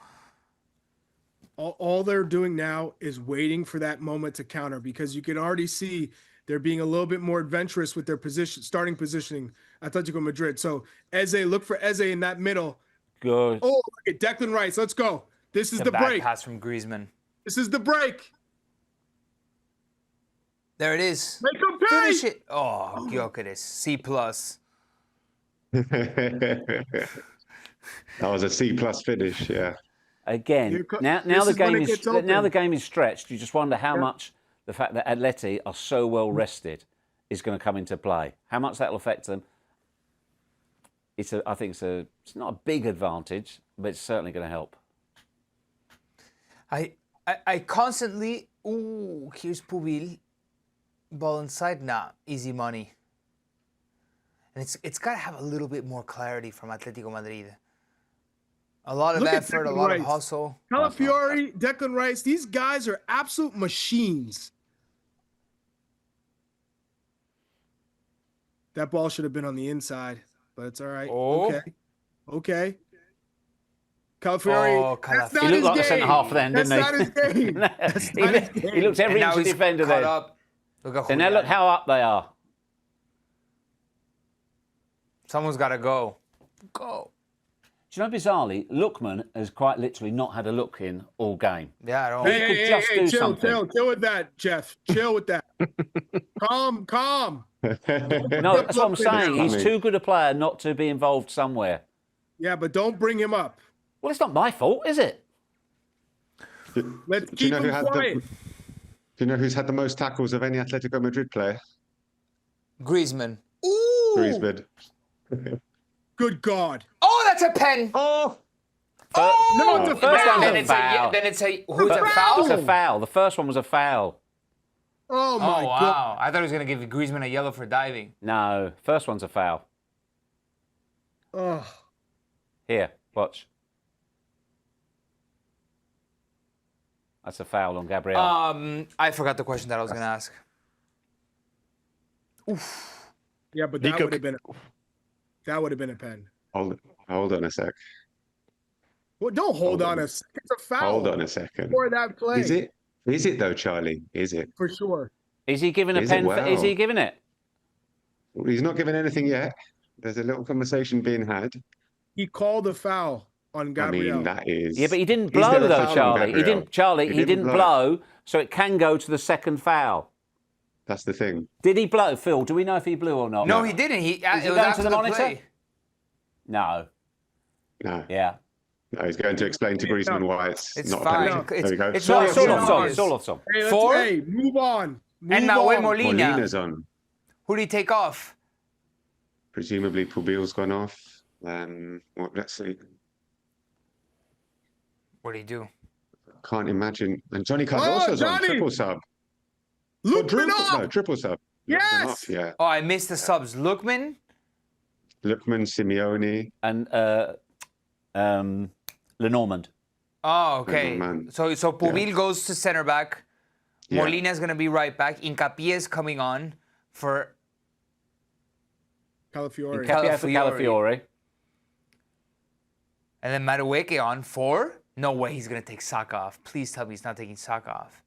All they're doing now is waiting for that moment to counter, because you can already see they're being a little bit more adventurous with their starting positioning. Atletico Madrid. So Eze, look for Eze in that middle. Good. Oh, look at Declan Rice. Let's go. This is the back break. pass from Griezmann. This is the break. There it is. Make him pay. Finish it. Oh, Gyökeres. C+. That was a C+ finish, yeah. Again, now this the is when game it is gets open. now the game is stretched. You just wonder how much the fact that Atleti are so well rested is going to come into play. How much that will affect them. I think it's not a big advantage, but it's certainly going to help. I constantly, here's Pubil, ball inside, nah, easy money. And it's got to have a little bit more clarity from Atletico Madrid. A lot of Look at effort, a Declan lot Rice. of hustle. Calafiori, Declan Rice, these guys are absolute machines. That ball should have been on the inside, but it's all right. Oh. Okay. Calafiori, Oh, that's Calafiori. not He looked his like the game. centre half then, That's didn't not he? his game. That's not his game. He looks every And now inch a he's defender caught there. up. Look at And now Julian. look how up they are. Someone's got to go. Go. Do you know, bizarrely, Lookman has quite literally not had a look in all game. Yeah, I don't. He could just do chill, something. chill with that, Jeff. Chill with that. Calm. No, that's what I'm saying. He's Funny. too good a player not to be involved somewhere. Yeah, but don't bring him up. Well, it's not my fault, is it? Let's Do you keep know who him had quiet. do you know who's had the most tackles of any Atletico Madrid player? Griezmann. Griezmann. Good God. Oh, that's a pen. Oh! No, it's a First foul. one's Then a it's a, foul. then it's a, who's a Foul. foul? It's a foul. The first one was a foul. Oh, my Oh, God. wow. I thought he was going to give Griezmann a yellow for diving. No, first one's a foul. Oh. Here, watch. That's a foul on Gabriel. I forgot the question that I was going to ask. Yeah, but that Nico- would have been a pen. Hold on a sec. Well, don't hold on a second. It's a foul. Hold on a second. For that play. Is it? Is it though, Charlie? Is it? For sure. Is he giving a Is pen? it? Wow. Is he giving it? He's not given anything yet. There's a little conversation being had. He called a foul on I Gabriel. mean, that is. Yeah, but he didn't Is blow there a though, foul on Charlie. He Gabriel? didn't. Charlie, he didn't blow, so it can go to the second foul. That's the thing. Did he blow, Phil? Do we know if he blew or not? No, he didn't. It was going after to the monitor? play. No. No. Yeah. No, he's going to explain to Griezmann why it's not fine. a penalty. There we go. It's Sort not- of, it's sort not- of, sort of. Hey, let's, 4? hey, move on. Move And Nahuel on. Molina. Molina's on. Who did he take off? Presumably, Pubil's gone off. Let's see. What did he do? Can't imagine. And Johnny Oh, Cardoso's on. Johnny! Triple sub. Lookman No, up. triple sub. Yes! Lookman off, yeah. Oh, I missed the subs. Lookman? Lookman, Simeone. And Lenormand. Oh, okay. man. So Pubil goes to center back. Yeah. Molina's going to be right back. Hincapié is coming on for Calafiore. Calafiore. And then Madueke on for? No way he's going to take Saka off. Please tell me he's not taking Saka off.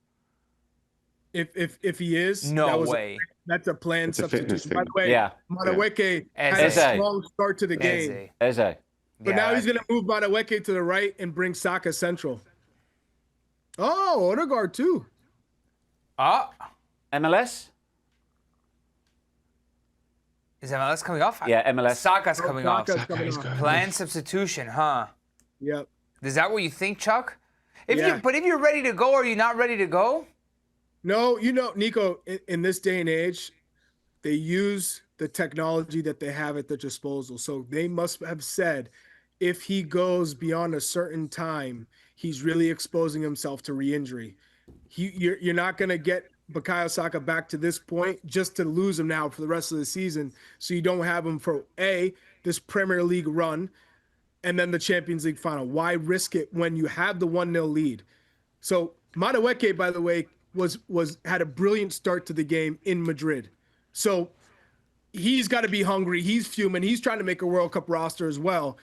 If he is, No that was way. That's a planned It's a fitness substitution. By the thing. way, Yeah. Madueke had Eze. a strong start to the game. Eze. Eze. But now he's going to move Madueke to the right and bring Saka central. Oh, Odegaard too. Ah, MLS? is MLS coming off? Yeah, MLS. Saka's coming off. Saka's coming is off. good. Planned substitution, huh? Yep. Is that what you think, Chuck? Yeah. But if you're ready to go, are you not ready to go? No, Nico, in this day and age, they use the technology that they have at their disposal. So they must have said, if he goes beyond a certain time, he's really exposing himself to re-injury. You're not going to get Bukayo Saka back to this point just to lose him now for the rest of the season. So you don't have him for this Premier League run and then the Champions League final. Why risk it when you have the 1-0 lead? So Madueke, by the way, had a brilliant start to the game in Madrid. So he's got to be hungry. He's fuming. He's trying to make a World Cup roster as well.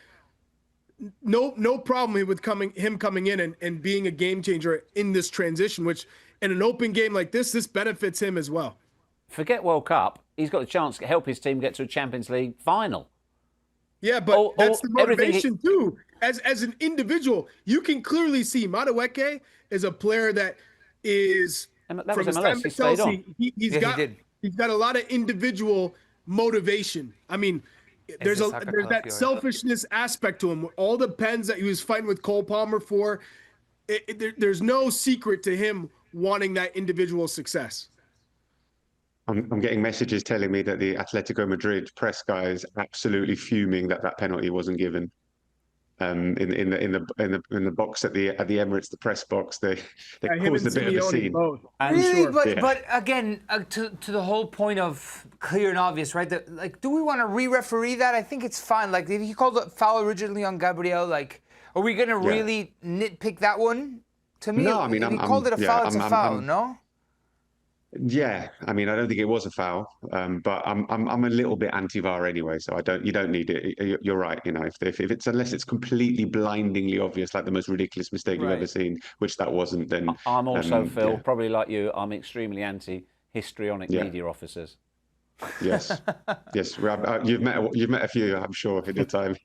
No problem with him coming in and being a game changer in this transition, which in an open game like this benefits him as well. Forget World Cup. He's got a chance to help his team get to a Champions League final. Yeah, but that's the everything motivation too. As an individual, you can clearly see Madueke is a player that is And that from was his MLS. time He at stayed Chelsea. on. He's got a lot of individual motivation. I mean, there's Saka that Calafiore. selfishness aspect to him. All the pens that he was fighting with Cole Palmer for, there's no secret to him wanting that individual success. I'm getting messages telling me that the Atletico Madrid press guy is absolutely fuming that penalty wasn't given. In the box at the Emirates, the press box, they caused a bit of a scene. Both. And Really? sure. But again, to the whole point of clear and obvious, right? Do we want to re-referee that? I think it's fine. Like, if he called a foul originally on Gabriel, like, are we going to really nitpick that one? To me, No, I mean, if he I'm- called it a yeah, foul, it's a I'm- foul, I'm- no? Yeah, I mean, I don't think it was a foul, but I'm a little bit anti-VAR anyway, so you don't need it. You're right, if it's unless it's completely blindingly obvious, like the most ridiculous mistake you've ever seen, which that wasn't, then I'm also, Phil, yeah. probably like you, I'm extremely anti-histrionic media officers. Yes, yes, you've met a few, I'm sure, in your time.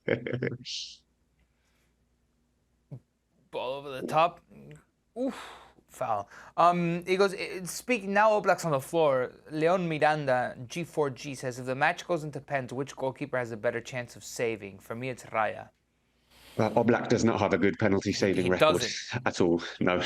Ball over the top. Oof. Foul. He goes, speaking now, Oblak's on the floor. Leon Miranda, G4G, says, if the match goes into pens, which goalkeeper has a better chance of saving? For me, it's Raya. Well, Oblak does not have a good penalty saving He record doesn't. at all. No,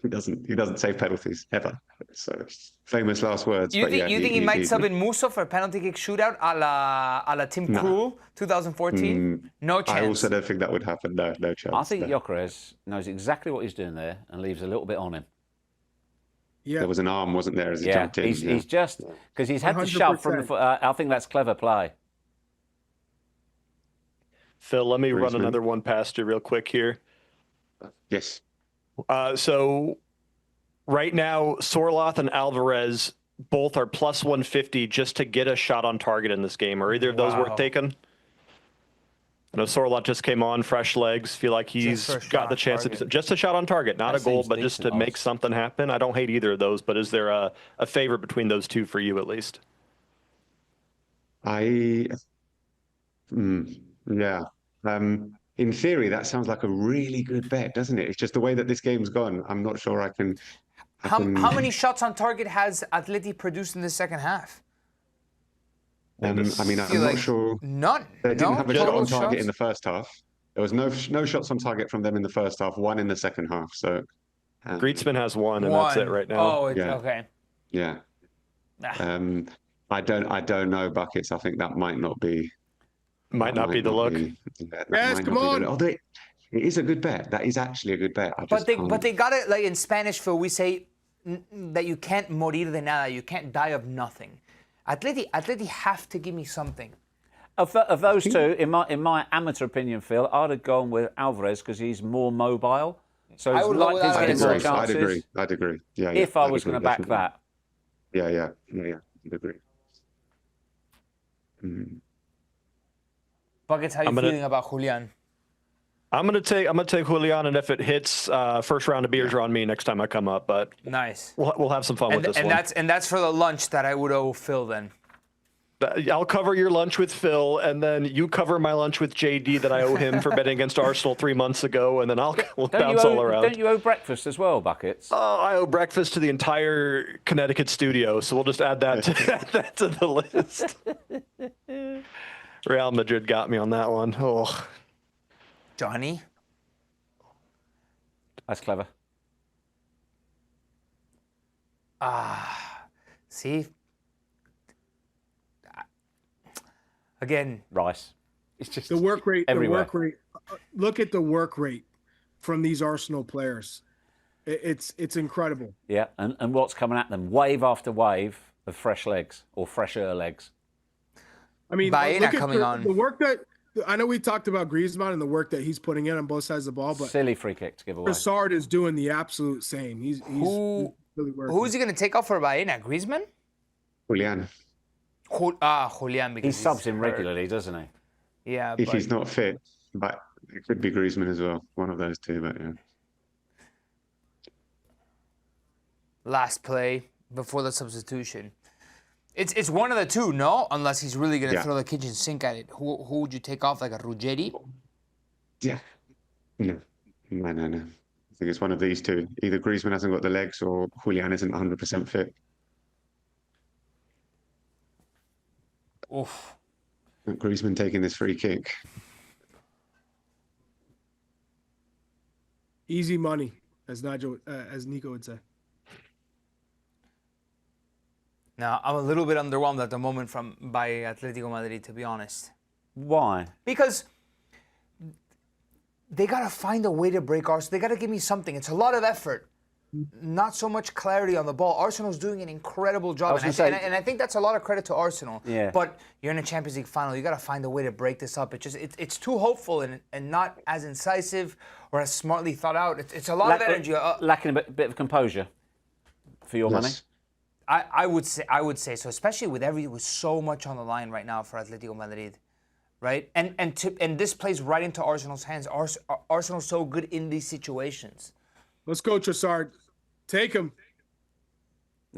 he doesn't save penalties ever. So famous last words. You but think, yeah, he might sub in Musso for a penalty kick shootout a la Tim Krul 2014? No chance. I also don't think that would happen. No chance. I think no. Gyökeres knows exactly what he's doing there and leaves a little bit on him. Yeah. There was an arm, wasn't there, as he jumped in? He's just, because he's had to shove from the 100%. foot. I think that's clever play. Phil, let me run Griezmann. another one past you real quick here. Yes. So right now, Sorloth and Alvarez both are plus 150 just to get a shot on target in this game. Are either of those Wow. worth taking? I know Sorlot just came on, fresh legs. Feel like he's Just for a got shot the on chance to target. just a shot on target, not That a goal, seems but just to decent, make Oz. something happen. I don't hate either of those, but is there a favorite between those two for you at least? Yeah. In theory, that sounds like a really good bet, doesn't it? It's just the way that this game's gone. I'm not sure I can. How many shots on target has Atleti produced in the second half? I mean, feel I'm not like sure. None. They didn't have a shot Total on target shots? in the first half. There was no shots on target from them in the first half. One in the second half. So. Griezmann has one, and that's it right now. Oh, Yeah. okay. Yeah. Ah. I don't know buckets. I think that might not be. Might not be the look. Yes, come on. Although it is a good bet. That is actually a good bet. I just But they got it, like in Spanish, Phil, we say that you can't morir de nada, you can't die of nothing. Atleti have to give me something. Of those two, in my amateur opinion, Phil, I'd have gone with Alvarez because he's more mobile. So I he's would go with likely to get more Alvarez. chances. I'd agree. Yeah. If I was going to back that. Yeah. I'd agree. Buckets, how you feeling about Julian? I'm gonna take Julian, and if it hits, first round of beers are on me next time I come up. But Nice. we'll have some fun with this one. That's for the lunch that I would owe Phil then. I'll cover your lunch with Phil, and then you cover my lunch with JD that I owe him for betting against Arsenal 3 months ago, and then we'll bounce all around. Don't you owe breakfast as well, Buckets? Oh, I owe breakfast to the entire Connecticut studio, so we'll just add that to the list. Real Madrid got me on that one. Oh, Johnny? That's clever. See? Again, Rice. It's just The work rate. everywhere. The work rate. Look at the work rate from these Arsenal players. It's incredible. Yeah, and what's coming at them? Wave after wave of fresh legs or fresher legs. I mean, Baena look at coming on. the work that I know we talked about Griezmann and the work that he's putting in on both sides of the ball, but Silly free kick to give away. Trossard is doing the absolute same. He's really working. who's he going to take off for Baena? Griezmann? Julian, Julian. Because He subs him hurt. regularly, doesn't he? Yeah, if but he's not fit, but it could be Griezmann as well. One of those two, but yeah. last play before the substitution. It's one of the two, no? Unless he's really going to throw the kitchen sink at it. Who would you take off, like a Ruggeri? Yeah. No. I think it's one of these two. Either Griezmann hasn't got the legs or Julian isn't 100% fit. Oof. Griezmann taking this free kick. Easy money, as Nico would say. Now, I'm a little bit underwhelmed at the moment by Atletico Madrid, to be honest. Why? Because they got to find a way to break Arsenal. They got to give me something. It's a lot of effort. Not so much clarity on the ball. Arsenal's doing an incredible job. And I think that's a lot of credit to Arsenal. Yeah. But you're in a Champions League final. You got to find a way to break this up. It's too hopeful and not as incisive or as smartly thought out. It's a lot of energy. Lacking a bit of composure for your money. I would say so, especially with so much on the line right now for Atletico Madrid, right? And this plays right into Arsenal's hands. Arsenal's so good in these situations. Let's go, Trossard. Take him.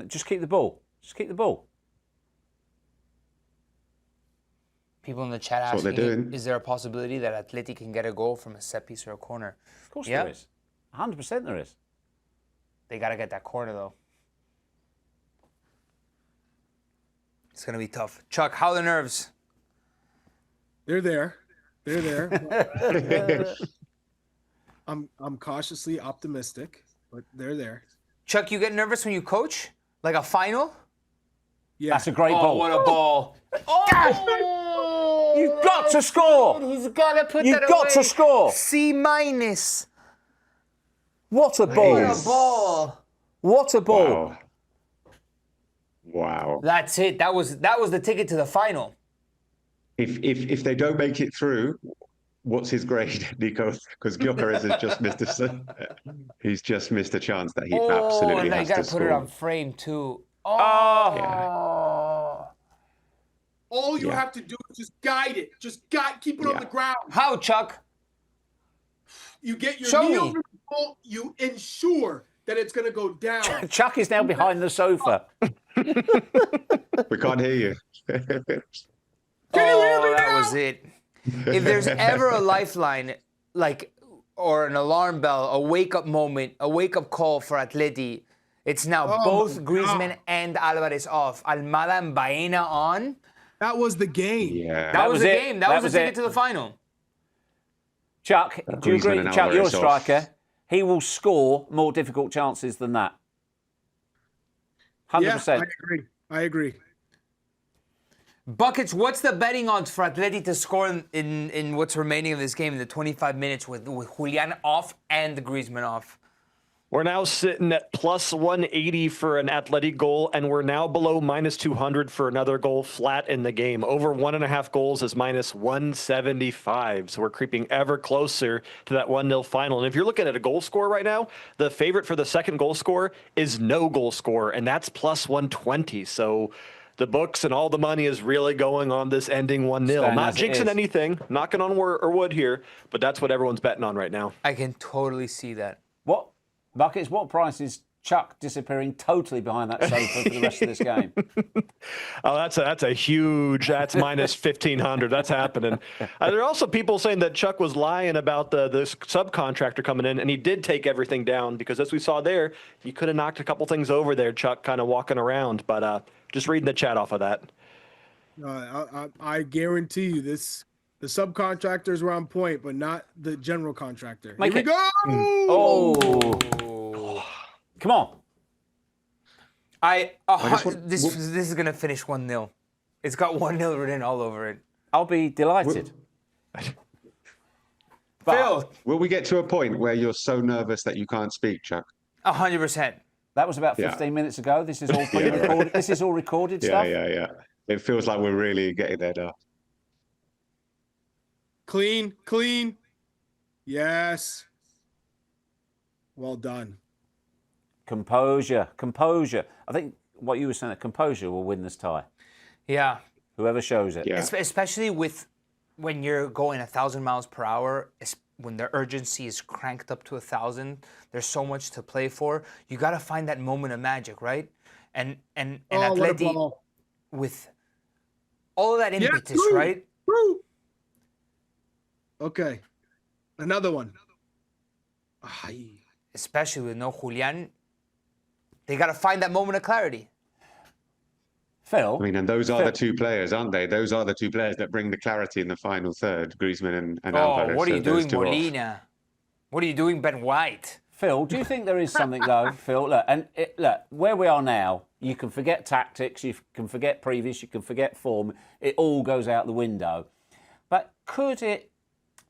Just keep the ball. Just keep the ball. People in the chat That's what asking, they're doing. is there a possibility that Atleti can get a goal from a set piece or a corner? Of course Yeah. there is. 100% there is. They got to get that corner, though. It's going to be tough. Chuck, how are the nerves? They're there. They're there. I'm cautiously optimistic, but they're there. Chuck, you get nervous when you coach? Like a final? Yeah. That's a great Oh, ball. what a ball. Oh! You've got to score. He's got to put You've that got away. to score. C minus. What a ball. What a ball. What a ball. Wow. That's it. That was the ticket to the final. If they don't make it through, what's his grade, Nico? Because Gyökeres has just he's just missed a chance that he absolutely and has you got to to put score. it on frame too. Oh. All you have to do is just guide it. Keep it on the ground. How, Chuck? You get your Show knee me. over the ball. You ensure that it's going to go down. Chuck is now behind the sofa. We can't hear you. Can you hear me That now? was it. If there's ever a lifeline, or an alarm bell, a wake-up moment, a wake-up call for Atleti, it's now both Griezmann and Alvarez off. Almada and Baena on. That was the game. Yeah. That was the it. game. That was the ticket to the final. Chuck, do you Griezmann agree? and Chuck, you're a Alvarez off. striker. He will score more difficult chances than that. 100%. Yeah, I agree. Buckets, what's the betting odds for Atleti to score in what's remaining of this game in the 25 minutes with Julian off and Griezmann off? We're now sitting at plus 180 for an Athletic goal, and we're now below minus 200 for another goal flat in the game. Over 1.5 goals is minus 175. So we're creeping ever closer to that 1-0 final. And if you're looking at a goal score right now, the favorite for the second goal score is no goal score, and that's plus 120. So the books and all the money is really going on this ending 1-0. Stand Not as it jinxing is. anything, knocking on wood here, but that's what everyone's betting on right now. I can totally see that. What, Buckets, what price is Chuck disappearing totally behind that sofa for the rest of this game? Oh, that's a huge. That's minus 1,500. That's happening. There are also people saying that Chuck was lying about the subcontractor coming in, and he did take everything down because, as we saw there, you could have knocked a couple things over there. Chuck kind of walking around, but just reading the chat off of that. I guarantee you the subcontractors were on point, but not the general contractor. Make Here it. we go. Oh, come on. This is gonna finish 1-0. It's got 1-0 written all over it. I'll be delighted. Phil, Will we get to a point where you're so nervous that you can't speak, Chuck? 100%. That was about Yeah. 15 minutes ago. This is all pre-recorded. This is all recorded stuff. Yeah. It feels like we're really getting there now. Clean. Yes. Well done. Composure. I think what you were saying, that composure will win this tie. Yeah. Whoever shows it. Yeah. Especially when you're going 1,000 miles per hour, when the urgency is cranked up to 1,000, there's so much to play for. You got to find that moment of magic, right? And What a Atleti ball. with all of that impetus, true. right? Woo. Okay. Another one. Especially with no Julian, they got to find that moment of clarity. Phil, I mean, and those are the two players, aren't they? Those are the two players that bring the clarity in the final third, Griezmann and Alvarez. What are So you those doing, two off. Molina? What are you doing, Ben White? Phil, do you think there is something though, Phil? Look, where we are now, you can forget tactics, you can forget previous, you can forget form. It all goes out the window. But could it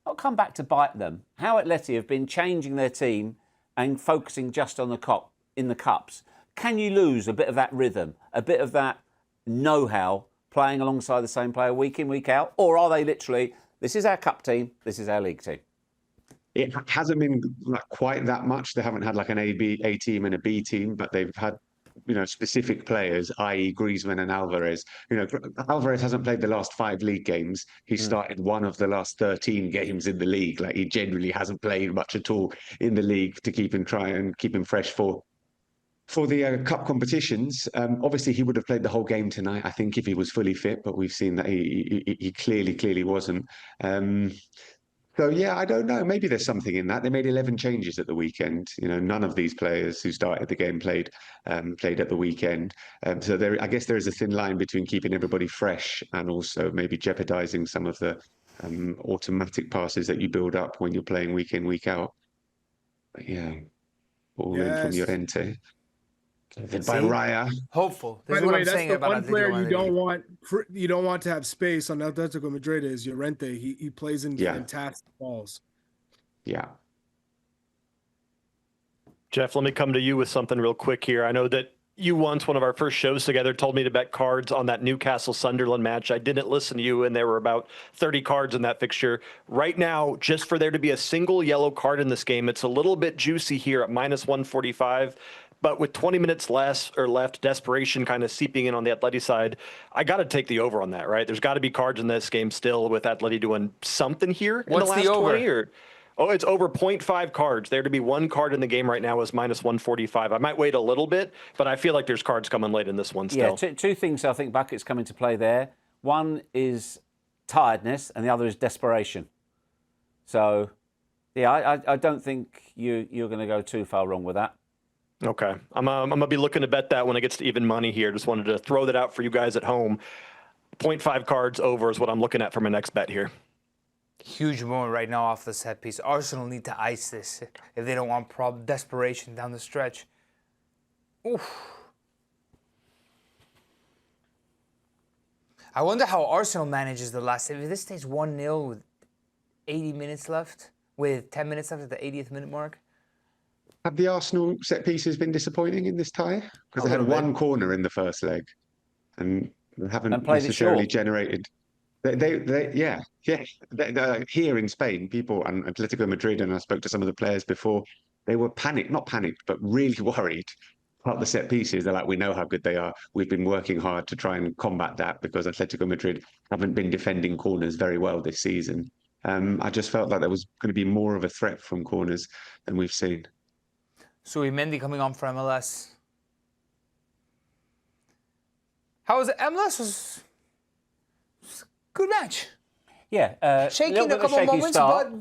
not come back to bite them? How Atleti have been changing their team and focusing just on the cups. Can you lose a bit of that rhythm, a bit of that know-how, playing alongside the same player week in, week out? Or are they literally, this is our cup team, this is our league team? It hasn't been like quite that much. They haven't had like an A team and a B team, but they've had, specific players, i.e. Griezmann and Alvarez. Alvarez hasn't played the last 5 league games. He started one of the last 13 games in the league. Like, he genuinely hasn't played much at all in the league to keep him fresh for the cup competitions. Obviously, he would have played the whole game tonight, I think, if he was fully fit, but we've seen that he clearly wasn't. So, yeah, I don't know. Maybe there's something in that. They made 11 changes at the weekend. None of these players who started the game played at the weekend. So I guess there is a thin line between keeping everybody fresh and also maybe jeopardizing some of the automatic passes that you build up when you're playing week in, week out. But yeah, all in from Llorente. By Raya. Hopeful. This By is the what way, I'm that's saying the about one Atletico player Madrid. you don't want to have space on Atletico Madrid is Llorente. He plays in Yeah. fantastic balls. Yeah. Jeff, let me come to you with something real quick here. I know that you once, one of our first shows together, told me to bet cards on that Newcastle-Sunderland match. I didn't listen to you, and there were about 30 cards in that fixture. Right now, just for there to be a single yellow card in this game, it's a little bit juicy here at minus 145. But with 20 minutes left, desperation kind of seeping in on the Atleti side, I got to take the over on that, right? There's got to be cards in this game still with Atleti doing something here in the last 20. Or, oh, it's over 0.5 cards. There to be one card in the game right now is minus 145. I might wait a little bit, but I feel like there's cards coming late in this one still. Yeah, two things I think buckets come into play there. One is tiredness, and the other is desperation. So, yeah, I don't think you're going to go too far wrong with that. Okay. I'm going to be looking to bet that when it gets to even money here. Just wanted to throw that out for you guys at home. 0.5 cards over is what I'm looking at for my next bet here. Huge moment right now off the set piece. Arsenal need to ice this if they don't want desperation down the stretch. Oof. I wonder how Arsenal manages the last. If this stays 1-0 with 80 minutes left, with 10 minutes left at the 80th minute mark. Have the Arsenal set pieces been disappointing in this tie? Because they had one corner in the first leg, and they haven't necessarily generated. Here in Spain, people and Atletico Madrid, and I spoke to some of the players before, they were not panicked, but really worried about the set pieces. They're like, we know how good they are. We've been working hard to try and combat that because Atletico Madrid haven't been defending corners very well this season. I just felt like there was going to be more of a threat from corners than we've seen. Subimendi coming on for MLS. How was it? MLS was a good match. Yeah. Shaking a couple moments, but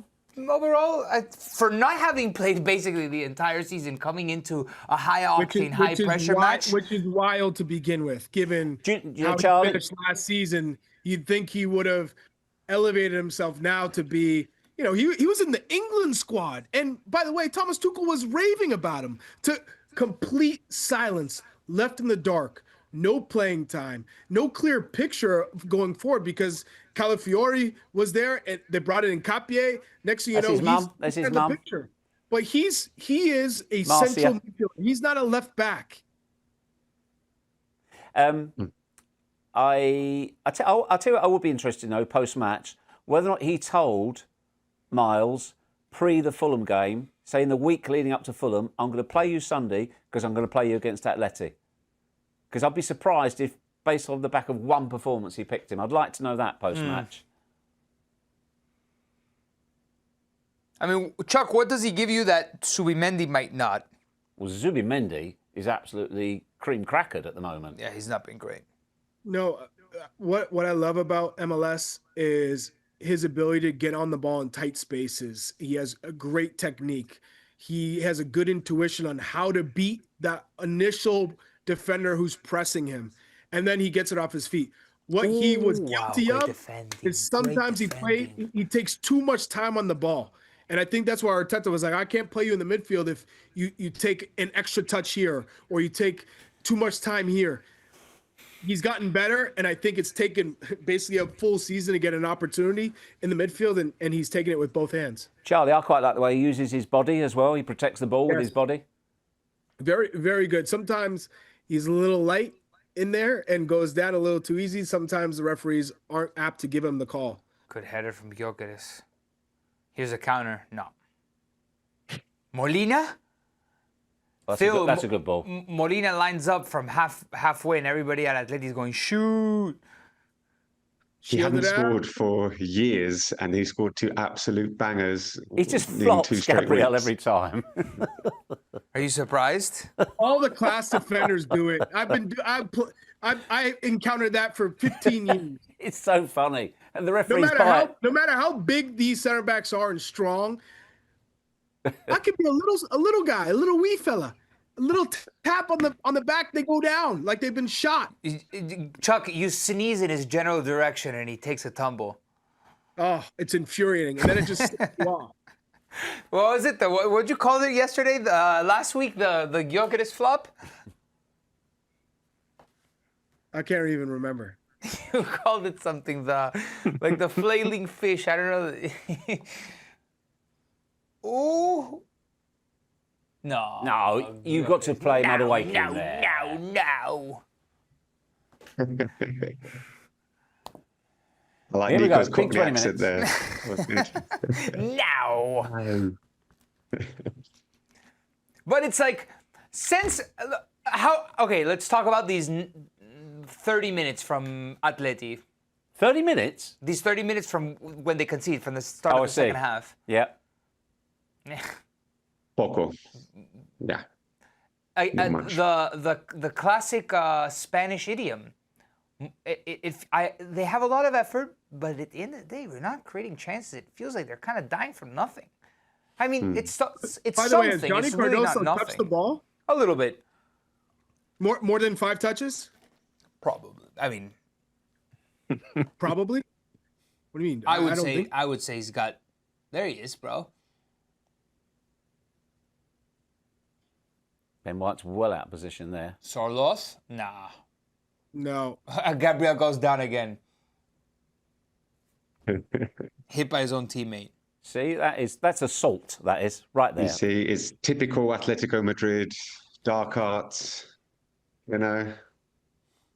overall, for not having played basically the entire season, coming into a high-octane, high-pressure match. Which is wild to begin with, given how he finished last season. You'd think he would have elevated himself now to be... You know, he was in the England squad. And by the way, Thomas Tuchel was raving about him. To complete silence, left in the dark, no playing time, no clear picture of going forward because Calafiori was there and they brought in Capie. Next thing you know, he's in the picture. But he is a central midfielder. He's not a left back. I'll tell you what I would be interested to know post-match, whether or not he told Miles pre the Fulham game, saying the week leading up to Fulham, I'm going to play you Sunday because I'm going to play you against Atleti. Because I'd be surprised if, based on the back of one performance, he picked him. I'd like to know that post-match. I mean, Chuck, what does he give you that Subimendi might not? Well, Subimendi is absolutely cream crackered at the moment. Yeah, he's not been great. No, what I love about MLS is his ability to get on the ball in tight spaces. He has a great technique. He has a good intuition on how to beat that initial defender who's pressing him. And then he gets it off his feet. What he was guilty of is sometimes he takes too much time on the ball. And I think that's why Arteta was like, I can't play you in the midfield if you take an extra touch here or you take too much time here. He's gotten better, and I think it's taken basically a full season to get an opportunity in the midfield, and he's taking it with both hands. Charlie, I quite like the way he uses his body as well. He protects the ball with his body. Very, very good. Sometimes he's a little light in there and goes down a little too easy. Sometimes the referees aren't apt to give him the call. Good header from Gyökeres. Here's a counter. No. Molina? That's a good ball. Molina lines up from halfway, and everybody at Atleti is going, shoot. He hadn't scored for years, and he scored two absolute bangers. He just flops Gabriel every time. Are you surprised? All the class defenders do it. I encountered that for 15 years. It's so funny, and the referees no matter how big these center backs are and strong, I could be a little guy, a little wee fella. A little tap on the back, they go down like they've been shot. Chuck, you sneeze in his general direction and he takes a tumble. Oh, it's infuriating. And then it just slips you off. What was it? What'd you call it yesterday? Last week, the Gyökeres flop? I can't even remember. You called it something, like the flailing fish. I don't know. Ooh. No, you've got to play Madueke there. No. I like Nico's Cockney accent there. No. But it's like, Okay, let's talk about these 30 minutes from Atleti. 30 minutes? These 30 minutes from when they concede, from the start of the second half. Yeah. Poco. Yeah. Not much. The classic Spanish idiom. They have a lot of effort, but at the end of the day, we're not creating chances. It feels like they're kind of dying from nothing. I mean, it's By the something. way, has Johnny It's really not Cardoso nothing. touched the ball? A little bit. More than 5 touches? Probably. I mean, Probably. What do you mean? I don't think. would say he's got. There he is, bro. Ben White's well out of position there. Sorloth? Nah. No. Gabriel goes down again. Hit by his own teammate. See, that's assault. That is right there. You see, it's typical Atletico Madrid, dark arts. You know,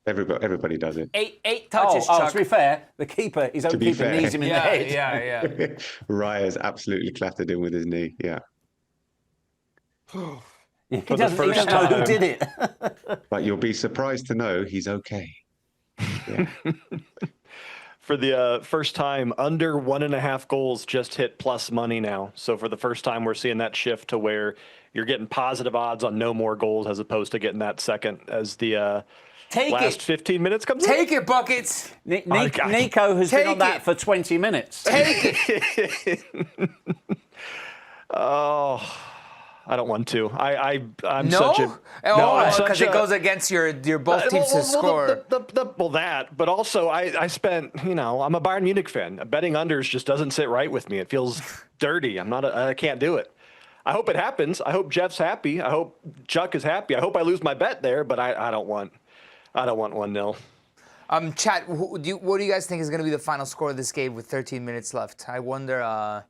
everybody does it. Eight touches, Chuck. To be fair, the keeper, his own keeper, knees him in the head. Yeah. Raya's absolutely clattered him with his knee. Yeah. He doesn't know who did it. But you'll be surprised to know he's okay. Yeah. For the first time, under 1.5 goals just hit plus money now. So for the first time, we're seeing that shift to where you're getting positive odds on no more goals as opposed to getting that second as the last 15 minutes comes in. Take it, buckets. Nico has been on that for 20 minutes. Take it. Oh, I don't want to. I'm No? such a I'm such Because it goes against your both teams to score. But also I spent, I'm a Bayern Munich fan. Betting unders just doesn't sit right with me. It feels dirty. I can't do it. I hope it happens. I hope Jeff's happy. I hope Chuck is happy. I hope I lose my bet there, but I don't want 1-0. Chat, what do you guys think is going to be the final score of this game with 13 minutes left? I wonder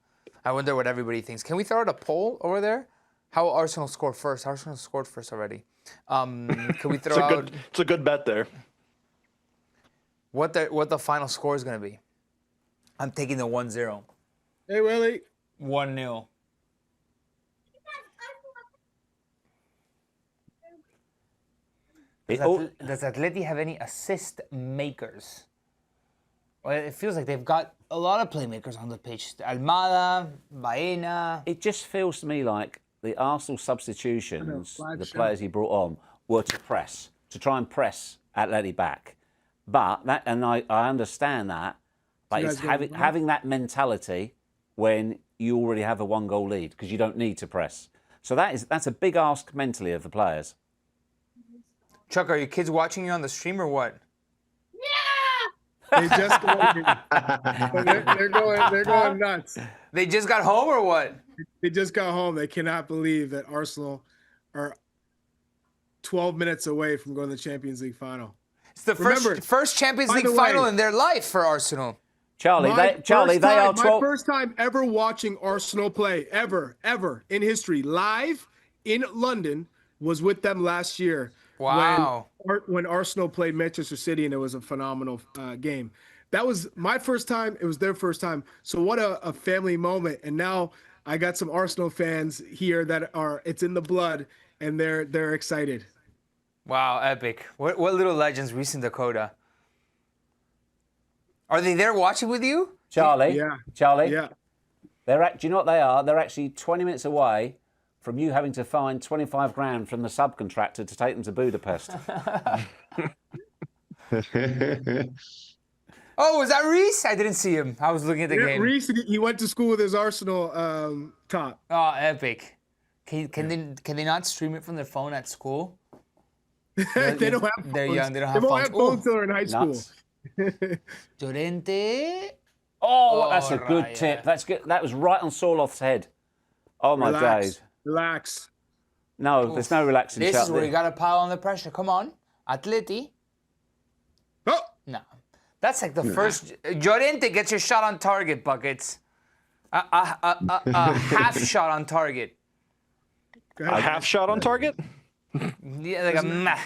what everybody thinks. Can we throw out a poll over there? How will Arsenal score first? Arsenal scored first already. Can we throw out? It's a good bet there. What the final score is going to be? I'm taking the 1-0. Hey, Willie. 1-0. Does Atleti have any assist makers? Well, it feels like they've got a lot of playmakers on the pitch. Almada, Baena. It just feels to me like the Arsenal substitutions, the players he brought on, were to try and press Atleti back. But I understand that, but it's having that mentality when you already have a 1-goal lead because you don't need to press. So that's a big ask mentally of the players. Chuck, are your kids watching you on the stream or what? They just they're going nuts. They just got home or what? They just got home. They cannot believe that Arsenal are 12 minutes away from going to the Champions League final. It's the first Champions League final in their life for Arsenal. Charlie, they are 12. My first time ever watching Arsenal play, ever in history, live in London, was with them last year. Wow. When Arsenal played Manchester City, and it was a phenomenal game. That was my first time. It was their first time. So what a family moment. And now I got some Arsenal fans here that it's in the blood, and they're excited. Wow, epic. What little legends, recent Dakota. Are they there watching with you? Charlie? Yeah. Charlie? Yeah. Do you know what they are? They're actually 20 minutes away from you having to find 25 grand from the subcontractor to take them to Budapest. Oh, was that Reese? I didn't see him. I was looking at the game. Reese, he went to school with his Arsenal top. Oh, epic. Can they not stream it from their phone at school? They don't have phones. They're young. They don't have They phones. won't have phones until they're in high school. Llorente. Oh, that's a good tip. That's good. That was right on Sorloth's head. Oh, my days. Relax. No, there's no relaxing. This is where you got to pile on the pressure. Come on. Atleti. Oh. No. That's like the first. Llorente gets your shot on target, buckets. A half shot on target. A half shot on target? Yeah,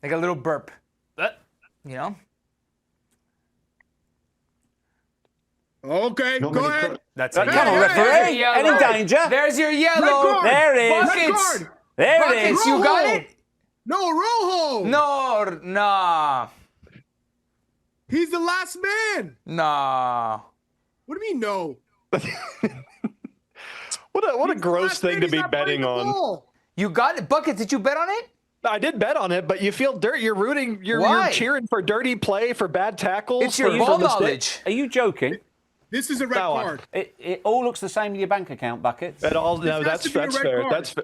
like a little burp. You know? Okay, go ahead. That's Come on, referee. Any danger? There's your yellow. Red card. There it is. Buckets. Red card. There it Buckets, is. you got it? No, Rojo. No, nah, He's the last man. nah. What do you mean no? What a He's the gross last thing man, to he's be not playing betting the on. ball. You got it. Buckets, did you bet on it? I did bet on it, but you feel dirt. You're rooting. You're Why? cheering for dirty play, for bad tackles. It's your for ball mistakes. knowledge. Are you joking? This is a red No, card. It all looks the same in your bank account, Buckets. At all, no, has that's to be a red fair. card. That's fair.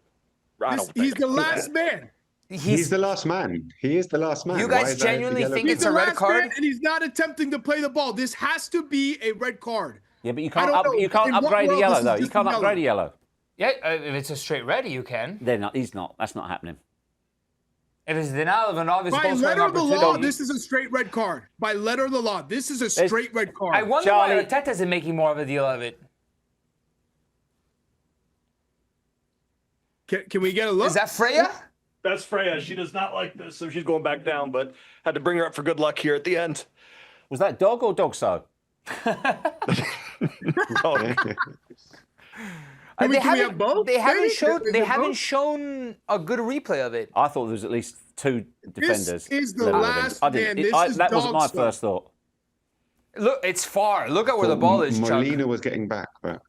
I don't He's think the so. last man. He's the last man. He is the last man. You Why guys is that the genuinely yellow think He's it's the a red last card? man, and he's not attempting to play the ball. This has to be a red card. Yeah, but you I can't don't know. you can't In what upgrade a world yellow this is though. You just can't yellow? upgrade a yellow. Yeah, if it's a straight red, you can. They're not. He's not. That's not happening. If it's denial of an obvious By goal scoring letter of the law, opportunity. this is a straight red card. By letter of the law, this is a straight red card. I wonder Charlie- why Arteta isn't making more of a deal of it. Can we get a look? Is that Freya? That's Freya. She does not like this, so she's going back down. But had to bring her up for good luck here at the end. Was that dog or dog so? Oh, Can we have both? They haven't Maybe? showed. Is They it haven't both? shown a good replay of it. I thought there was at least two defenders. is the level with last him. I didn't. man. This is that wasn't my dog stuff. first thought. Look, it's far. Look at where the ball is, Chuck. Molina was getting back, but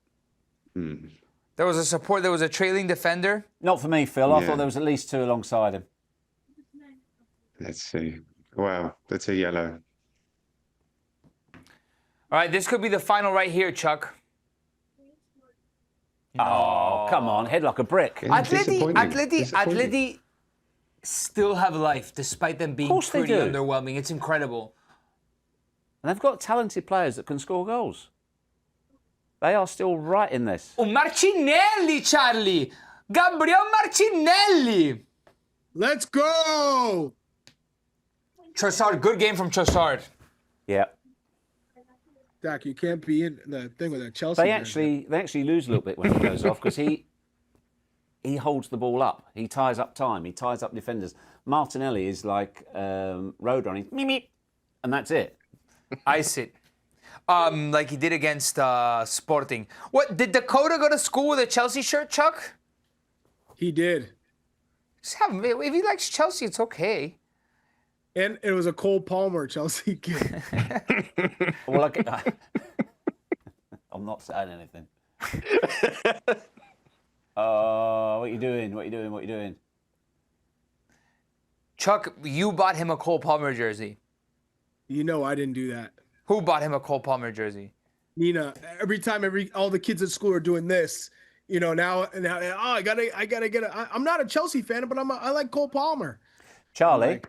There was a support. There was a trailing defender. Not for me, Phil. I Yeah. thought there was at least two alongside him. let's see. Wow, that's a yellow. All right, this could be the final right here, Chuck. Oh, come on. Head like a brick. Yeah, Atleti, disappointing. Atleti still have life despite them being course they pretty do. underwhelming. It's incredible. And they've got talented players that can score goals. They are still right in this. Oh, Marcinelli, Charlie. Gabriel Marcinelli. Let's go. Trossard, good game from Trossard. Yeah. Dak, you can't be in the thing with that Chelsea. They jersey. actually lose a little bit when he goes off because he holds the ball up. He ties up time. He ties up defenders. Martinelli is like road running, meep, meep, and that's it. Ice it. Like he did against Sporting. What, did Dakota go to school with a Chelsea shirt, Chuck? He did. Just have him. If he likes Chelsea, it's okay. And it was a Cole Palmer Chelsea kid. Well, I'm not saying anything. What are you doing? What are you doing? What are you doing? Chuck, you bought him a Cole Palmer jersey. You know I didn't do that. Who bought him a Cole Palmer jersey? Nina, every time all the kids at school are doing this, you know, now I gotta get I'm not a Chelsea fan, but I like Cole Palmer. Charlie,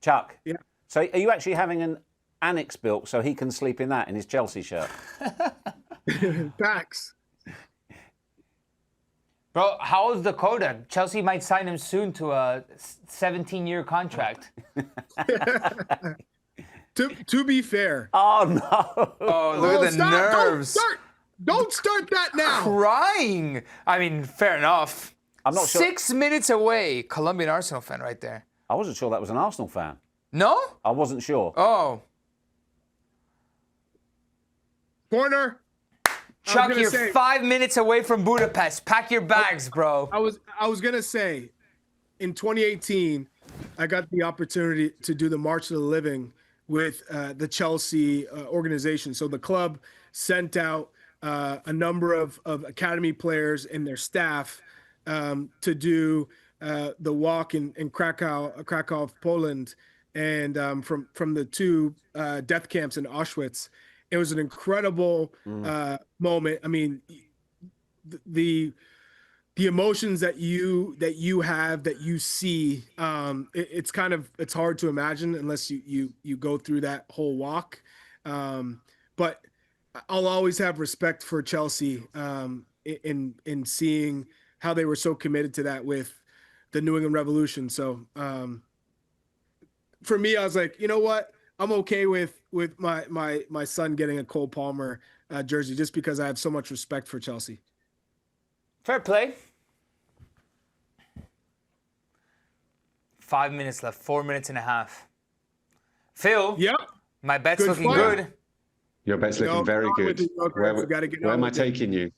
Chuck. Yeah. So are you actually having an annex built so he can sleep in that in his Chelsea shirt? Facts. Bro, how old's Dakota? Chelsea might sign him soon to a 17-year contract. To be fair. Oh no! Oh, look at the stop. nerves. Don't start that now. Crying. I mean, fair enough. I'm not sure. 6 minutes away. Colombian Arsenal fan right there. I wasn't sure that was an Arsenal fan. No? I wasn't sure. Oh. Corner. Chuck, gonna you're say- 5 minutes away from Budapest. Pack your bags, bro. I was gonna say, in 2018, I got the opportunity to do the March of the Living with the Chelsea organization. So the club sent out a number of academy players and their staff to do the walk in Krakow, Poland, and from the two death camps in Auschwitz. It was an incredible moment. I mean, the emotions that you have, that you see, it's hard to imagine unless you go through that whole walk. But I'll always have respect for Chelsea in seeing how they were so committed to that with the New England Revolution. So for me, I was like, you know what? I'm okay with my son getting a Cole Palmer jersey just because I have so much respect for Chelsea. Fair play. 5 minutes left. 4 minutes and a half. Phil, Yep. my bet's Good looking fight. good. Your bet's looking No, very not with good. the Joker. We gotta get Where on am I with it. taking you?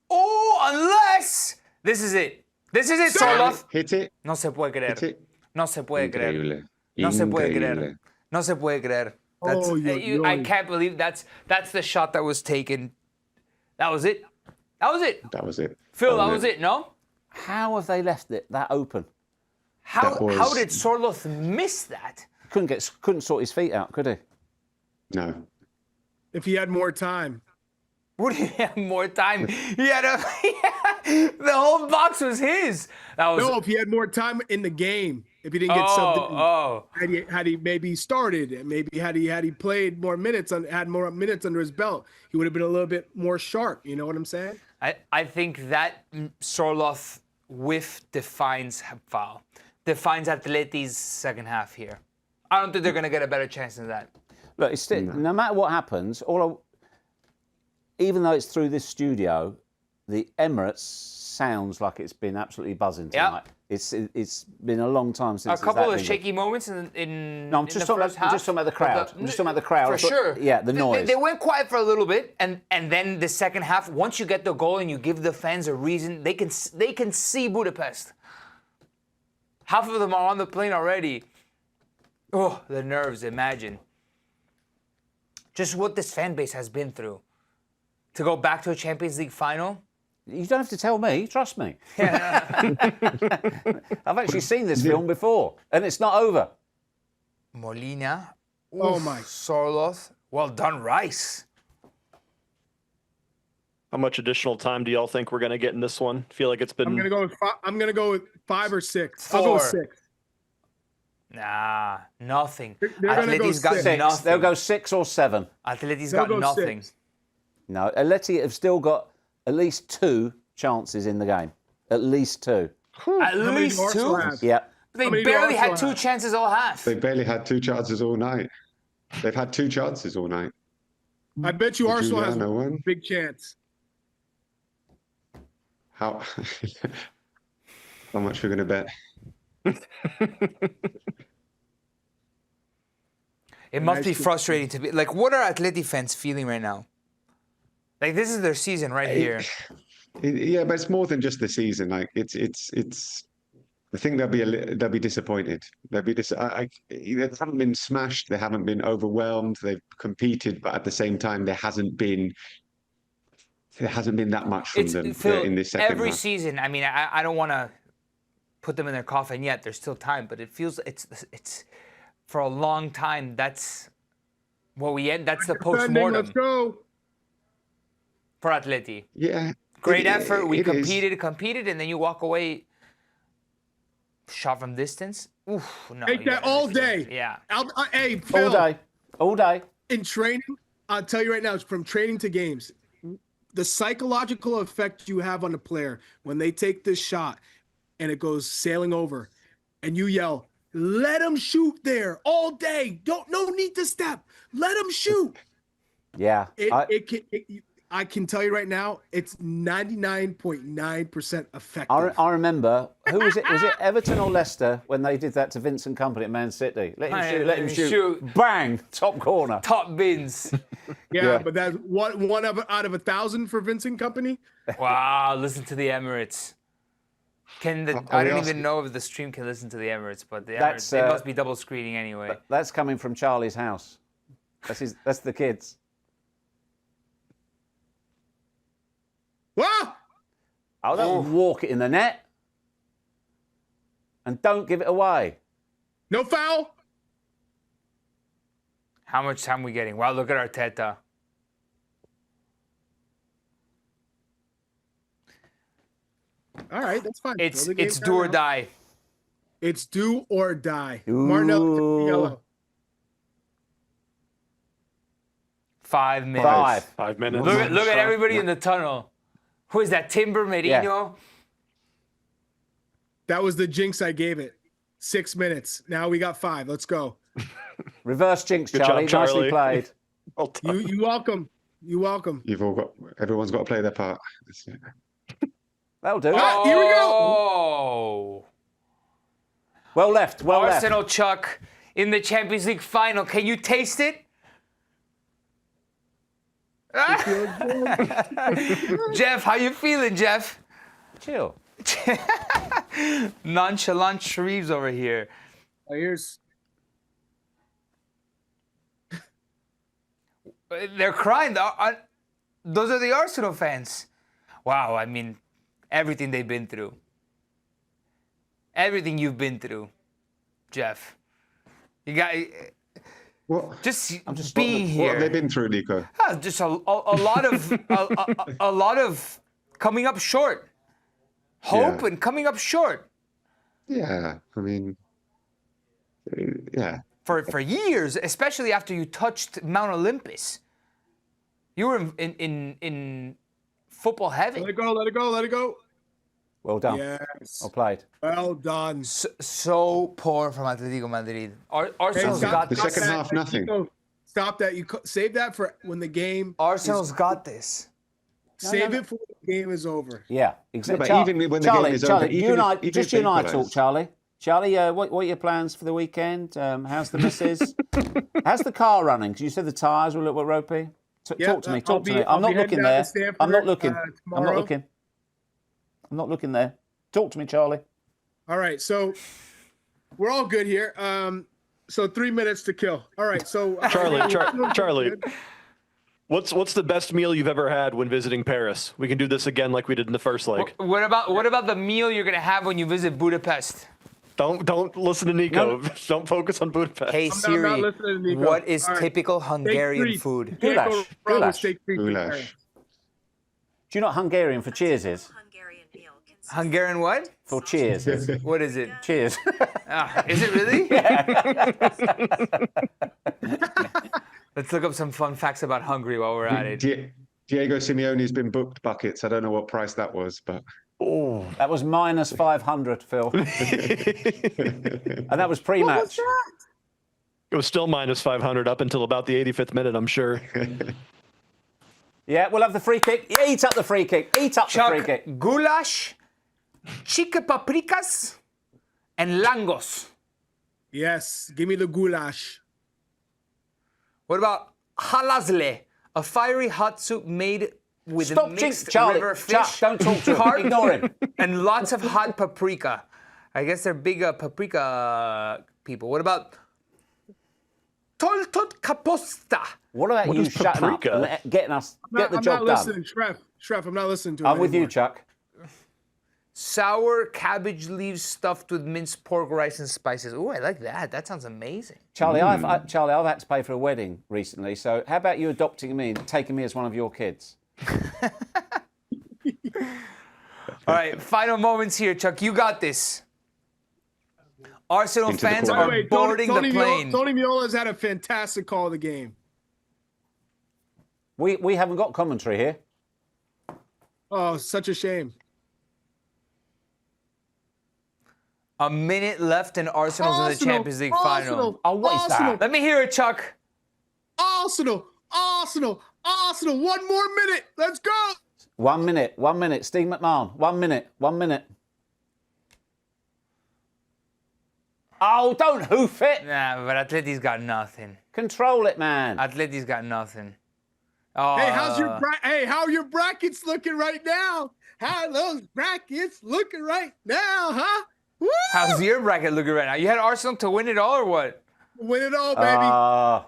Oh, unless this is it. This is it, Sorloth. Hit it. No se puede creer. Hit it. No se puede creer. Increíble. No se puede Increíble. creer. No se puede creer. That's, Oh, I can't believe that's the shot that was taken. That was it. That was it. That was it. Phil, that was it, no? How have they left it that open? How was- how did Sorloth miss that? Couldn't sort his feet out, could he? No. If he had more time. Would he have more time? He had the whole box was his. That was No, if he had more time in the game. If he didn't get subbed in. oh. Had he maybe started, and maybe had he played more minutes, had more minutes under his belt, he would have been a little bit more sharp. You know what I'm saying? I think that Sorloth whiff defines foul. Defines Atleti's second half here. I don't think they're going to get a better chance than that. Look, it's still, no matter what happens, even though it's through this studio, the Emirates sounds like it's been absolutely buzzing tonight. It's been a long time since. A couple of shaky moments in No, I'm just talking about the crowd. I'm just talking about the crowd. For sure. Yeah, the noise. They went quiet for a little bit, and then the second half, once you get the goal and you give the fans a reason, they can see Budapest. Half of them are on the plane already. Oh, the nerves, imagine. Just what this fan base has been through. To go back to a Champions League final. You don't have to tell me. Trust me. I've actually seen this film before, and it's not over. Molina. Oh my. Sorloth. Well done, Rice. How much additional time do y'all think we're going to get in this one? Feel like it's been. I'm gonna go with 5 or 6. I'll go with 4. 6. Nah, nothing. They're gonna go Atleti's got 6. nothing. They'll go 6 or 7. Atleti's They'll got go nothing. 6. No, Atleti have still got at least 2 chances in the game. At least 2. At How many least do Arsenal 2? have? Yeah. They How many do barely had Arsenal 2 have? chances all half. They barely had 2 chances all night. They've had 2 chances all night. I bet you Arsenal has Julian, a one. big chance. How much we're going to bet? It must be Nice. frustrating to be like, what are Atleti fans feeling right now? Like, this is their season right here. Yeah, but it's more than just the season. Like it's. I think they'll be disappointed. They haven't been smashed. They haven't been overwhelmed. They've competed, but at the same time, there hasn't been that much from them Phil, in this second every half. season. I mean, I don't want to put them in their coffin yet. There's still time, but it feels it's for a long time. That's what we end. That's the Defending, post-mortem let's go. for Atleti. Yeah, Great effort. We it is. competed, and then you walk away. Shot from distance. Oof, no. Take you that gotta all defend. day. Yeah. Hey, Phil, All day. in training, I'll tell you right now, it's from training to games. The psychological effect you have on the player when they take this shot and it goes sailing over and you yell, let him shoot there all day. No need to step. Let him shoot. Yeah. I can tell you right now, it's 99.9% effective. I remember, who was it? Was it Everton or Leicester when they did that to Vincent Kompany at Man City? Let him shoot. Bang! Top corner. Top bins. Yeah, but that's one out of 1,000 for Vincent Kompany. Wow, listen to the Emirates. I don't even know if the stream can listen to the Emirates, but the Emirates, they must be double screening anyway. That's coming from Charlie's house. That's the kids. Whoa! Oh, don't walk it in the net. And don't give it away. No foul. How much time are we getting? Wow, look at Arteta. All right, that's fine. It's Throw the game do or down. die. It's do or die. Ooh. Martinelli, yellow. 5 minutes. 5 minutes. Look at everybody in the tunnel. Who is that? Timber, Merino? That was the jinx I gave it. 6 minutes. Now we got 5. Let's go. Reverse jinx, Good Charlie. job, Nicely Charlie. played. Well done. You welcome. You welcome. Everyone's got to play their part. That'll do. Ah, here we go. Oh. Well left. Well left. Arsenal Chuck in the Champions League final. Can you taste it? Jeff, how you feeling, Jeff? Chill. Nonchalant Shreves over here. Oh, here's. They're crying. Those are the Arsenal fans. Wow, I mean, everything they've been through. Everything you've been through, Jeff. You got What? just being here. What have they been through, Nico? Just a lot of a lot of coming up short. Hope Yeah. and coming up short Yeah, I mean, yeah. for years, especially after you touched Mount Olympus. You were in football heaven. Let it go. Let it go. Let it go. Well done. Yes. Well played. Well done. So poor from Atletico Madrid. Arsenal's stop- got The this. second half, nothing. Nico, stop that. Save that for when the game. Arsenal's got this. Save it for when the game is over. Yeah, exactly. but even when the game is over, Charlie, even you and if- I, even just if you and they I equalise. talk, Charlie. Charlie, what are your plans for the weekend? How's the missus? How's the car running? 'Cause you said the tyres were a little bit ropey. Yeah, Talk to me. I'll Talk to be- me. I'll I'm not be heading looking down to there. Stamford, I'm not looking. I'm not tomorrow. looking. I'm not looking there. Talk to me, Charlie. All right, so we're all good here. So 3 minutes to kill. All right, so Charlie, what's the best meal you've ever had when visiting Paris? We can do this again like we did in the first leg. What about the meal you're gonna have when you visit Budapest? Don't listen to Nico. Don't focus on Budapest. Hey not Siri, listening to Nico. what is All right. typical Steak Hungarian treat. food? You can't go Goulash. wrong with Goulash. steak treat in Goulash. Paris. Do you know what Hungarian for cheers is? Hungarian meal consists Hungarian what? For cheers is. What is it? Cheers. Is it really? Let's look up some fun facts about Hungary while we're at it. Diego Simeone's been booked buckets. I don't know what price that was, but Oh, That was minus 500, Phil. And that was pre-match. it was still minus 500 up until about the 85th minute, I'm sure. Yeah, we'll have the free kick. Yeah, eat up the free kick. Eat up the free Chuck, kick. goulash, chica paprikas, and langos. Yes, give me the goulash. What about halazle, a fiery hot soup made with Stop, mixed Charlie. river fish, Chuck, don't talk to him. carp, Ignore him. and lots of hot paprika. I guess they're big paprika people. What about toltot kaposta? What about What you is shutting up paprika? and getting us, get the I'm job not done? listening, Shref, I'm not listening to him I'm with you, anymore. Chuck. Sour cabbage leaves stuffed with minced pork, rice, and spices. Ooh, I like that. That sounds amazing. Charlie, Charlie, I've had to pay for a wedding recently, so how about you adopting me and taking me as one of your kids? All right, final moments here, Chuck. You got this. Arsenal Into the fans corner. are By the way, boarding the plane. Tony Meola's had a fantastic call of the game. We haven't got commentary here. Oh, such a shame. A minute left and Arsenal's in the Champions League final. Oh, what is that? Let me hear it, Chuck. Arsenal. One more minute. Let's go. 1 minute. Steve McMahon. 1 minute. Oh, don't hoof it. Nah, but Atleti's got nothing. Control it, man. Atleti's got nothing. Oh, Hey, how are your brackets looking right now? How are those brackets looking right now, huh? Woo! how's your bracket looking right now? You had Arsenal to win it all or what? Win it all, baby.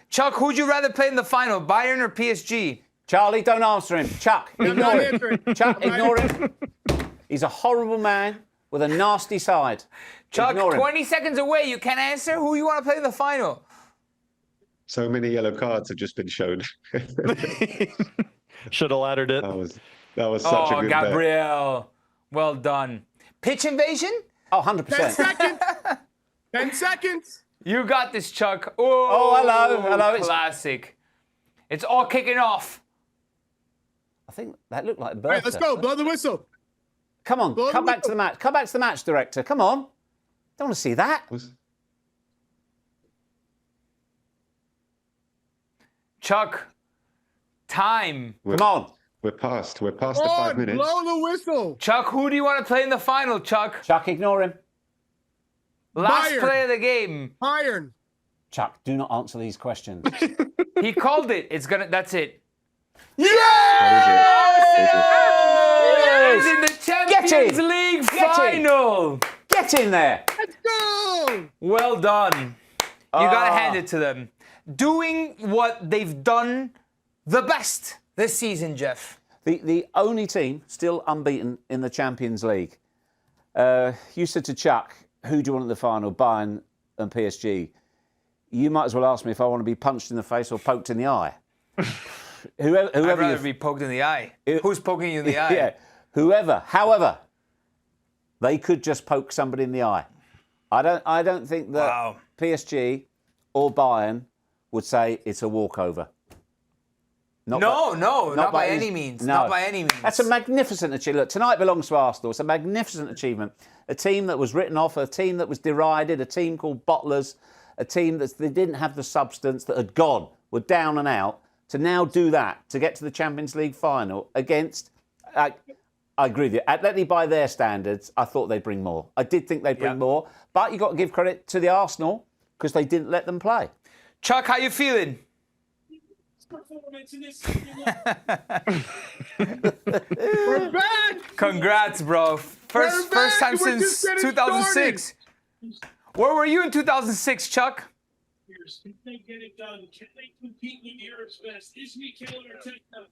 Chuck, who'd you rather play in the final, Bayern or PSG? Charlie, don't answer him. Chuck, I'm ignore not him. answering. Chuck, ignore him. He's a horrible man with a nasty side. Chuck, Ignore him. 20 seconds away. You can't answer. Who you want to play in the final? so many yellow cards have just been shown. Should have laddered it. That was such a Oh, good bet. Gabriel. Well done. Pitch invasion? Oh, 10 100%. seconds. 10 seconds. You got this, Chuck. Oh, hello. It's- Classic. It's all kicking off. I think that looked like All Bertha. right, let's go. Blow the whistle. Come on, Blow come the back to the match. Come back to the match, director. Come on. Don't want to see that. Chuck, time. Come on. We're past the Come 5 on, minutes. blow the whistle. Chuck, who do you want to play in the final, Chuck? Chuck, ignore him. Last Bayern. play of the game. Iron. Chuck, do not answer these questions. He called it. That's it. That Arsenal is in the Champions in. League Get in. final. Get in there. Let's go. Well done. You gotta hand it to them. Doing what they've done the best this season, Jeff. The only team still unbeaten in the Champions League. You said to Chuck, who do you want in the final, Bayern and PSG? You might as well ask me if I want to be punched in the face or poked in the eye. Whoever I'd rather be poked in the eye. Who's poking you in the eye? Yeah, whoever. However, they could just poke somebody in the eye. I don't think that PSG or Bayern would say it's a walkover. Not by any means. No. Not by any means. That's a magnificent achievement. Look, tonight belongs to Arsenal. It's a magnificent achievement. A team that was written off, a team that was derided, a team called Bottlers, a team that they didn't have the substance, that had gone, were down and out, to now do that, to get to the Champions League final against, I agree with you, Atleti by their standards, I thought they'd bring more. I did think they'd bring more, but you've got to give credit to the Arsenal because they didn't let them play. Chuck, how you feeling? We're back. Congrats, bro. First time since 2006. Where were you in 2006, Chuck? If they get it done, can they compete with Europe's best? Is Mikel Arteta?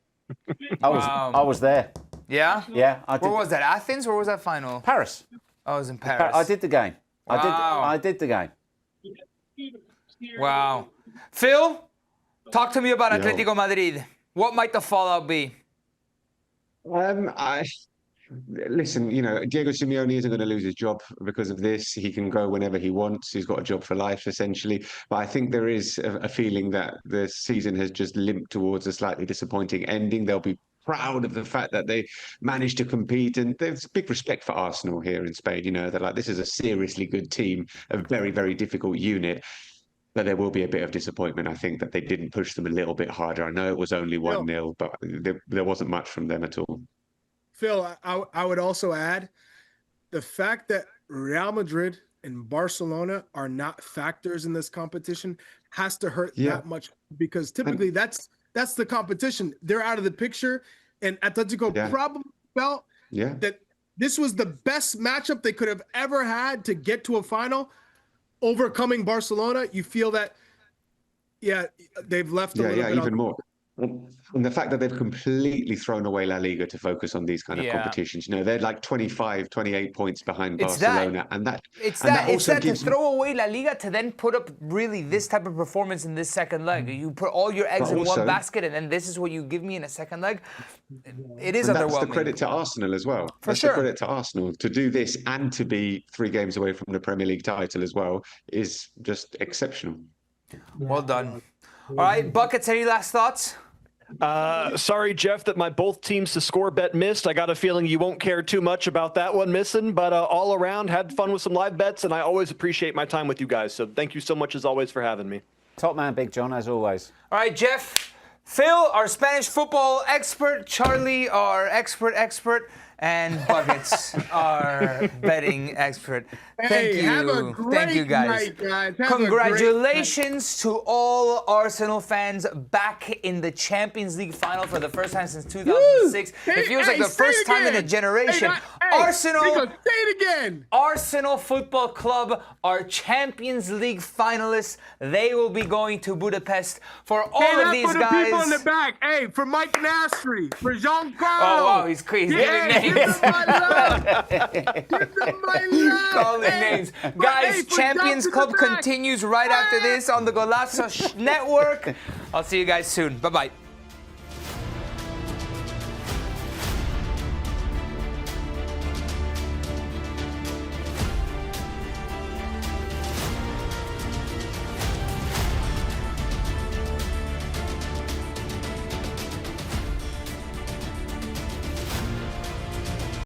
I was there. Yeah? Yeah. Where was that? Athens? Where was that final? Paris. I was in Paris. I did the game. Wow. I did the game. Wow. Phil, talk to me about Yo. Atletico Madrid. What might the fallout be? Listen, you know, Diego Simeone isn't going to lose his job because of this. He can go whenever he wants. He's got a job for life, essentially. But I think there is a feeling that the season has just limped towards a slightly disappointing ending. They'll be proud of the fact that they managed to compete, and there's big respect for Arsenal here in Spain. You know, they're like, this is a seriously good team, a very, very difficult unit. But there will be a bit of disappointment, I think, that they didn't push them a little bit harder. I know it was only 1-0, but there wasn't much from them at all. Phil, I would also add the fact that Real Madrid and Barcelona are not factors in this competition has to hurt that much, because typically that's the competition. They're out of the picture, and Atletico probably felt that this was the best matchup they could have ever had to get to a final. Overcoming Barcelona, you feel that, they've left a little bit even more. And the fact that they've completely thrown away La Liga to focus on these kind of competitions. You know, they're like 25, 28 points behind Barcelona. It's that to throw away La Liga to then put up really this type of performance in this second leg. You put all your eggs in one basket, and then this is what you give me in a second leg. It is underwhelming. That's the credit to Arsenal as well. That's the credit to Arsenal. To do this and to be 3 games away from the Premier League title as well is just exceptional. Well done. All right, Buckets, any last thoughts? Sorry, Jeff, that my both teams to score bet missed. I got a feeling you won't care too much about that one missing, but all around, had fun with some live bets, and I always appreciate my time with you guys. So thank you so much, as always, for having me. Top man, Big John, as always. All right, Jeff, Phil, our Spanish football expert, Charlie, our expert, and Buckets, our betting expert. Thank you. Have a great night, guys. Congratulations to all Arsenal fans back in the Champions League final for the first time since 2006. It feels like the first time in a generation. Arsenal, say it again. Arsenal Football Club are Champions League finalists. They will be going to Budapest for all of these for guys. The people in the back. Hey, for Mike Nastri, for Giancarlo. Oh, wow, he's giving names. Give them my love. Give them my love. Calling names. Guys, Champions Club continues right after this on the Golazo Network. I'll see you guys soon. Bye-bye.